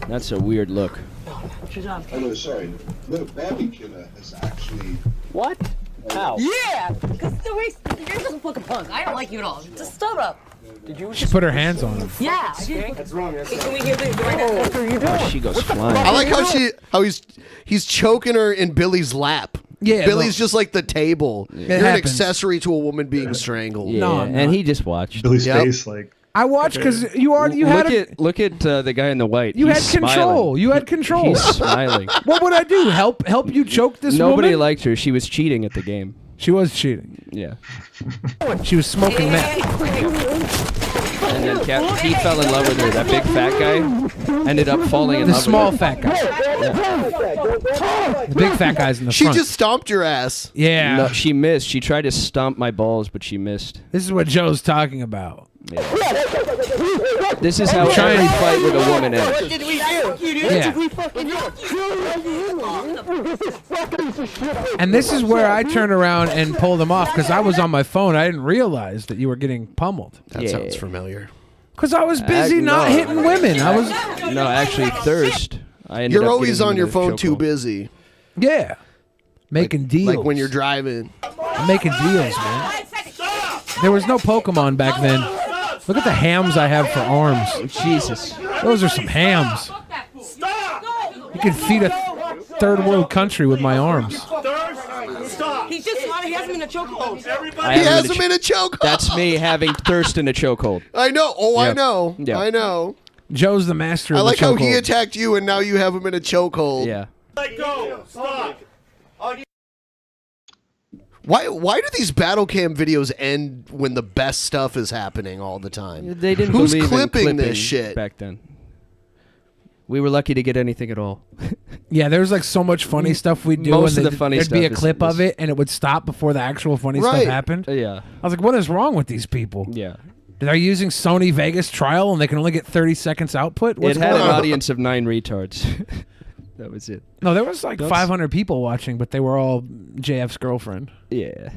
That's a weird look. I'm really sorry. The Babby Killer has actually... What? How? Yeah! Because the way you're just a fucking punk. I don't like you at all. Just stop up. Did you She put her hands on him. Yeah, I did. That's wrong. Can we hear the what are you Oh, she goes flying. I like how he's choking her in Billy's lap. Yeah, Billy's just like the table. You're an happens. accessory to a woman being strangled. Yeah, No, I'm and not. he just watched. Billy's face, like... I watched because you had Look at the guy in the white. you He's had control. smiling. You had control. He's smiling. What would I do? Help you choke this Nobody woman? liked her. She was cheating at the game. She was cheating. Yeah. She was smoking meth. And then he fell in love with her. That big fat guy ended up falling in The love small with her. fat guy. The big fat guy's in the She front. just stomped your ass. Yeah. No, she missed. She tried to stomp my balls, but she missed. This is what Joe's talking about. This is how every fight with a woman ends. What did we do? Yeah. We fucking And this is where I turned around and pulled him off because I was on my phone. I didn't realize that you were getting pummeled. That sounds familiar. Because I was busy not hitting women. I was. No, actually, thirst. I ended You're up always getting on your into phone chokehold. too busy. Yeah. Making deals. Like when you're driving. I'm making deals, man. There was no Pokemon back then. Look at the hams I have for arms. Jesus. Those are some hams. You can feed a third world country with my arms. He's just he has him in a chokehold. He has him in a chokehold. That's me having thirst in a chokehold. I know. Oh, I Yep. know. Yep. I know. Joe's the master of I like the how chokehold. he attacked you and now you have him in a chokehold. Yeah. Let go. Stop. Why do these battle cam videos end when the best stuff is happening all the time? They didn't Who's believe in clipping this clipping shit? back then. We were lucky to get anything at all. Yeah, there's like so much funny stuff we'd do. Most and of the funny there'd be a stuff clip is- of it, and it would stop before the actual funny stuff happened. Yeah. I was like, what is wrong with these people? Yeah. They're using Sony Vegas trial, and they can only get 30 seconds output? What's It had going an on? audience of 9 retards. That was it. No, there was like That's- 500 people watching, but they were all JF's girlfriend. Yeah.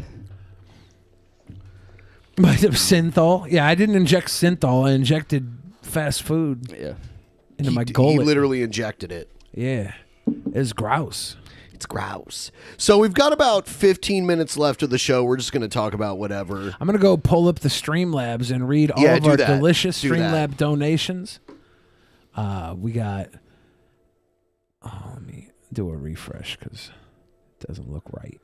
But synthol? Yeah, I didn't inject synthol. I injected fast food into my He gullet. literally injected it. Yeah. It's grouse. It's grouse. So we've got about 15 minutes left of the show. We're just going to talk about whatever. I'm going to go pull up the Streamlabs and read all of do our that. delicious Do that. Streamlab donations. We got... Oh, let me do a refresh because it doesn't look right.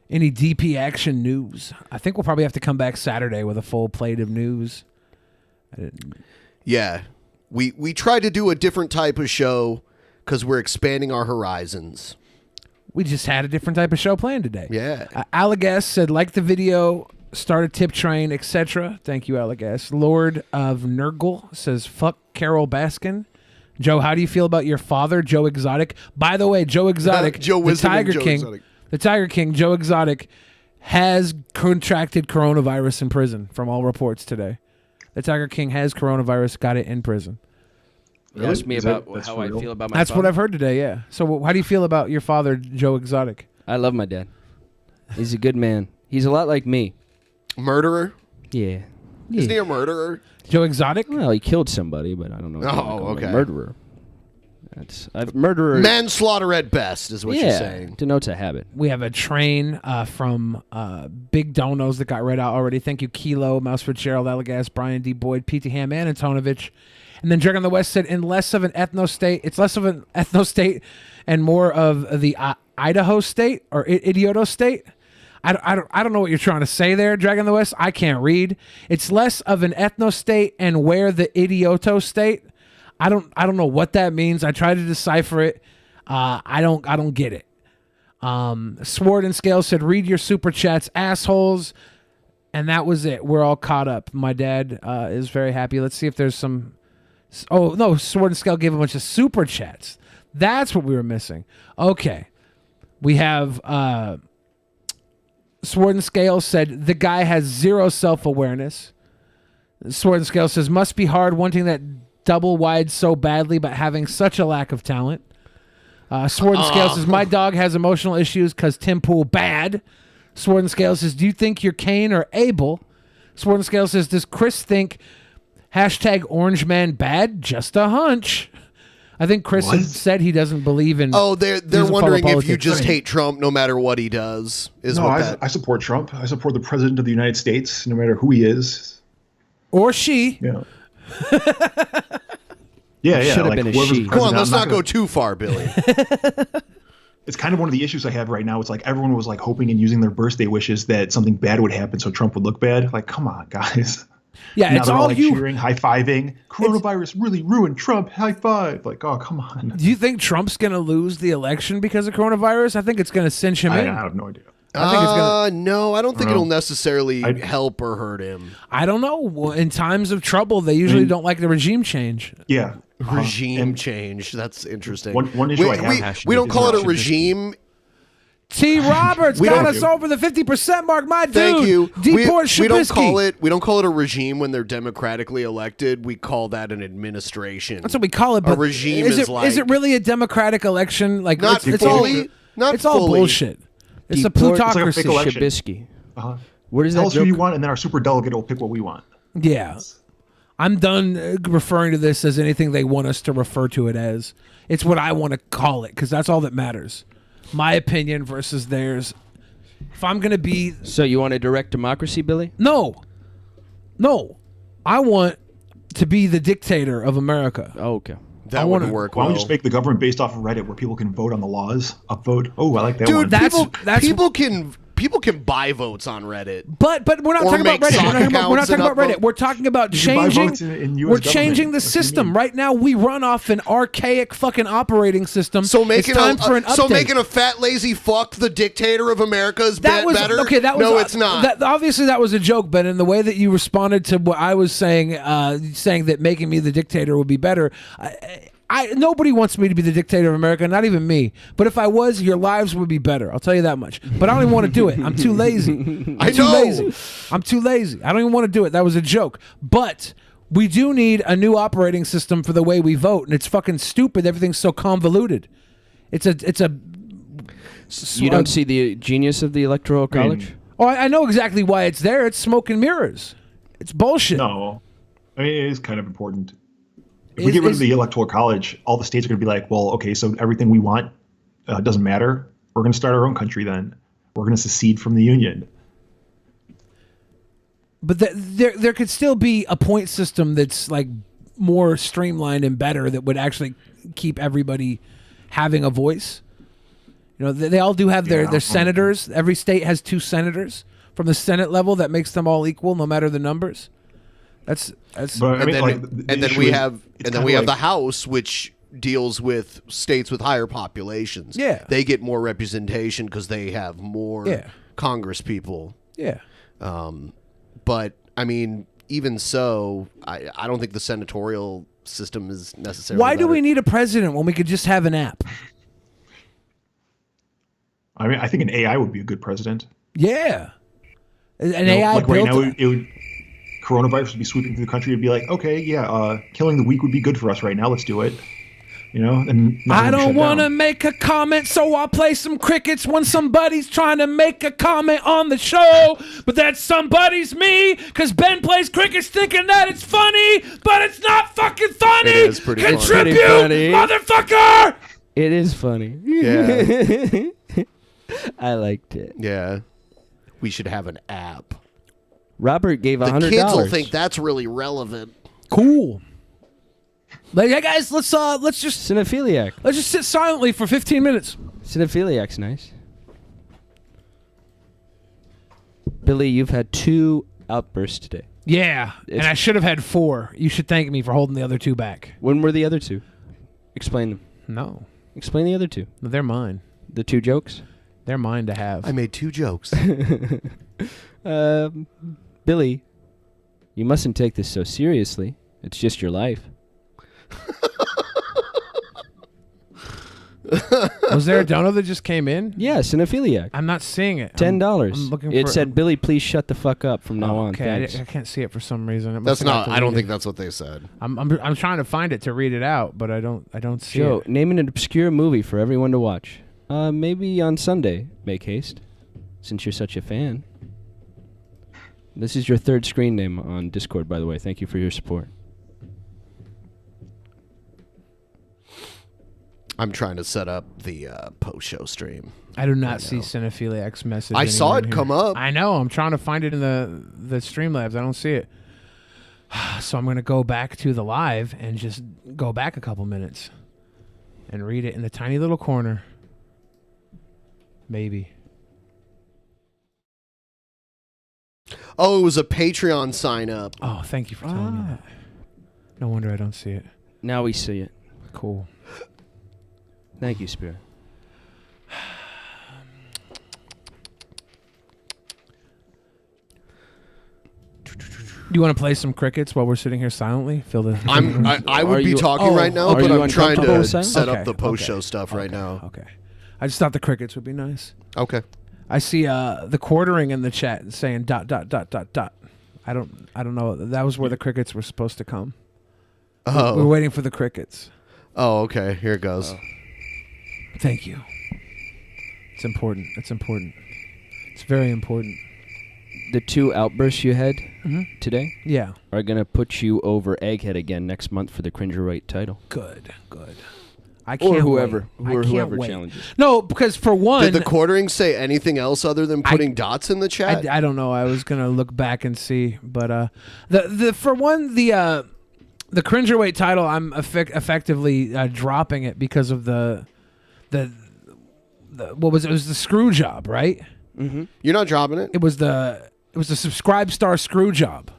Any DP action news? I think we'll probably have to come back Saturday with a full plate of news. Yeah. We try to do a different type of show because we're expanding our horizons. We just had a different type of show planned today. Yeah. Allegas said, like the video, start a tip train, etc. Thank you, Allegas. Lord of Nurgle says, fuck Carol Baskin. Joe, how do you feel about your father, Joe Exotic? By the way, Joe Exotic, Joe the Wisdom and Tiger Joe King, Exotic. the Tiger King, Joe Exotic, has contracted coronavirus in prison from all reports today. The Tiger King has coronavirus, got it in prison. You asked me about how I feel about my That's father. what I've heard today, yeah. So how do you feel about your father, Joe Exotic? I love my dad. He's a good man. He's a lot like me. Murderer? Yeah. Isn't he a murderer? Joe Exotic? Well, he killed somebody, but I don't know. if I Oh, call him okay. A murderer. Murderer. Manslaughter at best is what you're saying. Denotes a habit. We have a train from Big Donos that got read out already. Thank you, Kilo, Mouse Fitzgerald, Allegas, Brian D. Boyd, P.T. Ham, and Antonovich. And then Drake on the West said, in less of an ethno state, it's less of an ethno state and more of the Idaho state or Idioto state. I don't know what you're trying to say there, Dragon the West. I can't read. It's less of an ethno state and where the Idioto state. I don't know what that means. I tried to decipher it. I don't get it. Sword and Scale said, read your super chats, assholes. And that was it. We're all caught up. My dad is very happy. Let's see if there's some. Oh no, Sword and Scale gave a bunch of super chats. That's what we were missing. Okay, we have. Sword and Scale said the guy has zero self-awareness. Sword and Scale says must be hard wanting that double wide so badly but having such a lack of talent. Sword and Scale says my dog has emotional issues because Tim Pool bad. Sword and Scale says do you think you're Cain or Abel? Sword and Scale says does Chris think hashtag Orange Man bad? Just a hunch. I think Chris had said he doesn't believe in. Oh, they're doesn't follow wondering if you politics. just hate Trump no matter what he does. Is No, what that. I support Trump. I support the president of the United States, no matter who he is. Or she. Yeah. Yeah. Should've Like been a whoever's she. Come on, president, let's I'm not gonna- go too far, Billy. It's kind of one of the issues I have right now. It's like everyone was like hoping and using their birthday wishes that something bad would happen so Trump would look bad. Like, come on, guys. Yeah, Now it's they're all like you. cheering, high fiving. Coronavirus really ruined Trump. High five! Like, oh, come on. Do you think Trump's going to lose the election because of coronavirus? I think it's going to cinch him I in. have no idea. I think it's gonna. No, I don't think I don't it'll know. necessarily help or hurt him. I don't know. Well, in times of trouble, they usually don't like the regime change. Yeah. Regime change. That's interesting. One issue I have we don't call it a is- regime T. Roberts We got don't- us over the 50% mark. My dude. Thank you. Deport We don't Shabisky. we don't call it a regime when they're democratically elected. We call that an administration. That's what we call it. A But regime is is it like really a democratic election? Like Not it's fully, all, not it's all fully. bullshit. It's a Deport plutocracy. Shabisky. Where does Tell that us who joke- you want, and then our super delegate will pick what we want. Yeah. I'm done referring to this as anything they want us to refer to it as. It's what I want to call it because that's all that matters. My opinion versus theirs. If I'm going to be... So you want a direct democracy, Billy? No. I want to be the dictator of America. Oh, okay. That wouldn't work Why don't well. we just make the government based off of Reddit where people can vote on the laws? Upvote. Oh, I like that Dude, one. people can buy votes on Reddit. But we're not Or talking about make Reddit. sock We're not accounts talking and about Reddit. upvote. We're talking about You can buy changing. votes in US We're government. changing the That's what you system mean. right now. We run off an archaic fucking operating system. So making it's time for an update. so making a fat lazy fuck the dictator of America is That was better. okay. That was no, it's not. That, obviously, that was a joke. But in the way that you responded to what I was saying, saying that making me the dictator would be better. Nobody wants me to be the dictator of America, not even me. But if I was, your lives would be better. I'll tell you that much. But I don't even want to do it. I'm too lazy. I know. I'm too lazy. I don't even want to do it. That was a joke. But we do need a new operating system for the way we vote, and it's fucking stupid. Everything's so convoluted. It's a. You don't see the genius of the Electoral College? Oh, I know exactly why it's there. It's smoke and mirrors. It's bullshit. No. I mean, it is kind of important. If we get rid of the Electoral College, all the states are going to be like, well, okay, so everything we want doesn't matter. We're going to start our own country then. We're going to secede from the Union. But there could still be a point system that's like more streamlined and better that would actually keep everybody having a voice. You know, they all do have their senators. Every state has 2 senators from the Senate level. That makes them all equal, no matter the numbers. That's. But, I mean, and then we have the House, which deals with states with higher populations. Yeah. They get more representation because they have more Congress people. Yeah. But I mean, even so, I don't think the senatorial system is necessarily. Why do we need a president when we could just have an app? I mean, I think an AI would be a good president. Yeah. An You know, AI like right built. now, it would coronavirus would be sweeping through the country. It'd be like, okay, yeah, killing the weak would be good for us right now. Let's do it. You know, and I don't want to make a comment, so I'll play some crickets when somebody's trying to make a comment on the show. But that somebody's me, because Ben plays crickets thinking that it's funny, but it's not fucking funny. It is pretty funny. Contribute, Pretty funny. motherfucker! It is funny. Yeah. I liked it. Yeah. We should have an app. Robert gave $100. The kids will think that's really relevant. Cool. Like, hey guys, let's just Cinephiliac. Let's just sit silently for 15 minutes. Cinephiliac's nice. Billy, you've had 2 outbursts today. Yeah, and I should have had 4. You should thank me for holding the other 2 back. When were the other 2? Explain them. No. Explain the other 2. They're mine. The 2 jokes? They're mine to have. I made 2 jokes. Billy, you mustn't take this so seriously. It's just your life. Was there a dono that just came in? Yeah, Cinephiliac. I'm not seeing it. $10. I'm looking It for said, Billy, please shut the fuck up from now on. Okay, Thanks. I can't see it for some reason. That's not. I don't think that's what they said. I'm trying to find it to read it out, but I don't see Joe, it. name an obscure movie for everyone to watch. Maybe on Sunday. Make haste, since you're such a fan. This is your 3rd screen name on Discord, by the way. Thank you for your support. I'm trying to set up the post-show stream. I do not see Cinephiliac's message. I saw anywhere it in come here. up. I know. I'm trying to find it in the Streamlabs. I don't see it. So I'm going to go back to the live and just go back a couple minutes and read it in the tiny little corner. Maybe. Oh, it was a Patreon sign up. Oh, thank you for telling me that. No wonder I don't see it. Now we see it. Cool. Thank you, Spirit. You want to play some crickets while we're sitting here silently? I would be talking right now, but I'm trying to set up the post-show stuff right now. Okay. I just thought the crickets would be nice. Okay. I see the quartering in the chat saying ... I don't know. That was where the crickets were supposed to come. Oh. We're waiting for the crickets. Oh, okay. Here it goes. Thank you. It's important. It's important. It's very important. The 2 outbursts you had today Yeah. are going to put you over Egghead again next month for the Cringerweight title. Good. I can't or whoever, wait. whoever challenges. No, because for one... Did the quartering say anything else other than putting dots in the chat? I don't know. I was going to look back and see. But for one, the Cringerweight title, I'm effectively dropping it because of the what was it? It was the screw job, right? Mm-hmm. You're not dropping it? It was the subscribe star screw job.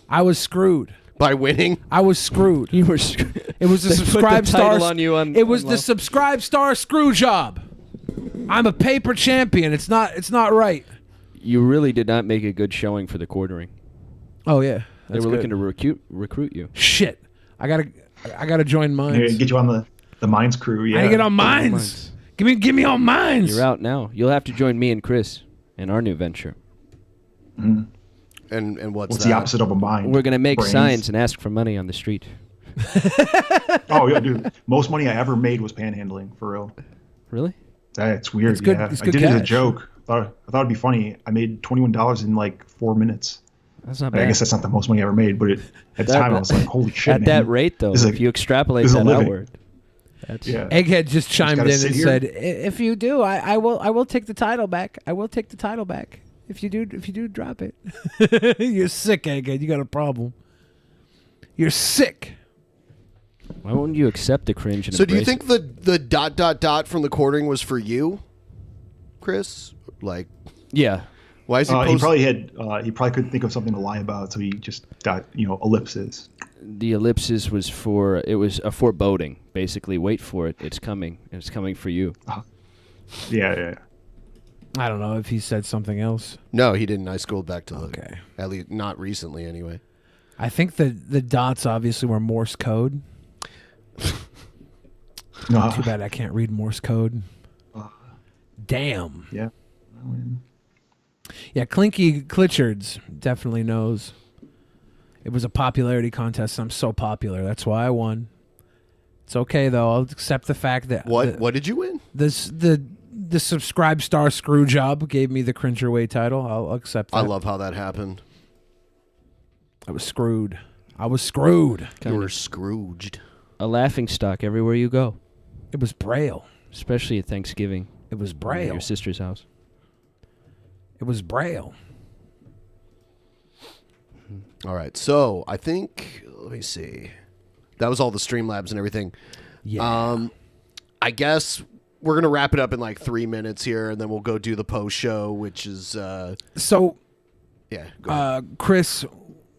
I was screwed. By winning? I was screwed. You were screwed. It was the They subscribe put the title star. on you on- it was on the low. subscribe star screw job. I'm a paper champion. It's not right. You really did not make a good showing for the quartering. Oh yeah, They were looking to recruit you. Shit. I gotta join mines. Here, get you on the mines crew. Yeah. I gotta get on mines. Give me on mines. You're out now. You'll have to join me and Chris in our new venture. Mm. And what's the opposite of a mine? We're gonna make Brains. signs and ask for money on the street. Oh yeah, dude. Most money I ever made was panhandling, for real. Really? That's weird. It's good- Yeah, it's I good did it as a cash. joke. I thought it'd be funny. I made $21 in like 4 minutes. That's not I bad. guess that's not the most money I ever made, but at the time I was like, "Holy shit!" At man. that rate, though, This is if you extrapolate this is a that living. outward, that's Egghead just chimed gotta in sit and here. said, "If you do, I will take the title back. I will take the title back. If you do drop it." You're sick, Egghead. You got a problem. You're sick. Why wouldn't you accept the cringe? And So do you embrace think the ... from the quartering was for you, Chris? Like, yeah. Why is he? He probably had. He probably couldn't think of something to lie about, so he just got ellipses. The ellipsis was it was a foreboding, basically. Wait for it. It's coming. And it's coming for you. Yeah. I don't know if he said something else. No, he didn't. I scrolled back to Okay. At least not recently, anyway. I think the dots obviously were Morse code. No. Too bad I can't read Morse code. Damn. Yeah. Yeah, Clinky Clichards definitely knows. It was a popularity contest. I'm so popular. That's why I won. It's okay though. I'll accept the fact that What did you win? The subscribe star screw job gave me the Cringerweight title. I'll accept that. I love how that happened. I was screwed. You were Scrooged. A laughing stock everywhere you go. It was Braille. Especially at Thanksgiving. It was At Braille. your sister's house. It was Braille. All right, so I think let me see. That was all the Streamlabs and everything. Yeah. I guess we're gonna wrap it up in like 3 minutes here, and then we'll go do the post show, which is So, yeah. Go ahead. Chris,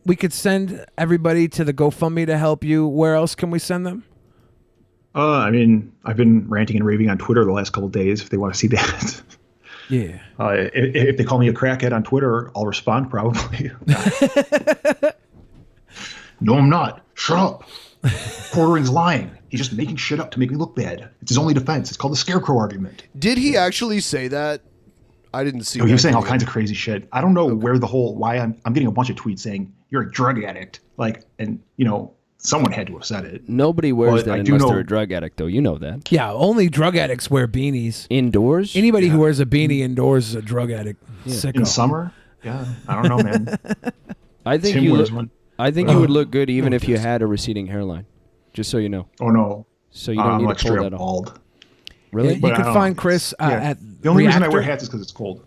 we could send everybody to the GoFundMe to help you. Where else can we send them? I mean, I've been ranting and raving on Twitter the last couple of days. If they want to see that. Yeah. If they call me a crackhead on Twitter, I'll respond probably. No, I'm not. Shut up. Quartering's lying. He's just making shit up to make me look bad. It's his only defense. It's called the scarecrow argument. Did he actually say that? I didn't see. Oh, he was that saying all video. kinds of crazy shit. I don't know where the whole why I'm getting a bunch of tweets saying you're a drug addict. Like, and someone had to have said it. Nobody wears But I that do unless know- they're a drug addict, though. You know that. Yeah, only drug addicts wear beanies. Indoors? Anybody who wears a beanie indoors is a drug addict. Sicko. In summer? Yeah, I don't know, man. I think Tim you wears look, one. I think you would look good even if you had a receding hairline. Just so you know. Oh no. So you don't I'm need like to pull straight that up off. bald. Really? Yeah, you But I could don't find know. Chris Yeah. at The only reason I Reactor. wear hats is because it's cold.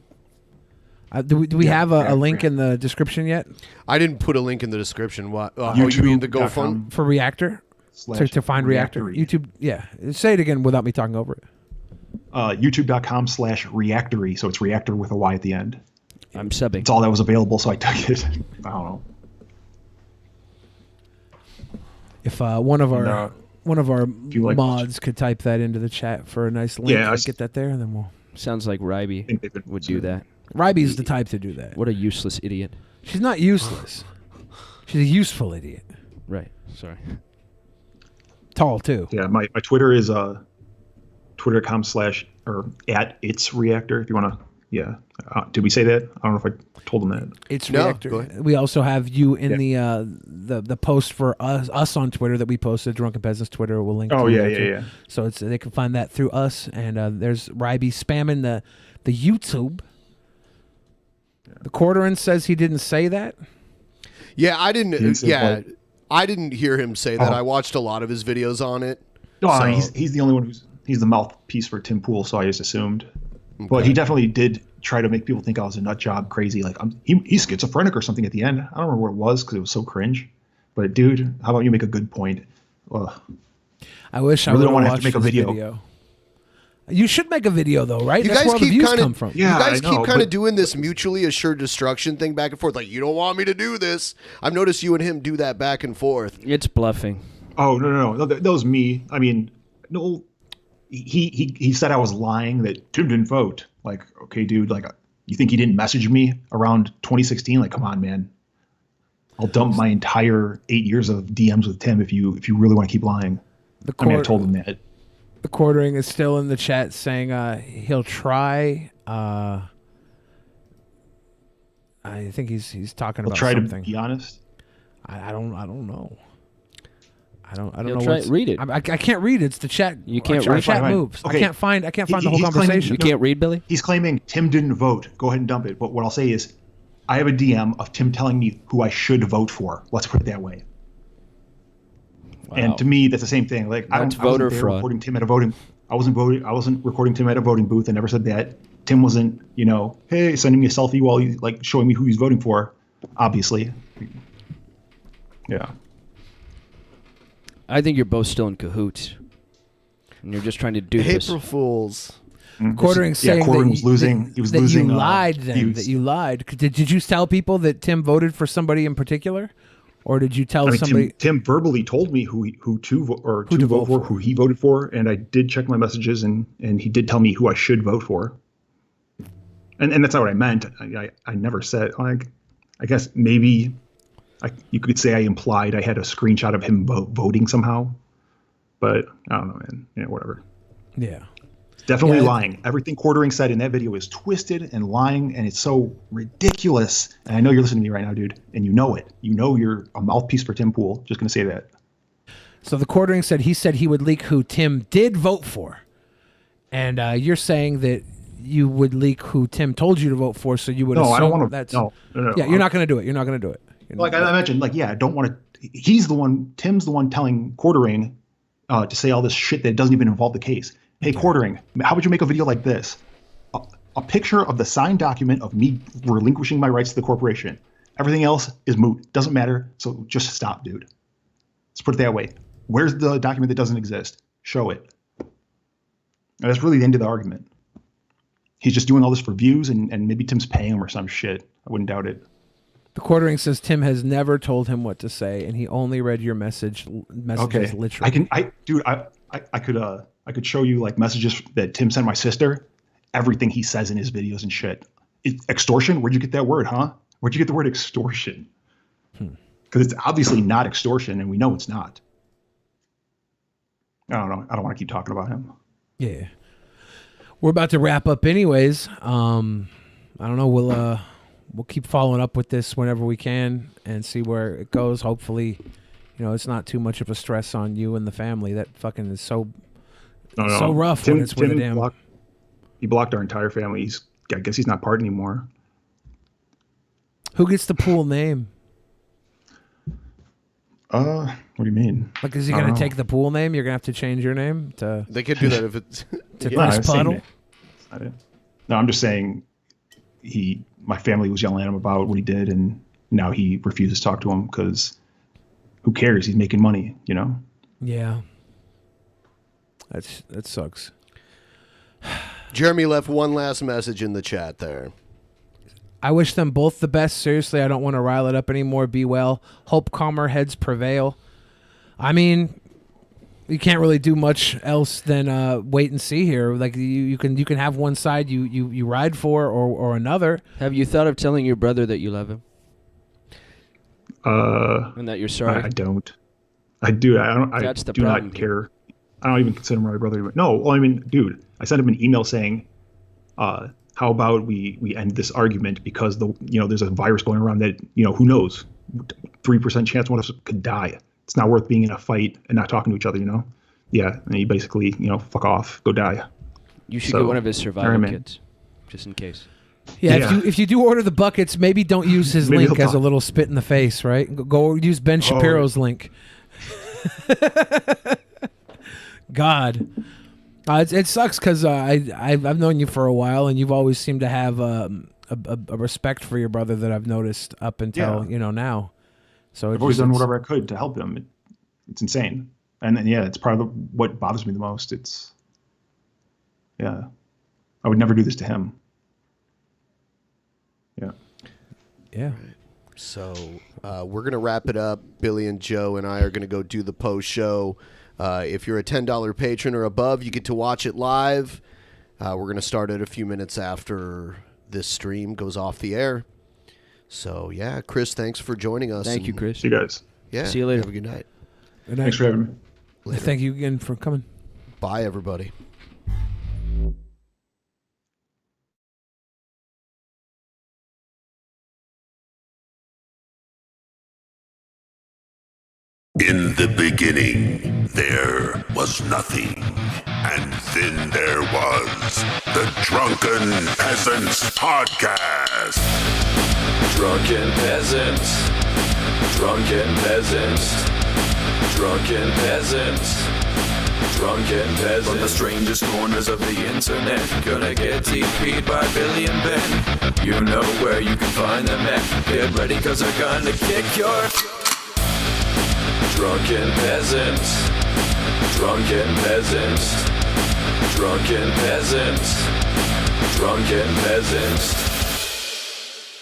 Do we have a yeah, link in the description yet? I didn't put a link in the description. What? Oh, you mean the GoFund? For Reactor? To find Reactor? YouTube? Yeah. Say it again without me talking over it. YouTube.com/reactory. So it's reactor with a Y at the end. I'm subbing. It's all that was available, so I took it. I don't know. If one of our you like mods could type that into the chat for a nice link, Yeah, I and s- get that there, and then we'll. Sounds like Ryby would do that. Ryby's the type to do that. What a useless idiot. She's not useless. She's a useful idiot. Right. Sorry. Tall too. Yeah, my Twitter is twitter.com/ or at its Reactor. If you want to, yeah. Did we say that? I don't know if I told them that. It's Reactor. We also have you in the post for us on Twitter that we posted. Drunken Peasants Twitter. We'll link. Oh to yeah. So they can find that through us. And there's Ryby spamming the YouTube. Yeah. The Quarterin says he didn't say that. Yeah, I didn't. I didn't hear him say that. I watched a lot of his videos on it. No, he's the only one he's the mouthpiece for Tim Pool, so I just assumed. Okay. But he definitely did try to make people think I was a nut job crazy. Like he's schizophrenic or something at the end. I don't remember what it was because it was so cringe. But dude, how about you make a good point? Ugh. I wish I really don't want to have to make a video. You should make a video though, right? You That's guys where all the keep views kind come from. of, you guys keep kind of doing this mutually assured destruction thing back and forth. Like, you don't want me to do this. I've noticed you and him do that back and forth. It's bluffing. Oh no, that was me. I mean, no, he said I was lying that Tim didn't vote. Like, okay, dude, like, you think he didn't message me around 2016? Like, come on, man. I'll dump my entire 8 years of DMs with Tim if you really want to keep lying. I told him that. The Quartering is still in the chat saying he'll try. I think he's talking about something. Try to be honest. I don't know. I don't He'll know. Try, read it. I can't read it. It's the chat. You can't read. read. Chat moves. Okay. I can't find the whole conversation. You can't read, Billy? He's claiming Tim didn't vote. Go ahead and dump it. But what I'll say is, I have a DM of Tim telling me who I should vote for. Let's put it that way. Wow. And to me, that's the same thing. Like, I wasn't there recording Tim at a voting. I wasn't recording Tim at a voting booth. I never said that. Tim wasn't, hey, sending me a selfie while he's like showing me who he's voting for. Obviously. Yeah. I think you're both still in cahoots, and you're just trying to do this. April Fools. Quartering saying Quartering was losing. He was losing. You lied then. That you lied. Did you tell people that Tim voted for somebody in particular, or did you tell somebody? Tim verbally told me who to vote for, who he voted for, and I did check my messages, and he did tell me who I should vote for. And that's not what I meant. I never said. Like, I guess maybe. You could say I implied I had a screenshot of him voting somehow, but I don't know, man. Yeah, whatever. Yeah. It's definitely lying. Everything Quartering said in that video is twisted and lying, and it's so ridiculous. And I know you're listening to me right now, dude, and you know it. You know you're a mouthpiece for Tim Pool. Just going to say that. So the Quartering said he would leak who Tim did vote for. And you're saying that you would leak who Tim told you to vote for, so you would assume I don't want to. That's... No. Yeah, you're not going to do it. You're not going to do it. Like I mentioned, like, I don't want to. Tim's the one telling Quartering to say all this shit that doesn't even involve the case. Hey, Quartering, how would you make a video like this? A picture of the signed document of me relinquishing my rights to the corporation. Everything else is moot. Doesn't matter. So just stop, dude. Let's put it that way. Where's the document that doesn't exist? Show it. And that's really the end of the argument. He's just doing all this for views, and maybe Tim's paying him or some shit. I wouldn't doubt it. The Quartering says Tim has never told him what to say, and he only read your messages literally. I could show you like messages that Tim sent my sister. Everything he says in his videos and shit. Extortion? Where'd you get that word, huh? Where'd you get the word extortion? Because it's obviously not extortion, and we know it's not. I don't know. I don't want to keep talking about him. Yeah, we're about to wrap up, anyways. I don't know. We'll keep following up with this whenever we can and see where it goes. Hopefully, it's not too much of a stress on you and the family. That fucking is so rough when it's with a damn. He blocked our entire family. I guess he's not part anymore. Who gets the Pool name? What do you mean? Like, is he going to take the Pool name? You're going to have to change your name to. They could do that if it's to Chris Puddle. No, I'm just saying. My family was yelling at him about what he did, and now he refuses to talk to him because who cares? He's making money, Yeah. That sucks. Jeremy left one last message in the chat there. I wish them both the best. Seriously, I don't want to rile it up anymore. Be well. Hope calmer heads prevail. I mean, you can't really do much else than wait and see here. Like you can have one side you ride for or another. Have you thought of telling your brother that you love him? And that you're sorry? I don't. I do. I don't. That's I do not care. I don't even consider him my brother. No, well, I mean, dude, I sent him an email saying, how about we end this argument because there's a virus going around that, who knows, 3% chance one of us could die. It's not worth being in a fight and not talking to each other, Yeah, and he basically, fuck off, go die. You should get one of his survival kits, just in case. Yeah, if you do order the buckets, maybe don't use his Maybe link he'll as a little spit in the face, right? Go use Ben Shapiro's link. God, it sucks because I've known you for a while, and you've always seemed to have a respect for your brother that I've noticed up until now. So I've always done whatever I could to help him. It's insane, and then it's part of what bothers me the most. I would never do this to him. Yeah. So we're going to wrap it up. Billy and Joe and I are going to go do the post show. If you're a $10 patron or above, you get to watch it live. We're going to start it a few minutes after this stream goes off the air. So, yeah, Chris, thanks for joining us. Thank you, Chris. See you guys. Yeah. See you later. Have a good night. Good night. Thanks for having me. Later. Thank you again for coming. Bye, everybody. In the beginning, there was nothing. And then there was the Drunken Peasants Podcast. Drunken Peasants. Drunken Peasants. Drunken Peasants. Drunken Peasants. From the strangest corners of the internet, gonna get TP'd by Billy and Ben. You know where you can find them at. Get ready, cause they're gonna kick your... Drunken Peasants. Drunken Peasants. Drunken Peasants. Drunken Peasants.